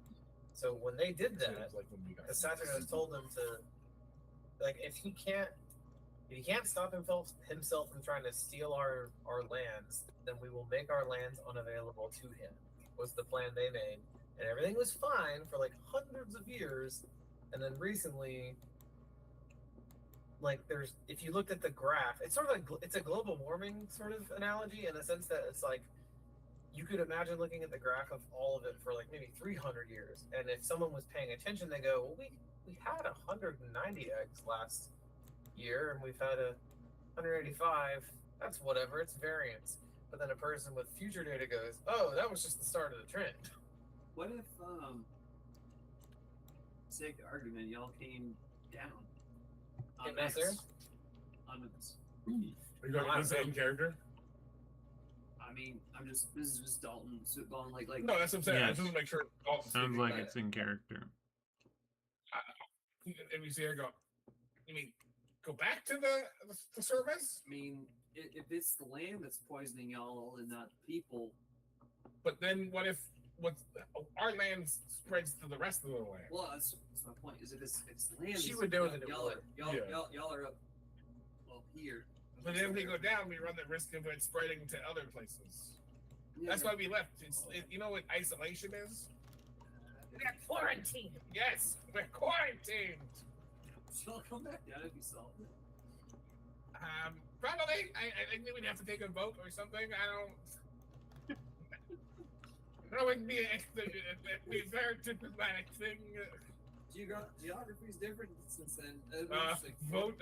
So when they did
So
that,
it's like when we got
Assassins told them to, like, if he can't stop himself from trying to steal our lands, then we will make our lands unavailable to him. Was the plan they made, and everything was fine for like hundreds of years, and then recently, like, if you looked at the graph, it's sort of like it's a global warming sort of analogy in the sense that it's like you could imagine looking at the graph of all of it for like maybe 300 years, and if someone was paying attention, they go, well, we had 190 eggs last year, and we've had 185. That's whatever. It's variance. But then a person with future data goes, oh, that was just the start of the trend.
What if, sake of argument, y'all came down on
Came down there?
on this?
Are you going the same character?
I mean, this is just Dalton spitballing like.
No, that's what I'm saying. I
Yes.
just want to make sure. Dalton's
Sounds
thinking
like
about
it's in character.
it. And you see her go. You mean go back to the service?
I mean, if it's the land that's poisoning y'all and not the people,
But then what if our land spreads to the rest of the land?
well, that's my point. Is if it's the land,
She would know that it
y'all
would.
y'all are up, well, here.
But then if we go down, we run the risk of it spreading to other places.
Yeah.
That's why we left. You know what isolation is?
We're quarantined.
Yes, we're quarantined.
So I'll come back down if you solve it.
Probably. I think we'd have to take a vote or something. I don't. That would be a very diplomatic thing.
Geography is different since then.
Vote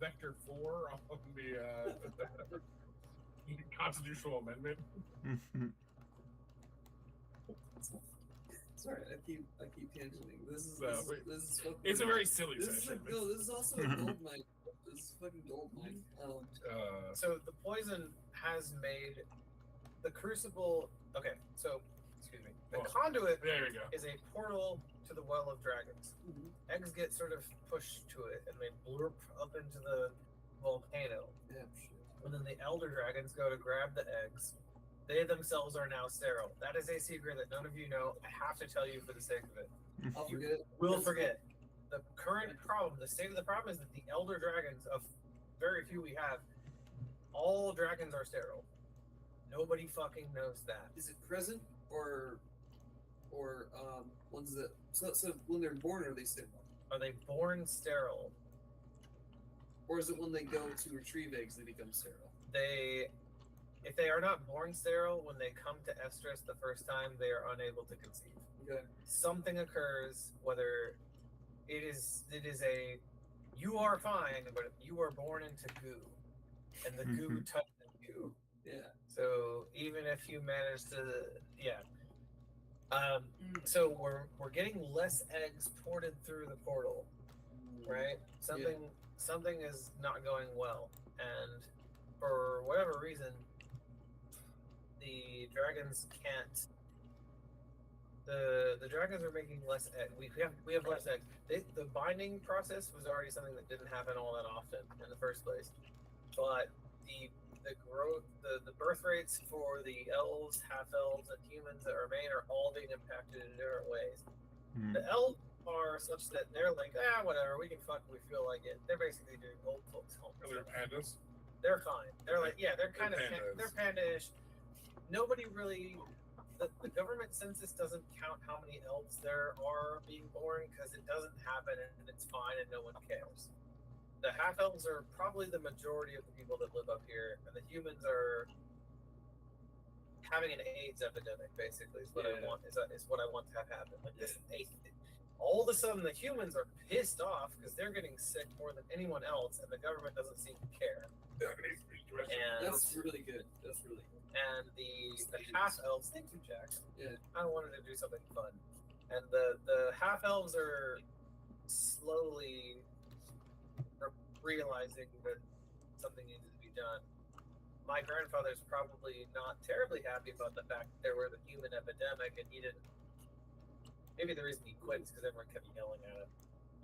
Vector 4 on the constitutional amendment.
Sorry, I keep tangenting. This is fucking,
It's a very silly
this is
session.
this is also a gold mine. This is fucking gold mine.
So the poison has made the Crucible. Okay, so excuse me. The
Well,
conduit
There you go.
is a portal to the Well of Dragons. Eggs get sort of pushed to it, and they blurp up into the volcano.
Yeah, shit.
And then the Elder Dragons go to grab the eggs. They themselves are now sterile. That is a secret that none of you know. I have to tell you for the sake of it.
I'll forget.
We'll forget. The current problem, the state of the problem is that the Elder Dragons, of very few we have, all dragons are sterile. Nobody fucking knows that.
Is it present or ones that so when they're born are they sterile?
Are they born sterile?
Or is it when they go to retrieve eggs they become sterile?
If they are not born sterile, when they come to estrus the first time, they are unable to conceive.
Okay.
Something occurs, whether it is a you are fine, but you are born into goo, and the goo touches you.
Yeah.
So even if you manage to, so we're getting less eggs ported through the portal, right? Something is not going well, and for whatever reason, the dragons can't. The dragons are making less eggs. We have less eggs. The binding process was already something that didn't happen all that often in the first place, but the growth, the birth rates for the elves, half elves, and humans that remain are all being impacted in different ways. The elves are such that they're like, whatever, we can fuck if we feel like it. They're basically doing old folks home.
Are there pandas?
They're fine. They're like, they're kind of
pandas.
they're panda-ish. Nobody really. The government census doesn't count how many elves there are being born because it doesn't happen and it's fine and no one cares. The half elves are probably the majority of the people that live up here, and the humans are having an AIDS epidemic. Basically, is what I want. Is what I want to have happen. Like this, all of a sudden, the humans are pissed off because they're getting sick more than anyone else, and the government doesn't seem to care. And
That's really good. That's really good.
And the half elves, thank you, Jack.
Yeah.
I wanted to do something fun, and the half elves are slowly realizing that something needed to be done. My grandfather's probably not terribly happy about the fact that there was a human epidemic, and he didn't. Maybe the reason he quit is because everyone kept yelling at him,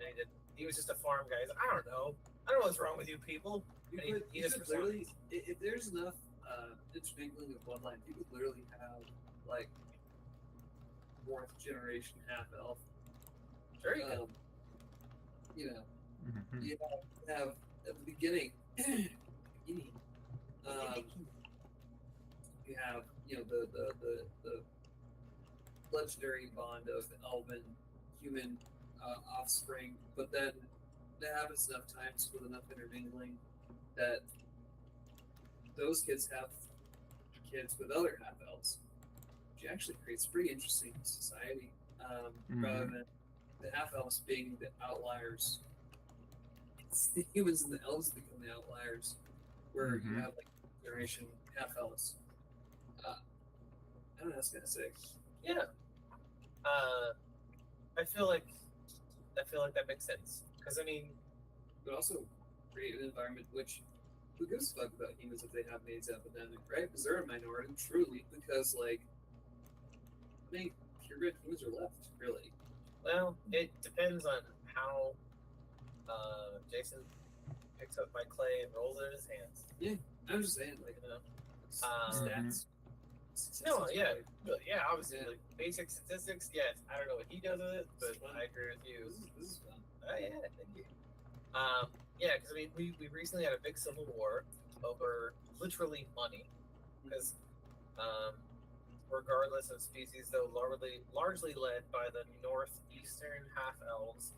and he didn't. He was just a farm guy. He's like, I don't know what's wrong with you people.
You
And
could,
he
you
just
could literally, if there's enough intermingling of bloodline, you could literally have like fourth generation half elf.
Sure you can.
You know, you have at the beginning, you have the legendary bond of elven human offspring, but then that happens enough times with enough intermingling that those kids have kids with other half elves, which actually creates pretty interesting society. Rather than the half elves being the outliers, it's the humans and the elves that become the outliers, where you have like generation half elves. I don't know what I was gonna say.
Yeah. I feel like that makes sense because I mean,
But also create an environment which who gives a fuck about humans if they have an AIDS epidemic, right? Because they're a minority, truly. Because like, I mean, purebred humans are left, really.
well, it depends on how Jason picks up my clay and rolls it in his hands.
Yeah, I'm just saying, like,
You know?
stats.
No, yeah, obviously,
Yeah.
like basic statistics. Yes, I don't know what he does with it, but I agree with you.
This is fun.
Yeah, thank you. Yeah, because I mean, we recently had a big civil war over literally money, because regardless of species, though largely led by the northeastern half elves,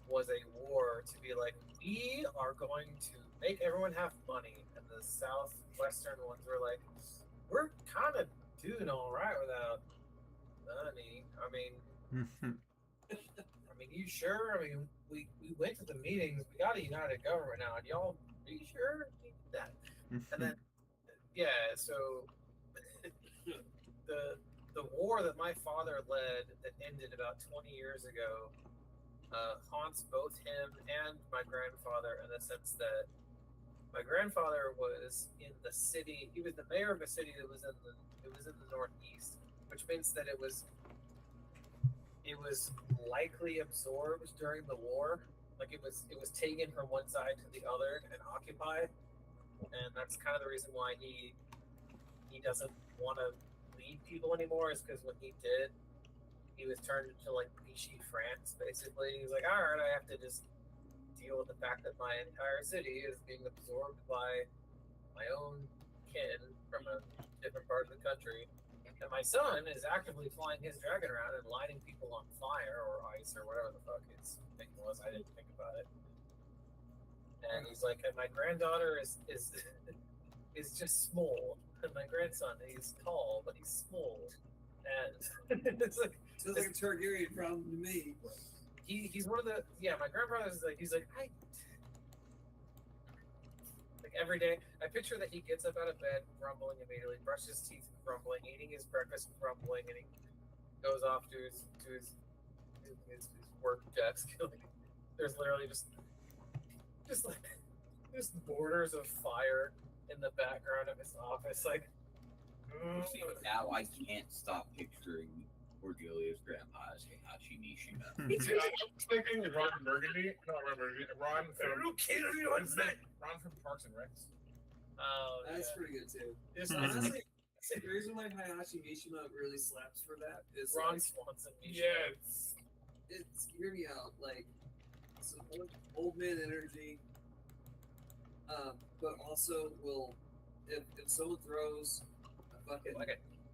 was a war to be like, we are going to make everyone have money, and the southwestern ones were like, we're kind of doing all right without money. I mean, you sure? I mean, we went to the meetings. We got a united government now. And y'all, are you sure we did that? And then, so the war that my father led that ended about 20 years ago haunts both him and my grandfather in the sense that My grandfather was in the city. He was the mayor of a city that was in the Northeast, which means that it was likely absorbed during the war. Like it was taken from one side to the other and occupied, and that's kind of the reason why he doesn't want to lead people anymore. Is because when he did, he was turned into like Vichy France. Basically, he's like, all right, I have to just deal with the fact that my entire city is being absorbed by my own kin from a different part of the country. And my son is actively flying his dragon around and lighting people on fire or ice or whatever the fuck his thing was. I didn't think about it. And he's like, and my granddaughter is just small. And my grandson, he's tall, but he's small. And it's like,
Sounds like a Targaryen problem to me.
he's one of the, my grandfather's like, he's like, like every day, I picture that he gets up out of bed grumbling immediately, brushes his teeth grumbling, eating his breakfast grumbling, and he goes off to his work desk. There's literally just borders of fire in the background of his office, like.
Now I can't stop picturing Cordelia's grandpa as Heihachi Mishima.
I'm thinking Ron Burgundy. No, Ron from Parks and Recs.
Oh,
That's pretty good too. Honestly, the reason why Heihachi Mishima really slaps for that is
Ron
like,
Swanson.
Yeah,
it's hear me out, like some old man energy, but also will if someone throws a fucking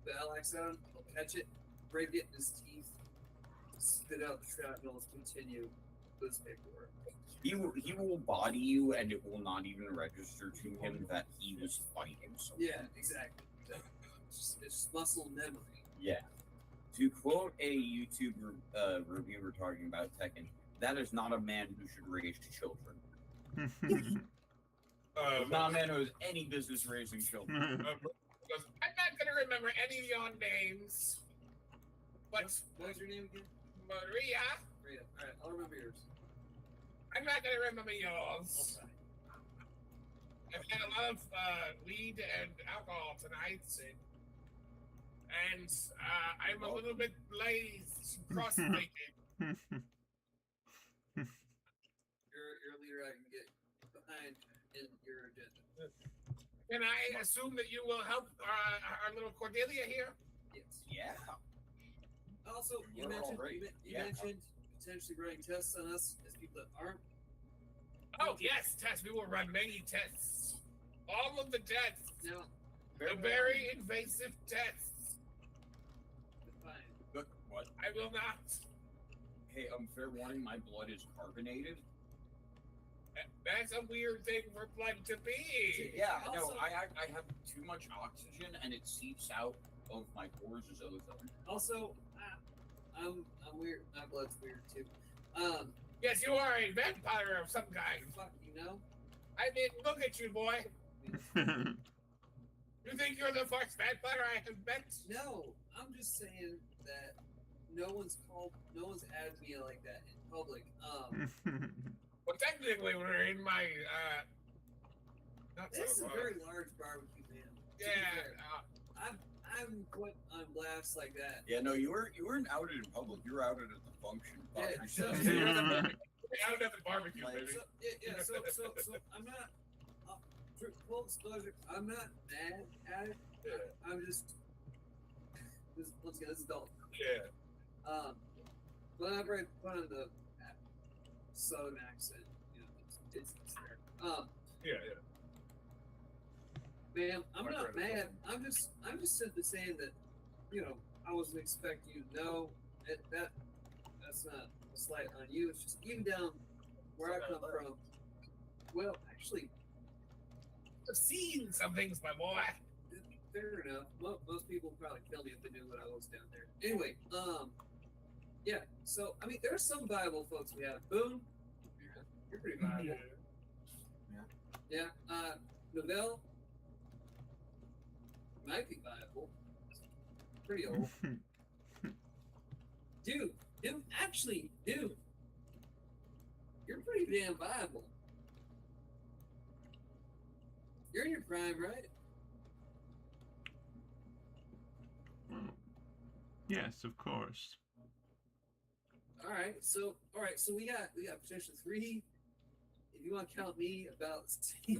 battle axe out, he'll catch it, break it in his teeth, spit out the shrapnel, and continue with his paperwork.
He will body you, and it will not even register to him that he was fighting someone.
Yeah, exactly. It's just muscle memory.
Yeah. To quote a YouTube reviewer talking about Tekken, that is not a man who should raise children. Not a man who has any business raising children.
I'm not going to remember any of your names. But
What was your name again?
Maria,
Alright, I'll remember yours.
I'm not going to remember yours.
Okay.
I've had a lot of weed and alcohol tonight, and I'm a little bit blazed, cross-naked.
You're a leader I can get behind in your agenda.
Can I assume that you will help our little Cordelia here?
Yes.
Yeah.
Also, you
We're
mentioned
all right.
you mentioned potentially running tests on us as people that aren't.
Oh, yes, tests. We will run many tests. All of the tests.
Now,
The very invasive tests.
fine.
Look, what?
I will not.
Hey, fair warning, my blood is carbonated.
That's a weird thing for blood to be.
Yeah, no,
Also-
I have too much oxygen, and it seeps out of my pores as ozone.
Also, I'm weird. My blood's weird too.
Yes, you are a vampire of some kind.
Fuck, you know.
I mean, look at you, boy. You think you're the first vampire I have met?
No, I'm just saying that no one's added me like that in public.
Well, technically, we're in my not
This is
so
a very large barbecue, man. To be
yeah.
fair. I'm put on blast like that.
Yeah, no, you weren't outed in public. You were outed at the function.
Yeah,
Fuck
so-
yourself.
Out at the barbecue,
Like,
baby.
so I'm not. For full disclosure, I'm not mad at it.
Yeah.
I'm just. Once again, this is adult.
Yeah.
Whenever I put on the southern accent, it's there.
Yeah.
Man, I'm
My
not
friend is
mad. I'm just simply saying that, I wasn't expecting you to know that's not a slight on you. It's just even down where I come from. Well, actually,
I've seen some things, my boy.
fair enough. Most people would probably kill me if they knew what I was down there. Anyway, yeah. So I mean, there's some viable folks we have. Boone, you're pretty viable. Yeah. Novell might be viable. Pretty old. Dude, you're pretty damn viable. You're in your prime, right?
Well, yes, of course.
All right, so we got potentially 3. If you want to count me about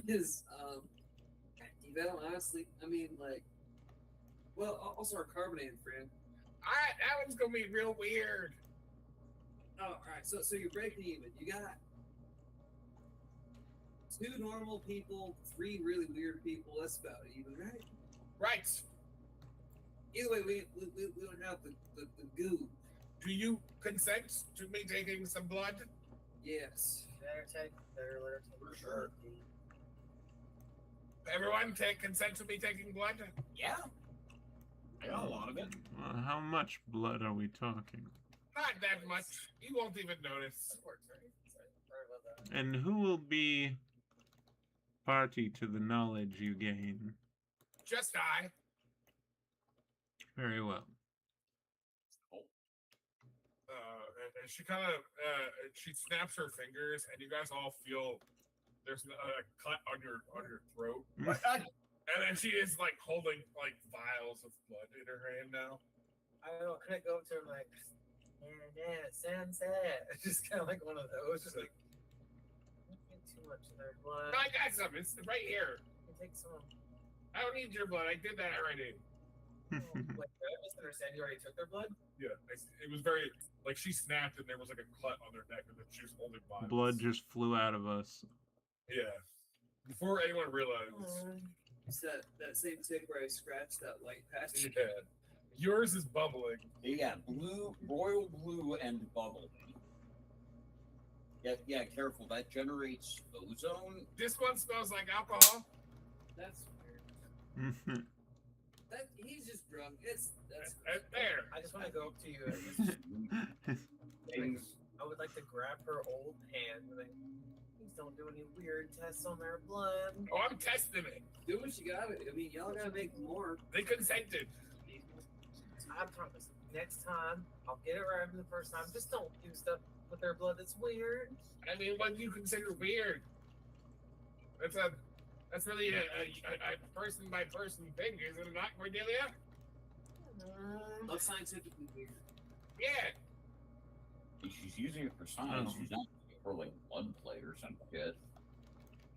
his eval, honestly, I mean, like, well, also our carbonated friend.
All right, that one's gonna be real weird.
Oh, all right. So you're breaking even. You got 2 normal people, 3 really weird people. That's about even, right?
Right.
Either way, we don't have the goo.
Do you consent to me taking some blood?
Yes.
Better let her take
For sure.
Everyone consent to me taking blood?
Yeah. I got a lot of it.
Well, how much blood are we talking?
Not that much. You won't even notice.
Sorry about that.
And who will be party to the knowledge you gain?
Just I.
Very well.
And she kind of she snaps her fingers, and you guys all feel there's a cut on your throat. And then she is like holding like vials of blood in her hand now.
I don't know. Could I go up to her like, yeah, sensei? Just kind of like one of those. Just like, don't get too much of their blood.
I got some. It's right here.
You can take some.
I don't need your blood. I did that already.
Wait, I misunderstand. You already took their blood?
Yeah, it was very like she snapped and there was like a cut on their neck and then she was holding vials.
Blood just flew out of us.
Yeah. Before anyone realized.
It's that same tick where I scratched that white patch.
Yeah. Yours is bubbling.
Yeah, blue, royal blue, and bubble. Yeah, careful. That generates ozone.
This one smells like alcohol.
That's weird. He's just drunk. That's
There.
I just want to go up to you and just, I would like to grab her old hand and like, please don't do any weird tests on their blood.
Oh, I'm testing it.
do what you gotta. I mean, y'all gotta make more.
They consented.
I promise. Next time, I'll get it right the first time. Just don't do stuff with their blood that's weird.
I mean, what do you consider weird? That's really a person by person thing, is it not, Cordelia?
Not scientifically weird.
Yeah.
She's using it for science. She's not using it for like blood play or some shit,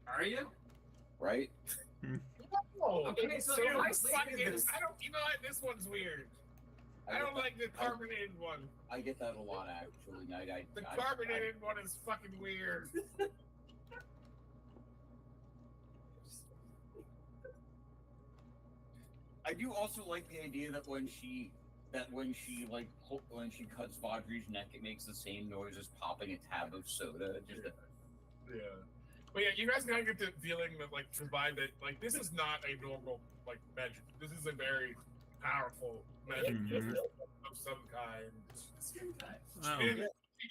Are you?
right?
Oh,
Okay, so
you know,
I
you know what? This one's weird. I don't like the carbonated one.
I get that a lot, actually.
The carbonated one is fucking weird.
I do also like the idea that when she cuts Vaudry's neck, it makes the same noise as popping a tab of soda.
Yeah. But yeah, you guys kind of get the feeling that like survive that like this is not a normal like magic. This is a very powerful magic of some kind.
Wow.
And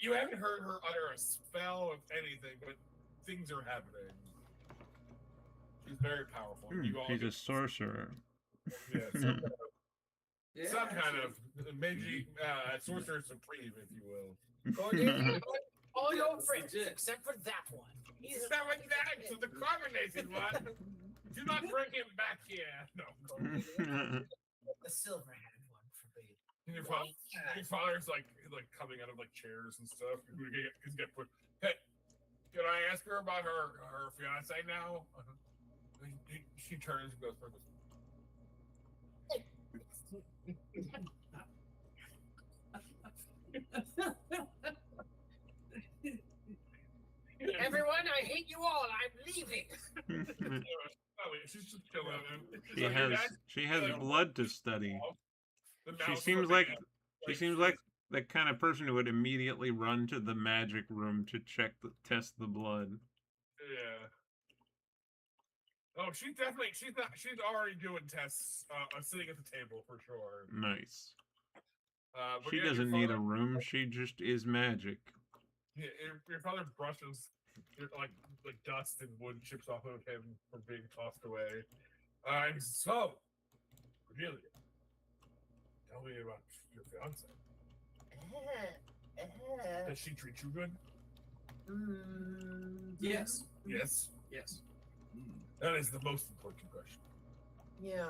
you haven't heard her utter a spell of anything, but things are happening. She's very powerful. You all
She's a
get-
sorcerer.
Yeah,
Yeah,
some kind of magi sorcerer supreme, if you will.
Cordelia, all your friends
Legit.
except for that one.
He's not like that. So the carbonated one. Do not bring him back here. No.
The silver-handed one for me.
Your father's like coming out of like chairs and stuff. He's get put. Hey, can I ask her about her fiance now? She turns and goes for this.
Everyone, I hate you all. I'm leaving.
She's just chilling.
She has blood to study.
The
She
mouse
seems
looking
like
at-
the kind of person who would immediately run to the magic room to test the blood.
Yeah. Oh, she's already doing tests. Sitting at the table for sure.
Nice.
But
She
yeah, your
doesn't need a
father-
room. She just is magic.
Yeah, your father brushes like dust and wood chips off of him from being tossed away. And so, Cordelia, tell me about your fiance. Does she treat you good?
Yes.
Yes.
Yes.
That is the most important question.
Yeah.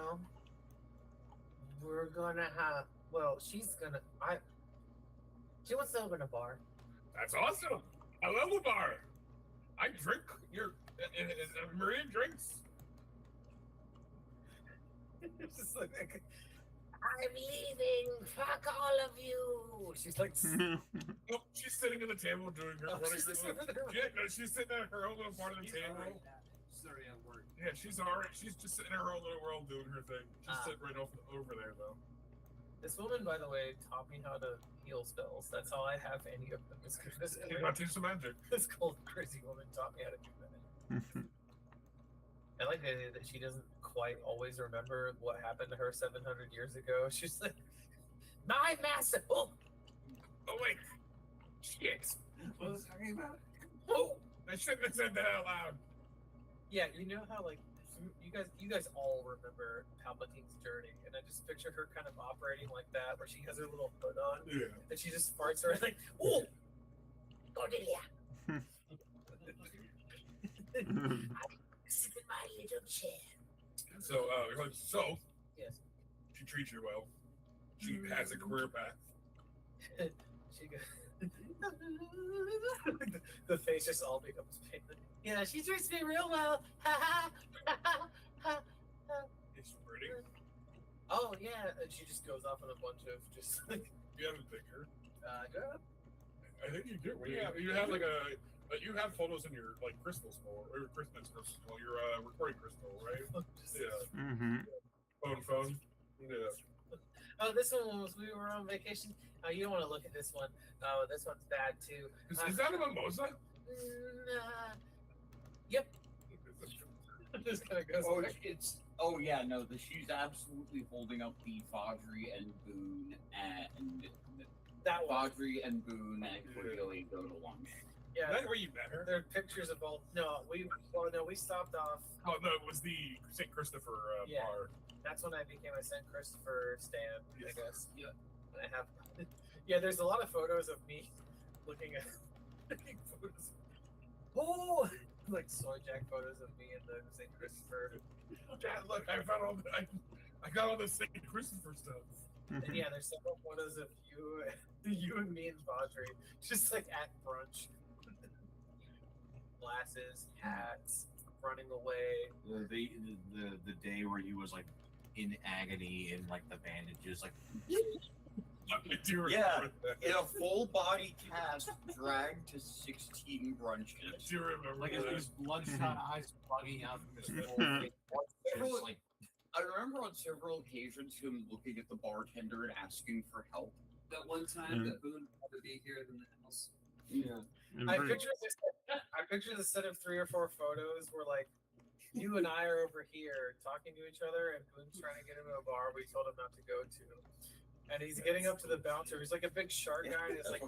We're gonna have. Well, she's gonna. She wants to open a bar.
That's awesome. I love a bar. I drink your Maria drinks.
It's just like, I'm leaving. Fuck all of you. She's like,
Oh, she's sitting at the table doing her.
Oh,
running
she's
her
just
little-
over there.
Yeah, no, she's sitting at her own little part of the table.
She's already at work.
Yeah, she's already. She's just sitting in her own little world doing her thing. She's
Ah.
sitting right over there though.
this woman, by the way, taught me how to heal spells. That's how I have any of them.
You got to teach some magic.
This cold, crazy woman taught me how to do that. I like the idea that she doesn't quite always remember what happened to her 700 years ago. She's like, my master. Oh,
Oh wait, shit.
What was I talking about?
oh.
I shouldn't have said that out loud.
Yeah, you know how like you guys all remember Palpatine's journey, and I just picture her kind of operating like that, where she has her little hood on,
Yeah.
and she just farts around like, oh, Cordelia. Sit in my little chair.
So, so
Yes.
she treats you well. She has a career path.
She goes. The face just all becomes pain. Yeah, she treats me real well.
It's pretty.
Oh yeah, and she just goes off on a bunch of just like,
You have a picture.
yeah.
I think you do. You have like you have photos in your like crystal skull or your Christmas crystal skull, your recording crystal, right?
Just-
Yeah.
Mm-hmm.
Phone. Yeah.
Oh, this one was we were on vacation. Oh, you don't want to look at this one. Oh, this one's bad too.
Is that a mimosa?
Yep. Just kind of goes.
Oh,
back.
it's. Oh yeah, no. She's absolutely holding up the Fodry and Boone and
That one.
Fodry and Boone and Cordelia go to lunch.
Yeah.
Is that where you met her?
There are pictures of both. No, we stopped off.
Oh no, it was the St. Christopher
Yeah.
bar.
That's when I became a St. Christopher stan, I
Yes.
guess. Yeah. And I have. Yeah, there's a lot of photos of me looking at taking photos. Oh, like soy jack photos of me in the St. Christopher.
Dad, look, I found all the, I got all the St. Christopher stuff.
And yeah, there's several photos of you and me and Vaudry, just like at brunch. Glasses, hats, running away.
The day where he was like in agony in like the bandages, like
I do remember
Yeah.
that.
In a full body cast, dragged to 16 brunches.
I do remember
like
that.
his bloodshot eyes bugging out from his whole face. Just like
I remember on several occasions him looking at the bartender and asking for help.
That one time that Boone had to be here in the house.
Yeah.
I picture the set of 3 or 4 photos where like you and I are over here talking to each other, and Boone's trying to get him to a bar we told him not to go to. And he's getting up to the bouncer. He's like a big shark guy. And it's like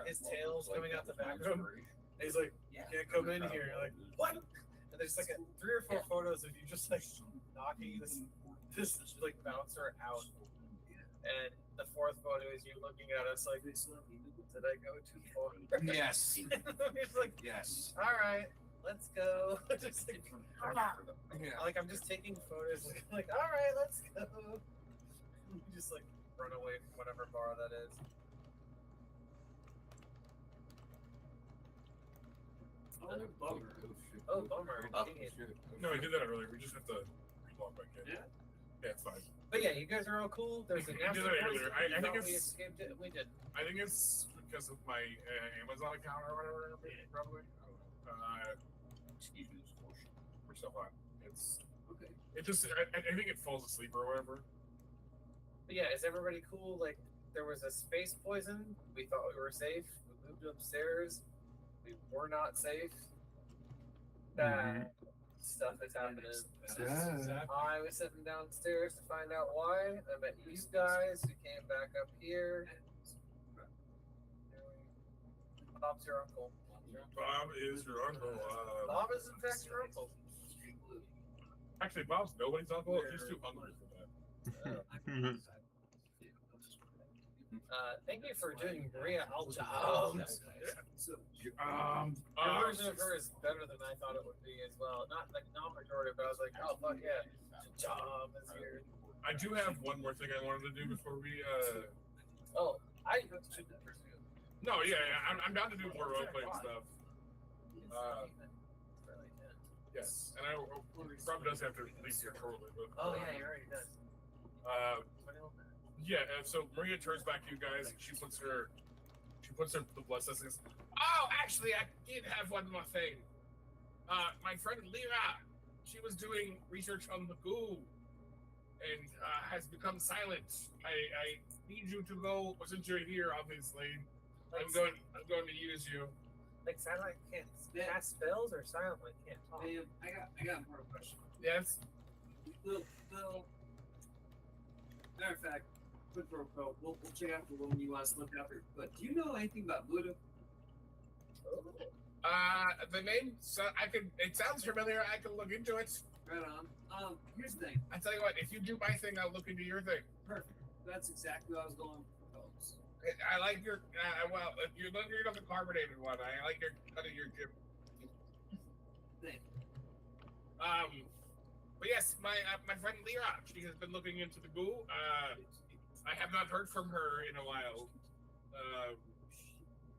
his tail's coming out the back of him. And he's like, "You can't come in here." You're like, "What?" And there's like 3 or 4 photos of you just like knocking this like bouncer out. And the 4th photo is you looking at us like, "Did I go too far?"
yes,
He's like,
yes.
"All right, let's go." Just like,
Yeah.
like I'm just taking photos. Like, all right, let's go. You just like run away from whatever bar that is.
Oh, bummer.
Oh, bummer.
Oh,
Dang it.
No, I did that earlier. We just have to log back in.
Yeah.
Yeah, it's fine.
But yeah, you guys are all cool. There's an
We did
after
that
party.
earlier.
We
I think
thought we
it's-
escaped it. We did.
I think it's because of my Amazon account or whatever. Probably. I don't know.
Excuse me, this portion.
We're still fine. It's.
Okay.
It just. I think it falls asleep or whatever.
But yeah, is everybody cool? Like, there was a space poison. We thought we were safe. We moved upstairs. We were not safe. Bad stuff is happening. I was sitting downstairs to find out why. I met you guys. We came back up here. Bob's your uncle.
Bob is your uncle.
Bob is in fact your uncle.
Actually, Bob's nobody's uncle. He's too hungry for that.
Thank you for doing Maria Alta. Your version of her is better than I thought it would be as well. Not like non-pejorative, but I was like, oh fuck yeah, job is here.
I do have one more thing I wanted to do before we.
Oh, I.
No, yeah, I'm down to do more role playing stuff. Yes, and Rob does have to leave here shortly. But,
Oh yeah, he already does.
Yeah, and so Maria turns back to you guys, and she puts her the blood test. And says, oh, actually, I did have one more thing. My friend Lyra, she was doing research on the goo, and has become silent. I need you to go. Since you're here, obviously, I'm going to use you.
Like silent can't cast spells or silent can't talk.
Hey, I got more question.
Yes.
Well, matter of fact, quick pro pro. We'll check out the woman you want us to look after. But do you know anything about Buddha?
The name. So it sounds familiar. I can look into it.
Right on. Here's the thing.
I tell you what. If you do my thing, I'll look into your thing.
Perfect. That's exactly what I was going to propose.
I like your. Well, if you're looking at the carbonated one, I like your cut of your gym.
Thank you.
But yes, my friend Lyra, she has been looking into the goo. I have not heard from her in a while.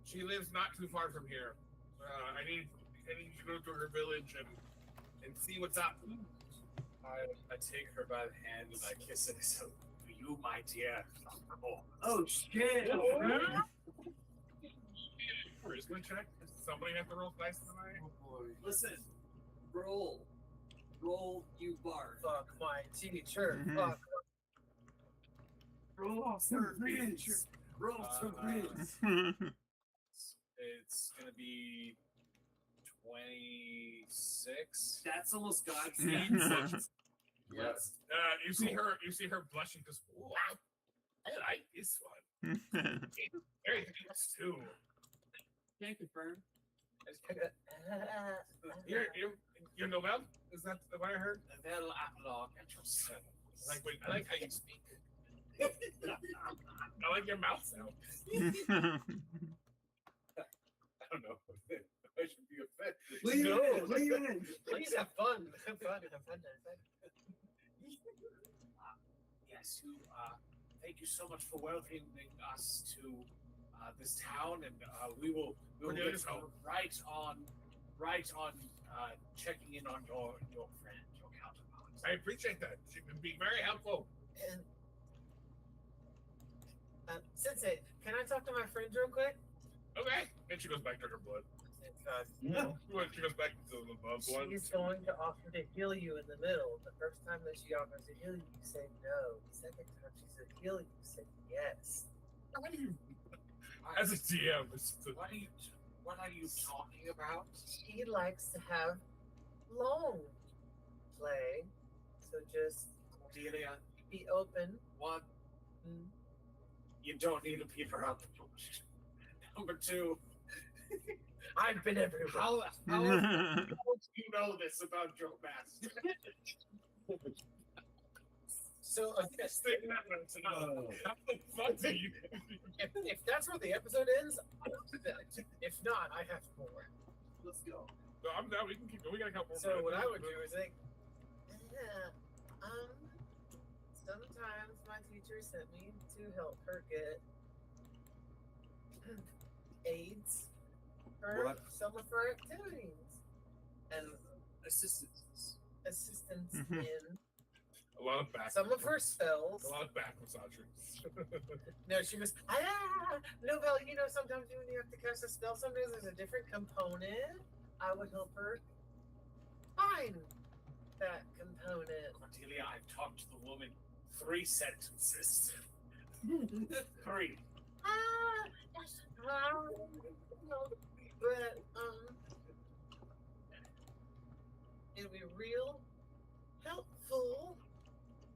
She lives not too far from here. I need to go to her village and see what's up.
I take her by the hand and I kiss it. So, for you, my dear.
Oh shit!
Charisma check. Does somebody have to roll dice tonight?
Listen, roll, you bard.
Fuck my teacher.
Mhm.
Fuck.
Roll some bridge. Roll some bridge.
It's gonna be 26.
That's almost God's
Yes.
You see her blushing because I like this one. Very nice too.
Can't confirm.
You're Nobel? Is that what I heard?
Well, Apollo, get yourself.
I like how you speak. I like your mouth sound. I don't know. I should be offended.
Leave it in.
Please have fun. Have fun. Have fun.
Yes, thank you so much for welcoming us to this town, and we will
Cordelia's
get
home.
right on checking in on your friend, your counterpart.
I appreciate that. She can be very helpful.
And Sensei, can I talk to my friend real quick?
Okay. And she goes back to her blood. She goes back to the blood.
She's going to offer to heal you in the middle. The first time that she offers to heal you, you say no. The second time she said heal you, you say yes.
What do you, as a DM,
What are you talking about?
She likes to have long play, so just
Cordelia,
be open.
one,
Mm.
you don't need to peep around the bush. Number two,
I've been everywhere.
how do you know this about Joe Master?
So
How the fuck do you?
if that's where the episode ends, I'll do that. If not, I have more.
Let's go.
No, I'm down. We can keep going. We got a couple more
So
minutes.
what I would do is like, sometimes my teacher sent me to help her get aids for
What?
some of her activities
And assistance.
Mhm.
in
a lot of back.
some of her spells.
A lot of back massaging.
No, she was Nobel, sometimes when you have to cast a spell, sometimes there's a different component. I would help her find that component.
Cordelia, I've talked to the woman 3 sentences. 3.
But it'll be real helpful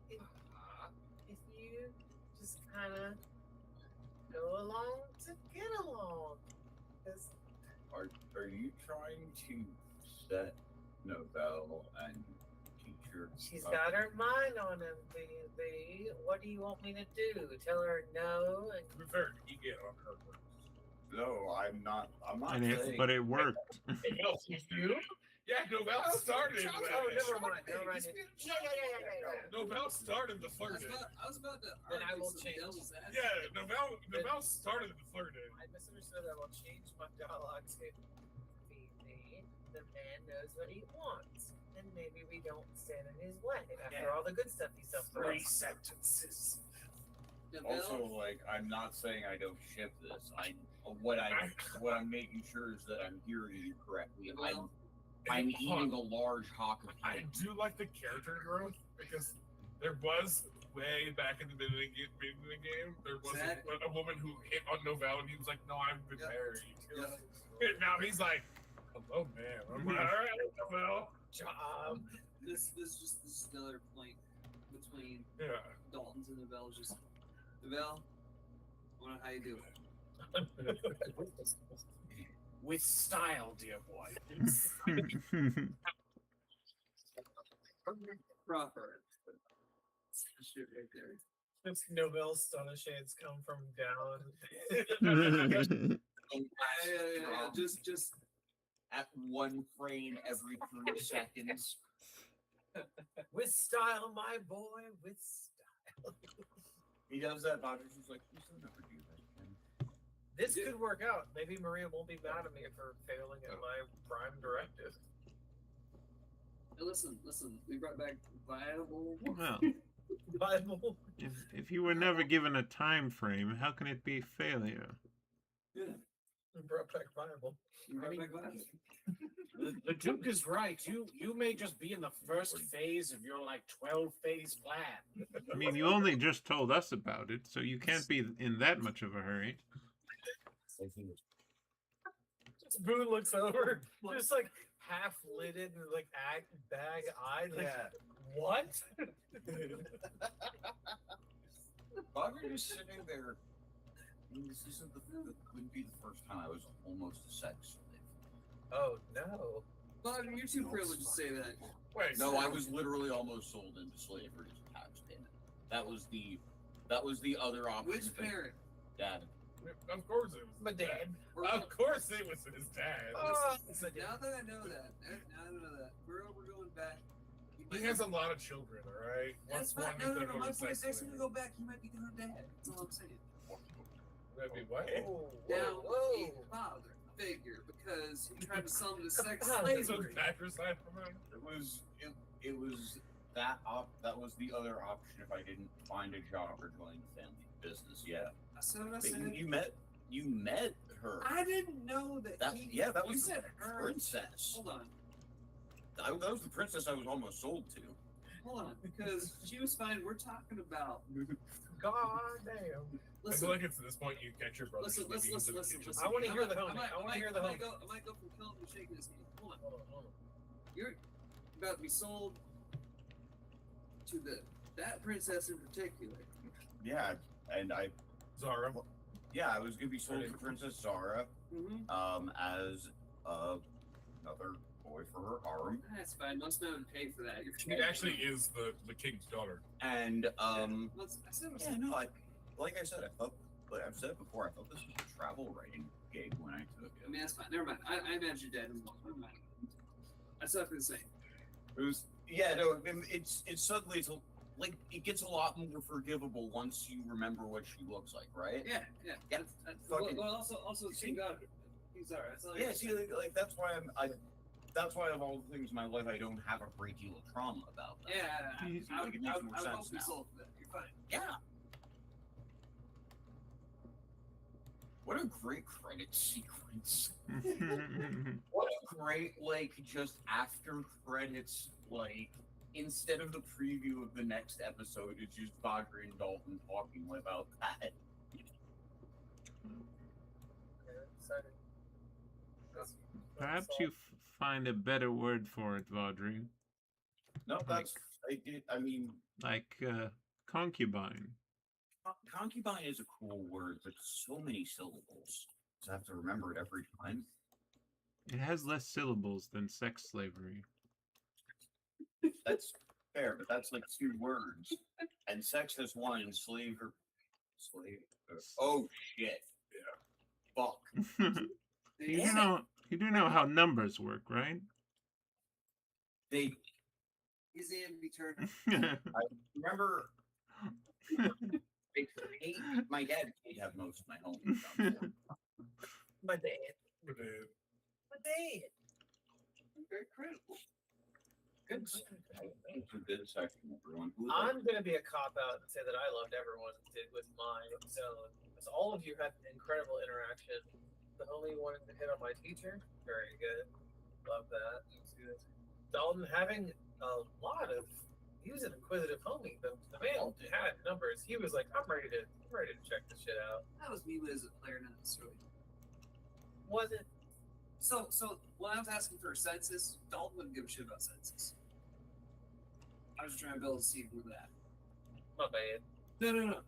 if you just kind of go along to get along. 'Cause
Are you trying to set Nobel and teach sure.
She's got her mind on him, baby. What do you want me to do? Tell her no? And
To be fair, he get on her words.
No, I'm not. I'm not
And
saying.
but it worked.
It helps you. Yeah, Novell started.
oh, never mind. Never mind.
Novell started the flirting.
I was about to.
Then I will
some
change.
devil's advocate.
Yeah, Novell started the flirting.
I misunderstood. I will change my dialogue to Phoebe. The man knows what he wants, and maybe we don't stand in his way after all the good stuff he sells for us.
3 sentences.
Also, like, I'm not saying I don't ship this. What I'm making sure is that I'm hearing you correctly. I'm eating a large hawk of
I
ham.
do like the character growth because there was way back in the beginning of the game, there was a woman who hit on Novell and he was like, "No, I've been married." And now he's like, "Hello, man." I'm like, "All right, Novell."
This is another point between Dalton's and Novell. Just Novell, I wonder how you do it.
With style, dear boy.
Proper. Shit right there.
Since Nobel stunner shades come from down.
Yeah. Just
At one frame every 3 seconds.
With style, my boy, with style.
He does that. Dodger's just like, please don't ever do that again.
This could work out. Maybe Maria won't be mad at me for failing at my prime directive.
Hey, listen. We brought back viable.
Well,
Bible.
if you were never given a time frame, how can it be failure?
Yeah.
We brought back Bible.
We brought back viable.
The Duke is right. You may just be in the first phase of your like 12-phase plan.
I mean, you only just told us about it, so you can't be in that much of a hurry.
Boone looks over, just like half lidded and like bag eyed. Like, what?
Dodger is sitting there. This wouldn't be the first time I was almost a sex slave.
Oh no.
Well, I mean, you're too privileged to say that.
Wait,
No, I was literally almost sold into slavery as a tax payment. That was the other option.
Which parent?
Dad.
of course it was
My dad.
Of course it was his dad.
So now that I know that, we're going back.
He has a lot of children, all right?
That's fine. No. My point is, next time we go back, he might be her dad. That's all I'm saying.
That'd be what?
Now, a father figure because he tried to sell him to sex
So
slavery.
patricide from him.
It was that was the other option if I didn't find a job or join the family business. Yeah.
That's what I
But
said.
you met her.
I didn't know that.
That
you
was
said
the
her.
princess.
Hold on.
That was the princess I was almost sold to.
Hold on, because she was fine. We're talking about.
God damn.
I
Listen,
feel like it's at this point you catch your brother.
listen.
I want to hear the
I
homie. I want to hear the homie.
I might go from killing to shaking his hand. Hold on. You're about to be sold to that princess in particular.
Yeah, and
Zara.
I was gonna be sold to Princess Zara,
Mm-hmm.
as another boy for her arm,
That's fine. Most men would pay for that.
She actually is the king's daughter.
and
I said what I said.
like I said, I've said it before, I thought this was a travel writing gig when I took
I
it.
mean, that's fine. Never mind. I imagine your dad as well. Never mind. That's nothing to say.
It was it's suddenly like it gets a lot more forgivable once you remember what she looks like, right?
Yeah.
Yeah. Fucking-
Well, also, she got. He's alright. That's all I
Yeah,
can
see,
say.
like that's why that's why of all the things in my life I don't have a great deal of trauma about that.
Yeah,
It
I
makes
would
more sense
hope we
now.
solved that. You're fine.
Yeah. What a great credit sequence. What a great, just after credits, instead of the preview of the next episode, it's just Badri and Dalton talking about that.
Perhaps you find a better word for it, Vaudry.
No, I mean,
Like concubine.
concubine is a cool word, but so many syllables. So I have to remember it every time.
It has less syllables than sex slavery.
That's Fair, but that's like 2 words. And sex is 1, and slave. Oh shit! Yeah. Fuck.
You do know how numbers work, right?
They.
He's Andy Turner.
I remember. My dad did have most of my homies.
My dad.
But,
My dad.
Very critical.
It's a good section, everyone.
I'm gonna be a cop out and say that I loved everyone did with mine. So all of you had incredible interaction. The homie wanted to hit on my teacher. Very good. Love that. It was good. Dalton having a lot of. He was an inquisitive homie. The man had numbers. He was like, I'm ready to check this shit out.
That was me as a player, not the story.
Was it?
So when I was asking for a census, Dalton wouldn't give a shit about census. I was trying to build a seed with that.
My bad.
No.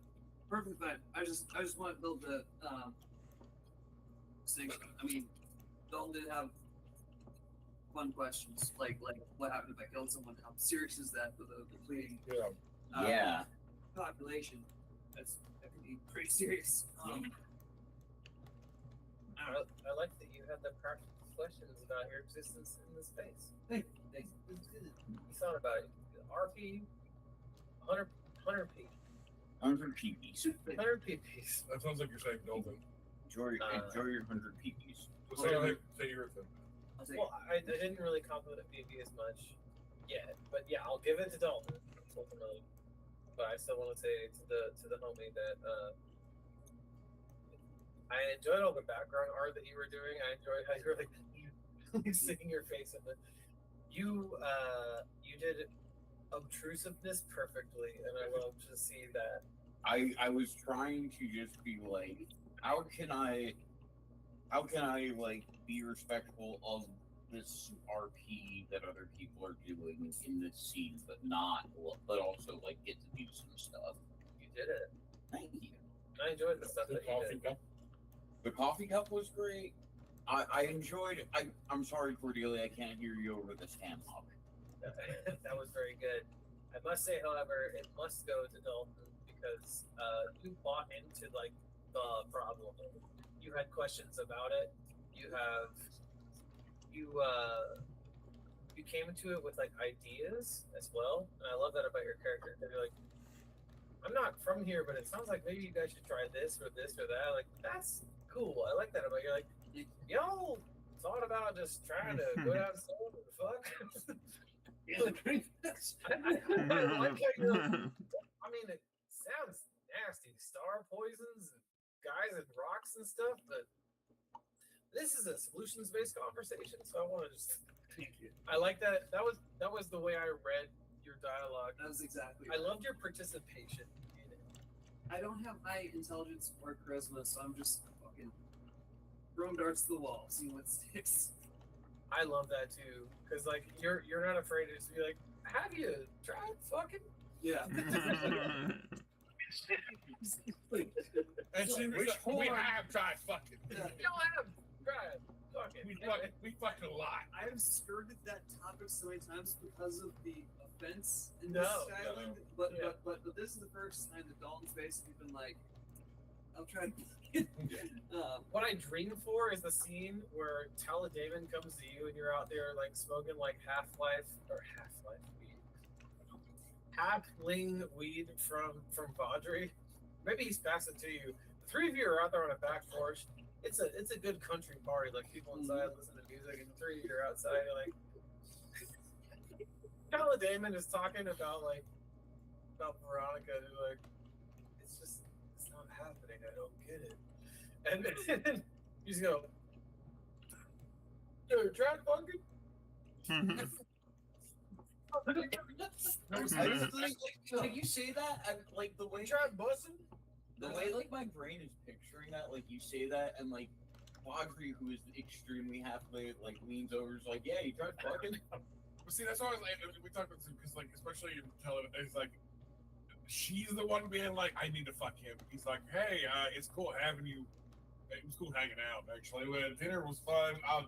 Perfectly fine. I just want to build the distinction. I mean, Dalton did have fun questions, like what happened if I killed someone? How serious is that for the depleting
Yeah.
population? That could be pretty serious.
I like that you had the practical questions about your existence in this space.
Thank you.
You thought about it. RP, 100 P.
100 PPs.
100 PPs.
that sounds like you're saying Dolphin.
Enjoy your 100 PPs.
Say your thing.
I'll take
Well, I didn't really compliment PP as much yet, but yeah, I'll give it to Dalton ultimately. But I still want to say to the homie that I enjoyed all the background art that you were doing. I enjoyed how you were like sticking your face in the. You did obtrusiveness perfectly, and I love to see that.
I was trying to just be like, how can I like be respectful of this RP that other people are doing in this scene, but also like get to do some stuff.
You did it.
Thank you.
I enjoyed the stuff that you did.
Cup.
The coffee cup was great. I enjoyed it. I'm sorry, Cordelia, I can't hear you over this ham hock.
That was very good. I must say, however, it must go to Dalton because you bought into like the problem. You had questions about it. You came into it with like ideas as well, and I love that about your character. You're like, I'm not from here, but it sounds like maybe you guys should try this or that. Like, that's cool. I like that about you. Like, y'all thought about just trying to go down south and fuck?
Yeah, pretty much.
I like how you're like, I mean, it sounds nasty. Star poisons and guys and rocks and stuff, but this is a solutions-based conversation, so I want to just.
Thank you.
I like that. That was the way I read your dialogue.
That was exactly.
I loved your participation in it.
I don't have high intelligence or charisma, so I'm just fucking throwing darts to the wall, seeing what sticks.
I love that too, because like you're not afraid to just be like, have you tried fucking?
Yeah.
And see, we have tried fucking.
Y'all have tried fucking.
We fucking a lot.
I have skirted that topic so many times because of the offense in
No,
this island, but this is the first time that Dalton's basically been like, I'll try to.
What I dream for is the scene where Talladamon comes to you and you're out there like smoking like Half-Life weed, halfling weed from Vadri. Maybe he's passing to you. The three of you are out there on a back porch. It's a good country party. Like people inside listen to music, and the three of you are outside. You're like, Talladamon is talking about Veronica. And you're like, it's not happening. I don't get it. And then you just go, "Yo, tried fucking."
Like you say that, and like the way
Tried bussing.
the way like my brain is picturing that, like you say that, and like Audrey, who is extremely halfway, like leans over, is like, "Yeah, you tried fucking."
But see, that's always like we talk about because like especially in television, it's like she's the one being like, "I need to fuck him." He's like, "Hey, it's cool having you. It was cool hanging out. Actually, when dinner was fun, I'll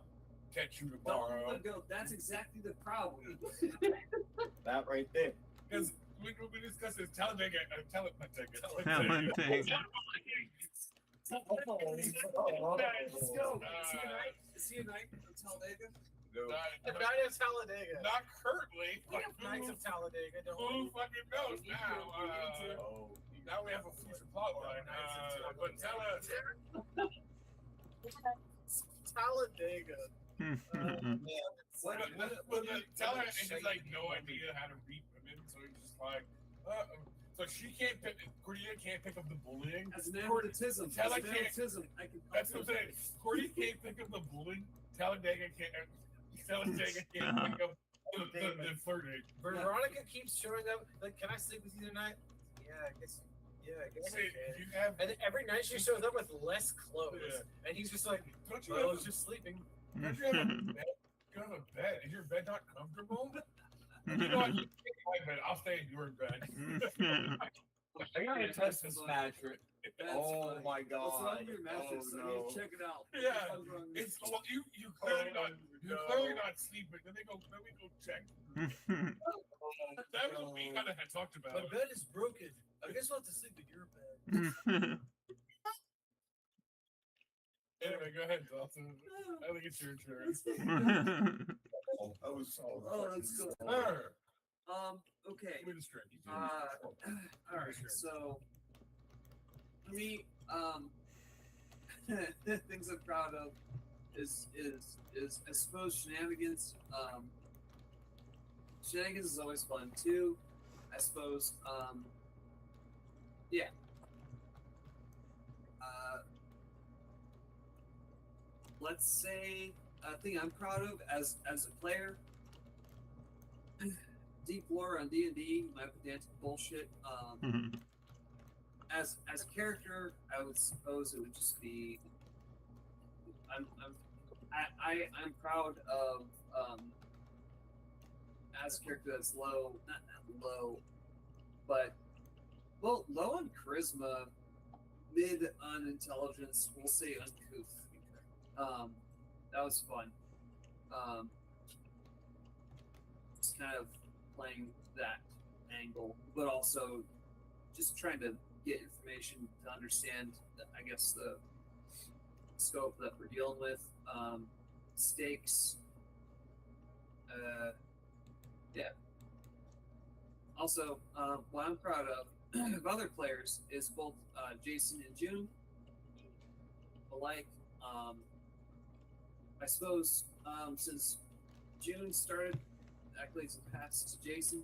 catch you tomorrow."
Don't go. That's exactly the problem.
That right there.
Because we discussed this Talladega.
Talladega.
Let's go. Is he a knight of Talladega?
Knight of Talladega.
Not currently.
We have Knights of Talladega, don't
Who
we?
fucking knows now? Now we have a future plot line. But
Talladega.
Talladega has like no idea how to read women, so he's just like, so she can't pick. Cordelia can't pick up the bullying.
As an magnetism.
Tala
As an
can't-
magnetism. I can.
That's what I'm saying. Cordelia can't pick up the bullying. Talladega can't pick up the flirting.
Veronica keeps showing up. Like, can I sleep with you tonight? Yeah, I guess. Yeah, I guess. I
Say,
can.
you have.
And every night she shows up with less clothes,
Yeah.
and he's just like,
Don't you
"Well, I
have
was just sleeping."
don't you have a bed? You have a bed. Is your bed not comfortable? You know what? You take my bed. I'll stay in your bed.
I gotta test this mattress.
That's
Oh
funny.
my god.
What's wrong with your mattress?
Oh,
I
no.
need to check it out.
Yeah,
What's wrong with
it's well, you clearly not sleeping. Then we go check. That was what we kind of had talked about.
My bed is broken. I guess I'll have to sleep in your bed.
Anyway, go ahead, Dalton. I think it's your turn.
I was so.
Oh, that's cool.
Her.
Okay.
Give me the string.
All right. So, for me, things I'm proud of is I suppose shenanigans. Shenanigans is always fun too. I suppose. Yeah. Let's say a thing I'm proud of as a player. Deep lore on D&D, my pedantic bullshit. As a character, I would suppose it would just be. I'm proud of as a character that's low, not low, but well, low on charisma, mid on intelligence. We'll say uncouth. That was fun. Just kind of playing that angle, but also just trying to get information to understand, I guess, the scope that we're dealing with. Stakes. Yeah. Also, what I'm proud of other players is both Jason and June alike. I suppose since June started, accolades have passed to Jason,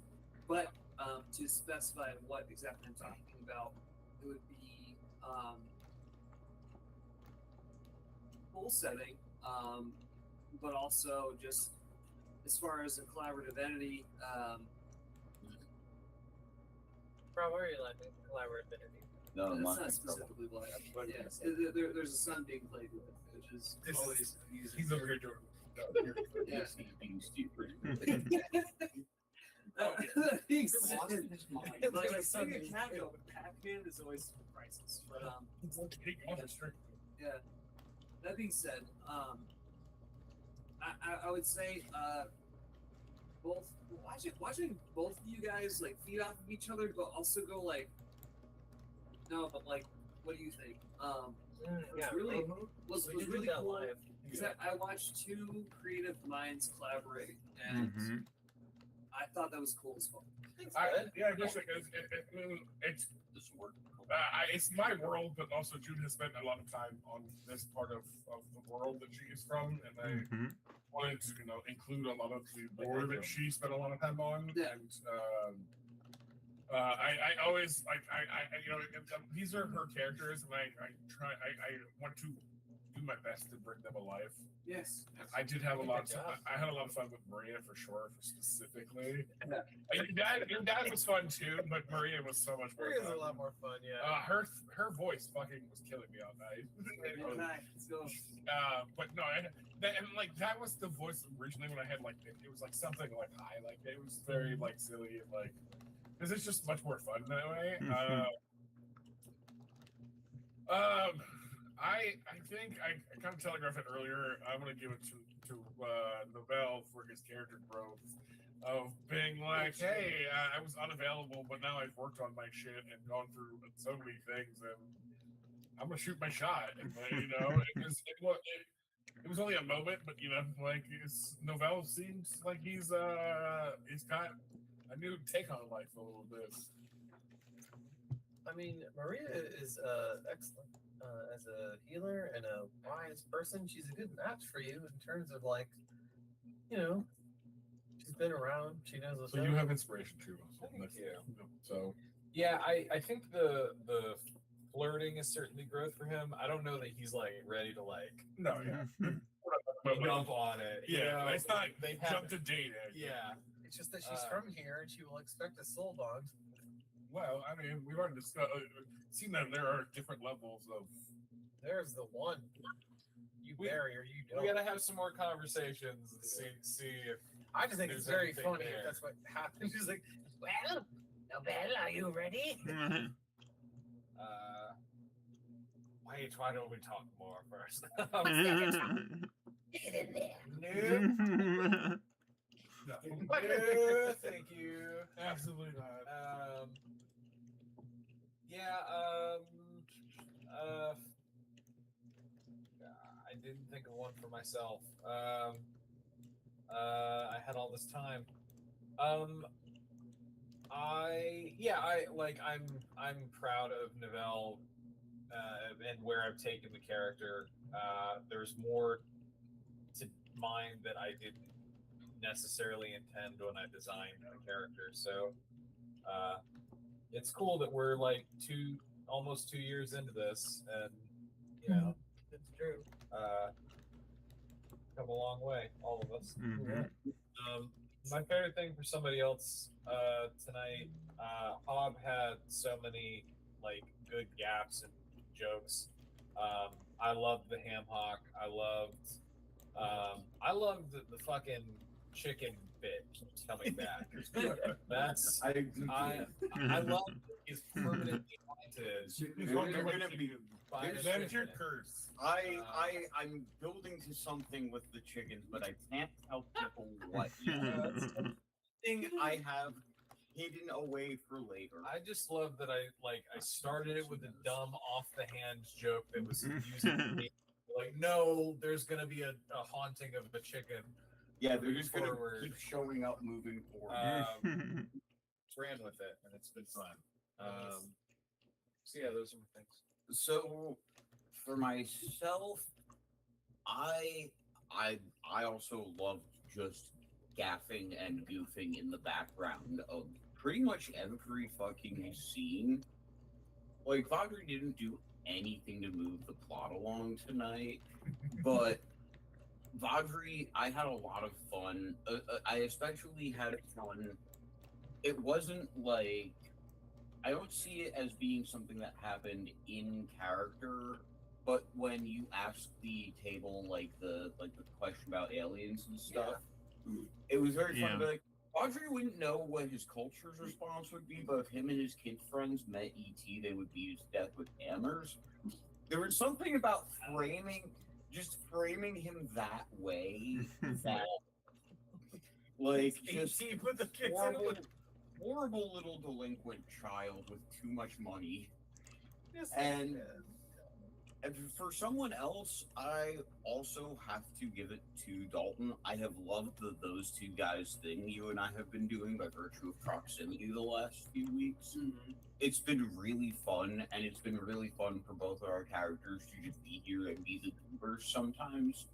but to specify what exactly I'm talking about, it would be goal setting, but also just as far as a collaborative entity.
Bro, where are you laughing? Collaborative entity.
No,
That's
my
not specifically what.
But-
Yes, there's a son being played with, which is
This
always
is-
amusing.
He's over here doing.
Yes, he's being stupid.
Being said, like
Like
seeing a
something-
cat go with Pac-Man is always priceless. But yeah. That being said, I would say both watching both of you guys like feed off of each other, but also go like, no, but like, what do you think?
Yeah,
really was
we did
really
that
cool.
live.
Because I watched two creative minds collaborate, and I thought that was cool as fuck.
Yeah, I guess it's it's my world, but also June has spent a lot of time on this part of the world that she is from, and I wanted to include a lot of the lore that she spent a lot of time on.
Yeah.
And I always these are her characters, and I want to do my best to bring them alive.
Yes.
I did have a lot.
Good job.
I had a lot of fun with Maria for sure, specifically. Your dad was fun too, but Maria was so much more.
Maria's
fun.
a lot more fun, yeah.
Her voice fucking was killing me all night.
Okay, let's go.
But no, and that was the voice originally when I had like it was like something like high, like it was very like silly and like because it's just much more fun that way. I think I kind of telegraphed it earlier. I'm gonna give it to Novell for his character growth. of being like, hey, I was unavailable, but now I've worked on my shit and gone through so many things, and I'm gonna shoot my shot. And it was only a moment, but like Novell seems like he's got a new take on life a little bit.
I mean, Maria is excellent as a healer and a wise person. She's a good match for you in terms of like, she's been around. She knows what's
So you have inspiration too.
Thank you.
So
Yeah, I think the flirting is certainly growth for him. I don't know that he's like ready to like
no, yeah.
jump on it.
Yeah, it's not
they've
jump to date.
Yeah.
It's just that she's from here and she will expect a soul bond.
Well, I mean, we've already seen that there are different levels of.
There's the one. You marry or you don't.
We gotta have some more conversations and see if
I just think it's
there's
very
anything
funny
there.
if that's what happens. She's like,
Well, Nobel, are you ready?
why don't we talk more first?
Get in there.
No. No, thank you.
Absolutely not.
I didn't think of one for myself. I had all this time. I'm proud of Novell and where I've taken the character. There's more to mine that I didn't necessarily intend when I designed the character. So it's cool that we're like almost 2 years into this, and
it's true.
Come a long way, all of us.
Mhm.
My favorite thing for somebody else tonight, Hob had so many like good gaps and jokes. I loved the ham hock. I loved the fucking chicken bit keeps coming back. That's I love that he's permanently haunted.
That's your curse.
I'm building to something with the chickens, but I can't tell people what yet. Thing I have hidden away for later.
I just love that I started it with a dumb off the hands joke that was using like, no, there's gonna be a haunting of a chicken.
Yeah, they're just gonna
forward.
keep showing up moving forward.
Ran with it, and it's been fun. So yeah, those are my things.
So for myself, I also love just gaffing and goofing in the background of pretty much every fucking scene. Like, Vagri didn't do anything to move the plot along tonight, but Vagri, I had a lot of fun. I especially had fun. It wasn't like, I don't see it as being something that happened in character, but when you ask the table like the question about aliens and stuff, it was very fun to be like, Audrey wouldn't know what his culture's response would be, but if him and his kid friends met ET, they would beat his death with hammers. There was something about framing him that way that, like, just
with the kids
horrible little delinquent child with too much money.
Yes,
And for someone else, I also have to give it to Dalton. I have loved those two guys thing you and I have been doing by virtue of proximity the last few weeks.
Mm-hmm.
It's been really fun, and it's been really fun for both of our characters to just be here and be the goobers sometimes.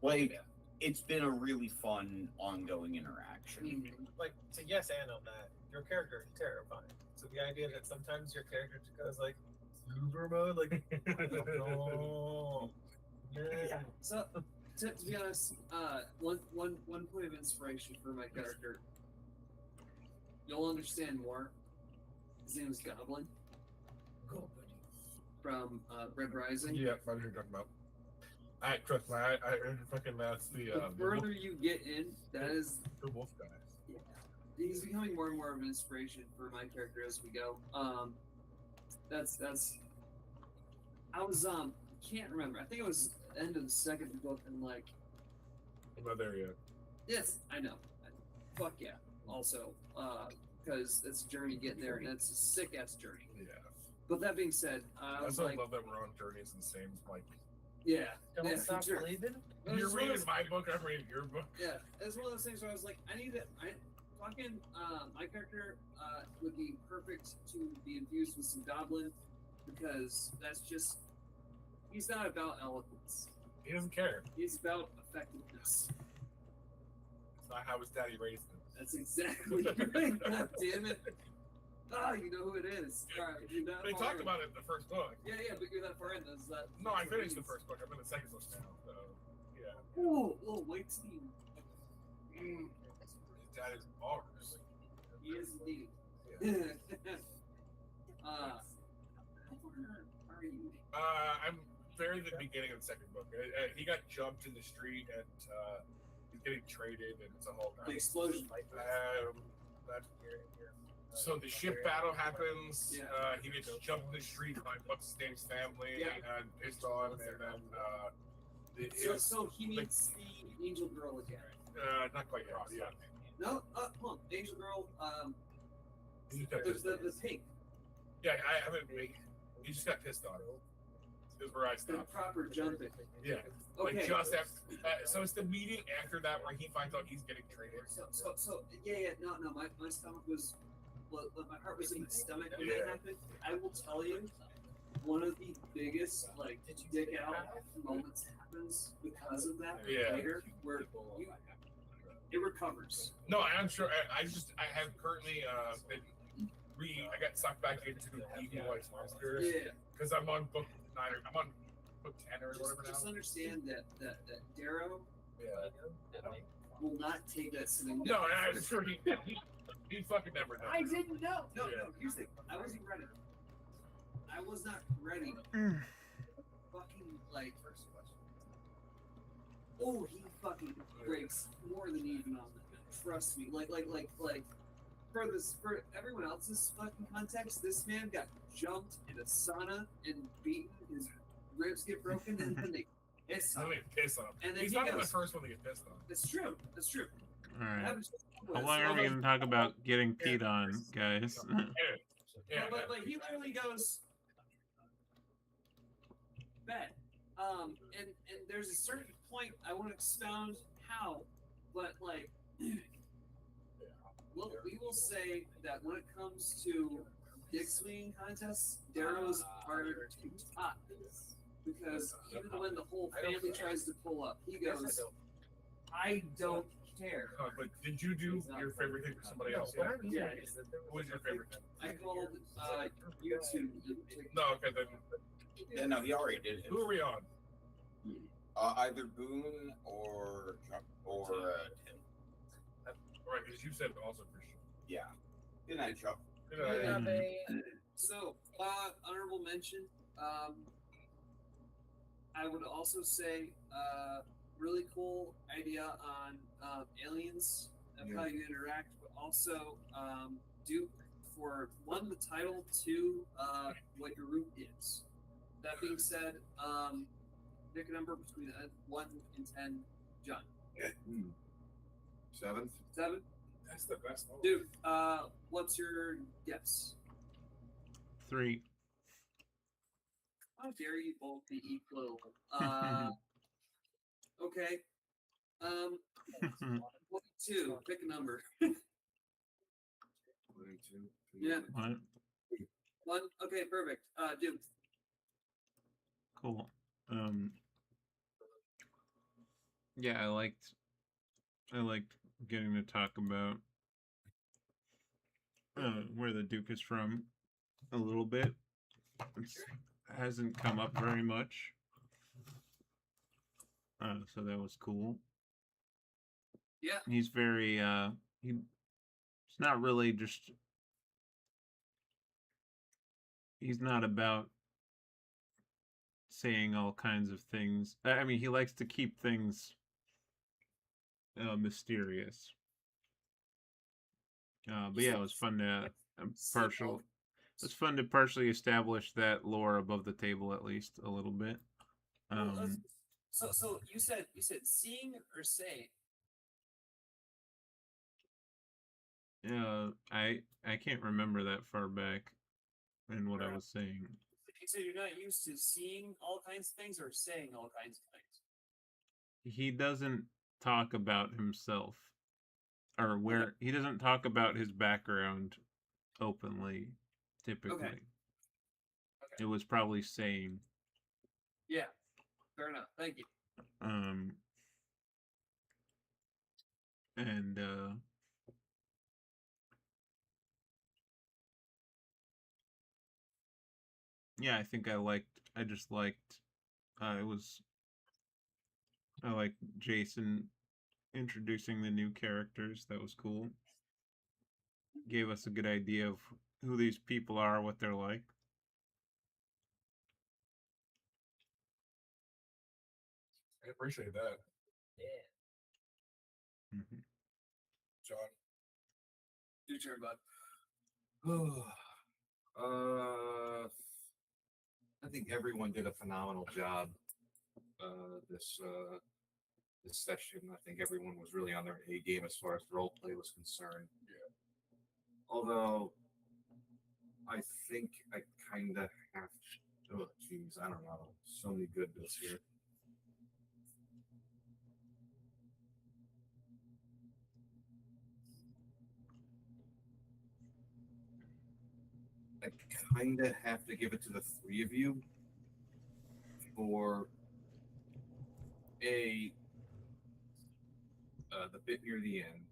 Like, it's been a really fun, ongoing interaction.
Mm-hmm.
like to yes and on that. Your character is terrifying. So the idea that sometimes your character goes like super mode, like no.
Yeah. So to be honest, one point of inspiration for my character, you'll understand more. His name is Goblin.
Goblin.
From Red Rising.
Yeah, I know what you're talking about. Trust me, I fucking that's the
further you get in, that is
the wolf guys.
Yeah, he's becoming more and more of an inspiration for my character as we go. That's I was can't remember. I think it was the end of the second book, and like
I'm not there yet.
Yes, I know. Fuck yeah. Also, because it's a journey getting there, and it's a sick ass journey.
Yeah.
But that being said, I
I
was
also
like,
love that we're on journeys and same like.
yeah,
Don't
yeah,
stop
sure.
believing.
You're
It's one of
reading
those-
my book. I'm reading your book.
Yeah, it's one of those things where I was like, I fucking my character would be perfect to be infused with some goblin because that's just he's not about eloquence.
He doesn't care.
He's about effectiveness.
It's not how his daddy raised him.
That's exactly right. God damn it. Ah, you know who it is. All right, you're that
They
far
talked
in.
about it in the first book.
Yeah, but you're that far in. Is that?
No, I
that's what it
finished the
means.
first book. I'm in the second book now. So yeah.
Ooh, little white steam.
His dad is bars.
He is indeed. How far are you?
I'm very at the beginning of the second book. He got jumped in the street and he's getting traded, and it's a whole.
The explosion.
That's so the ship battle happens.
Yeah.
He gets jumped in the street by what's his name's family
Yeah.
and pissed on, and then
So he meets the angel girl again.
not quite yet. Yeah.
No, hold on. Angel girl.
He just got
There's
pissed
the
on.
pink.
Yeah, I haven't. He just got pissed on. Is where I
The
stopped.
proper jumping.
Yeah.
Okay.
Like just after, so it's the meeting after that where he finds out he's getting traded.
So yeah. No. My stomach was. Well, my heart was in my stomach when
Yeah.
that happened. I will tell you, one of the biggest like dick out moments happens because of that
Yeah.
later, where it recovers.
No, I'm sure. I have currently been I got sucked back into Evil White's Monsters
Yeah.
because I'm on book 9. I'm on book 10 or whatever
Just
now.
understand that Darrow
Yeah.
will not take that sitting.
No, I'm sure he fucking never does.
I didn't know. No,
Yeah.
here's the thing. I wasn't ready. I was not ready. Fucking like. Oh, he fucking breaks more than even on that. Trust me. Like. For everyone else's fucking context, this man got jumped in a sauna and beaten. His ribs get broken, and then they piss
I'm
on
gonna
him.
piss on him.
And then
He's
he
not even the
goes-
first one to get pissed on.
That's true. That's true.
All right. How
How
long are we going to talk about getting peed on, guys?
Yeah.
But he literally goes, bet. And there's a certain point I want to expound how, but like, well, we will say that when it comes to dick swinging contests, Darrow's are to top because even when the whole family tries to pull up, he goes, I don't care.
But did you do your favorite thing for somebody else?
Yeah.
What was your favorite thing?
I called YouTube.
No, okay, then.
Yeah, no, he already did
Who
it.
are we on?
Either Boone or Tim.
Right, because you said also Christian.
Yeah. Good night, Chuck.
Good night.
So, honorable mention. I would also say, really cool idea on aliens and how you interact, but also do for one the title, two what your route is. That being said, pick a number between 1 and 10. John.
7th.
7.
That's the best one.
Dude, what's your guess?
3.
How dare you both be equal? Okay. 22. Pick a number.
22.
Yeah.
What?
1. Okay, perfect. Dude.
Cool. Yeah, I liked getting to talk about where the Duke is from a little bit. It hasn't come up very much. So that was cool.
Yeah.
He's very it's not really just he's not about saying all kinds of things. I mean, he likes to keep things mysterious. But yeah, it was fun to it's fun to partially establish that lore above the table at least a little bit.
So you said seeing or saying?
I can't remember that far back in what I was saying.
So you're not used to seeing all kinds of things or saying all kinds of things?
He doesn't talk about himself, or where he doesn't talk about his background openly. Typically, it was probably saying.
Yeah, fair enough. Thank you.
And yeah, I think I just liked I liked Jason introducing the new characters. That was cool. Gave us a good idea of who these people are, what they're like.
I appreciate that.
Yeah.
Mm-hmm.
John.
Your turn, bud.
I think everyone did a phenomenal job. This session, I think everyone was really on their A game as far as roleplay was concerned.
Yeah.
Although I think I kind of have. Oh, jeez, I don't know. So many good bits here. I kind of have to give it to the three of you for the bit near the end.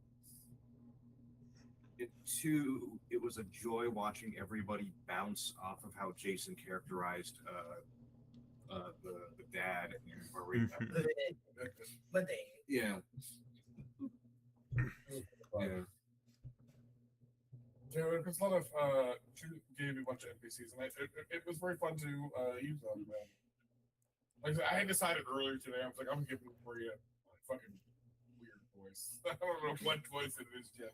Two, it was a joy watching everybody bounce off of how Jason characterized the dad and Maria.
But
Yeah. Yeah.
Yeah, there's a lot of she gave me a bunch of NPCs, and it was very fun to use them. Man. Like I had decided earlier today, I was like, I'm gonna give Maria a fucking weird voice. I don't know what voice it is yet.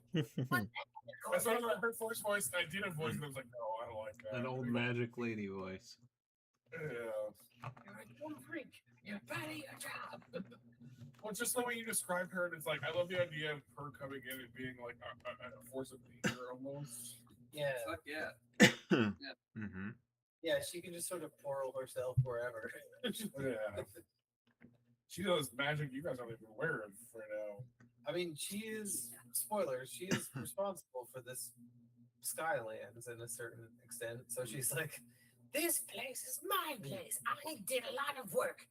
I started with her first voice, and I did a voice, and I was like, no, I don't like that.
An old magic lady voice.
Yeah.
Don't drink. You're bad at your job.
Well, just the way you described her, and it's like I love the idea of her coming in and being like a force of nature almost.
yeah.
Fuck yeah.
Mm-hmm.
Yeah, she can just sort of portal herself wherever.
Yeah. She does magic you guys aren't even aware of right now.
I mean, she is, spoilers, she is responsible for this Skylands in a certain extent. So she's like,
This place is my place. I did a lot of work.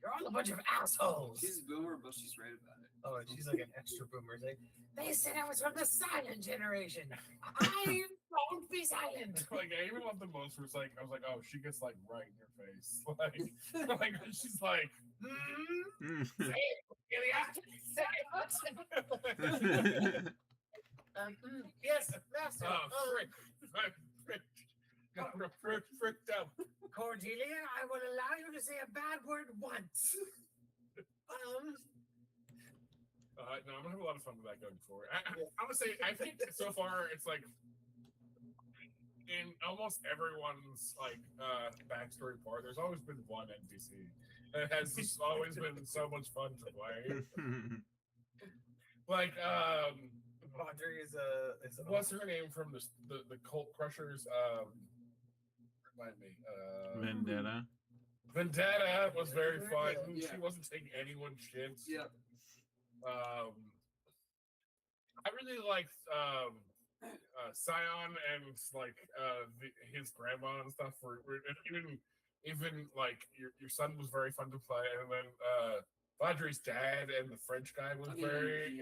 You're all a bunch of assholes.
She's a boomer, but she's right about it.
oh, she's like an extra boomer thing.
They said I was from the silent generation. I won't be silent.
Like I even love the most where it's like I was like, oh, she gets like right in your face. Like she's like,
Say it, Cordelia. Say it. Yes, master.
Fricked out.
Cordelia, I will allow you to say a bad word once.
No, I'm gonna have a lot of fun with that going forward. I would say I think so far it's like in almost everyone's like backstory part, there's always been one NPC. It has just always been so much fun to play. Like
Audrey is
what's her name from the Cult Crushers? Remind me.
Vendetta.
Vendetta was very fun.
Yeah.
She wasn't taking anyone's shit.
Yeah.
I really liked Scion and like his grandma and stuff. Even like your son was very fun to play, and then Audrey's dad and the French guy was very.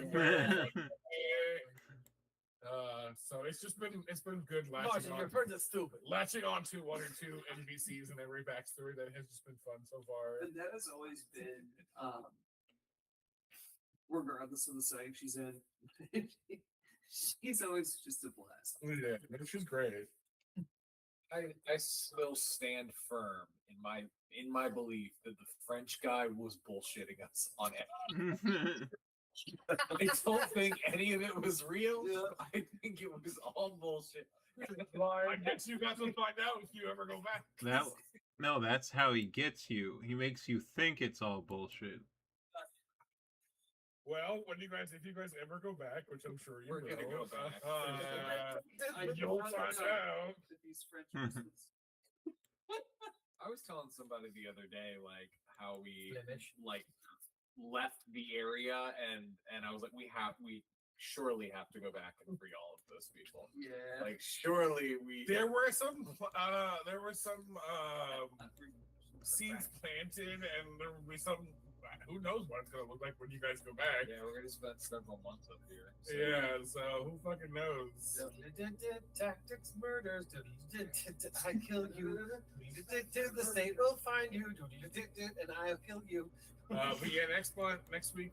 So it's been good
Martin, your birds are stupid.
latching on to one or two NPCs and every backstory that has just been fun so far.
And that has always been, regardless of the setting she's in, she's always just a blast.
Yeah, she's great.
I still stand firm in my belief that the French guy was bullshitting us on it. I don't think any of it was real.
Yeah.
I think it was all bullshit.
I guess you guys will find out if you ever go back.
No, that's how he gets you. He makes you think it's all bullshit.
Well, if you guys ever go back, which I'm sure you
We're
will,
gonna go back.
you'll find out.
These French whistles.
I was telling somebody the other day, like how we
Flemish.
like left the area, and I was like, we surely have to go back and free all of those people.
Yeah.
Like surely we.
There were some seeds planted, and there will be some. Who knows what it's gonna look like when you guys go back?
Yeah, we're gonna spend several months up here. So.
Yeah, so who fucking knows?
Tactics, murders. I kill you. The state will find you. And I'll kill you.
But yeah, next week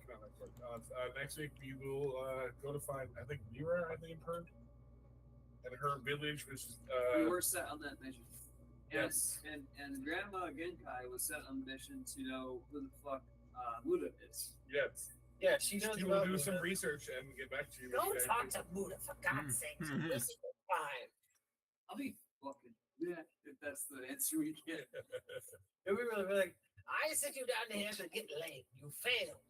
we will go to find. I think Mira. And her village, which is
We were set on that mission.
Yes.
And Grandma Genkai was set on the mission to know who the fuck Muda is.
yes.
Yeah, she knows
She will
about
do
me,
some
but-
research and get back to you.
Don't
with
talk
that.
to Muda, for God's sake. This is fine.
I'll be fucking yeah, if that's the answer we get.
And we were like,
I sent you down here to get laid. You failed.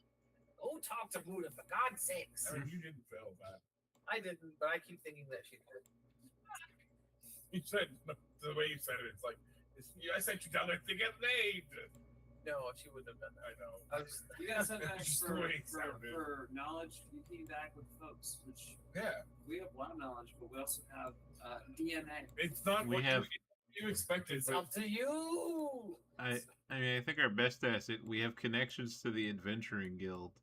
Go talk to Muda, for God's sakes.
I mean, you didn't fail that.
I didn't, but I keep thinking that she did.
You said the way you said it. It's like I sent you down there to get laid.
No, she wouldn't have done that.
I know.
I was,
We got sent back
Just the way it sounded.
for knowledge. We came back with folks, which
Yeah,
we have a lot of knowledge, but we also have DNA.
it's not
We
what
have-
you expected.
It's
But
up to you.
I mean, I think our best asset. We have connections to the Adventuring Guild.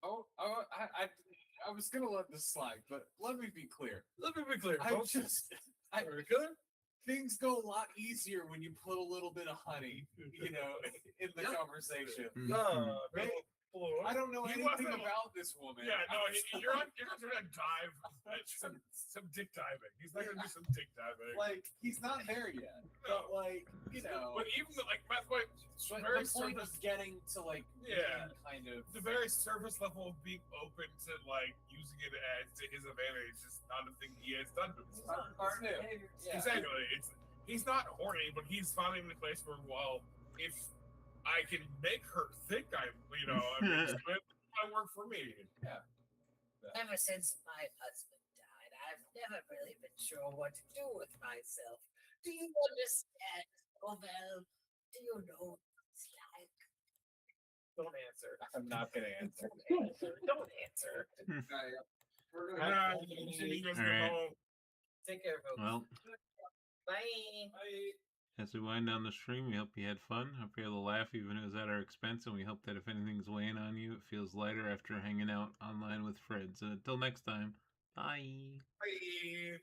I was gonna let this slide, but let me be clear.
let me be clear.
Things go a lot easier when you put a little bit of honey, in the
Yep.
conversation.
Right?
I don't know
He
anything
wasn't-
about this woman.
Yeah, no, you're not gonna dive. Some dick diving. He's not gonna do some dick diving.
Like he's not there yet, but like
But even that's why
but
very
the point
surface,
of getting to like
Yeah.
being kind of
the very surface level of being open to like using it as to his advantage is not a thing he has done to himself.
Our
new.
behavior.
Yeah.
Exactly. He's not horny, but he's finally in a place where, well, if I can make her think I mean, it might work for me.
Ever since my husband died, I've never really been sure what to do with myself. Do you understand, Cobell? Do you know what it's like?
don't answer.
I'm not gonna answer.
Don't answer. Don't answer.
Alright, we're gonna
Ah,
have
he goes
All right.
home.
Take care, folks.
Well,
Bye.
as we wind down the stream, we hope you had fun. Hope you had a laugh, even if it was at our expense, and we hope that if anything's weighing on you, it feels lighter after hanging out online with Fred. So until next time, bye.
Bye.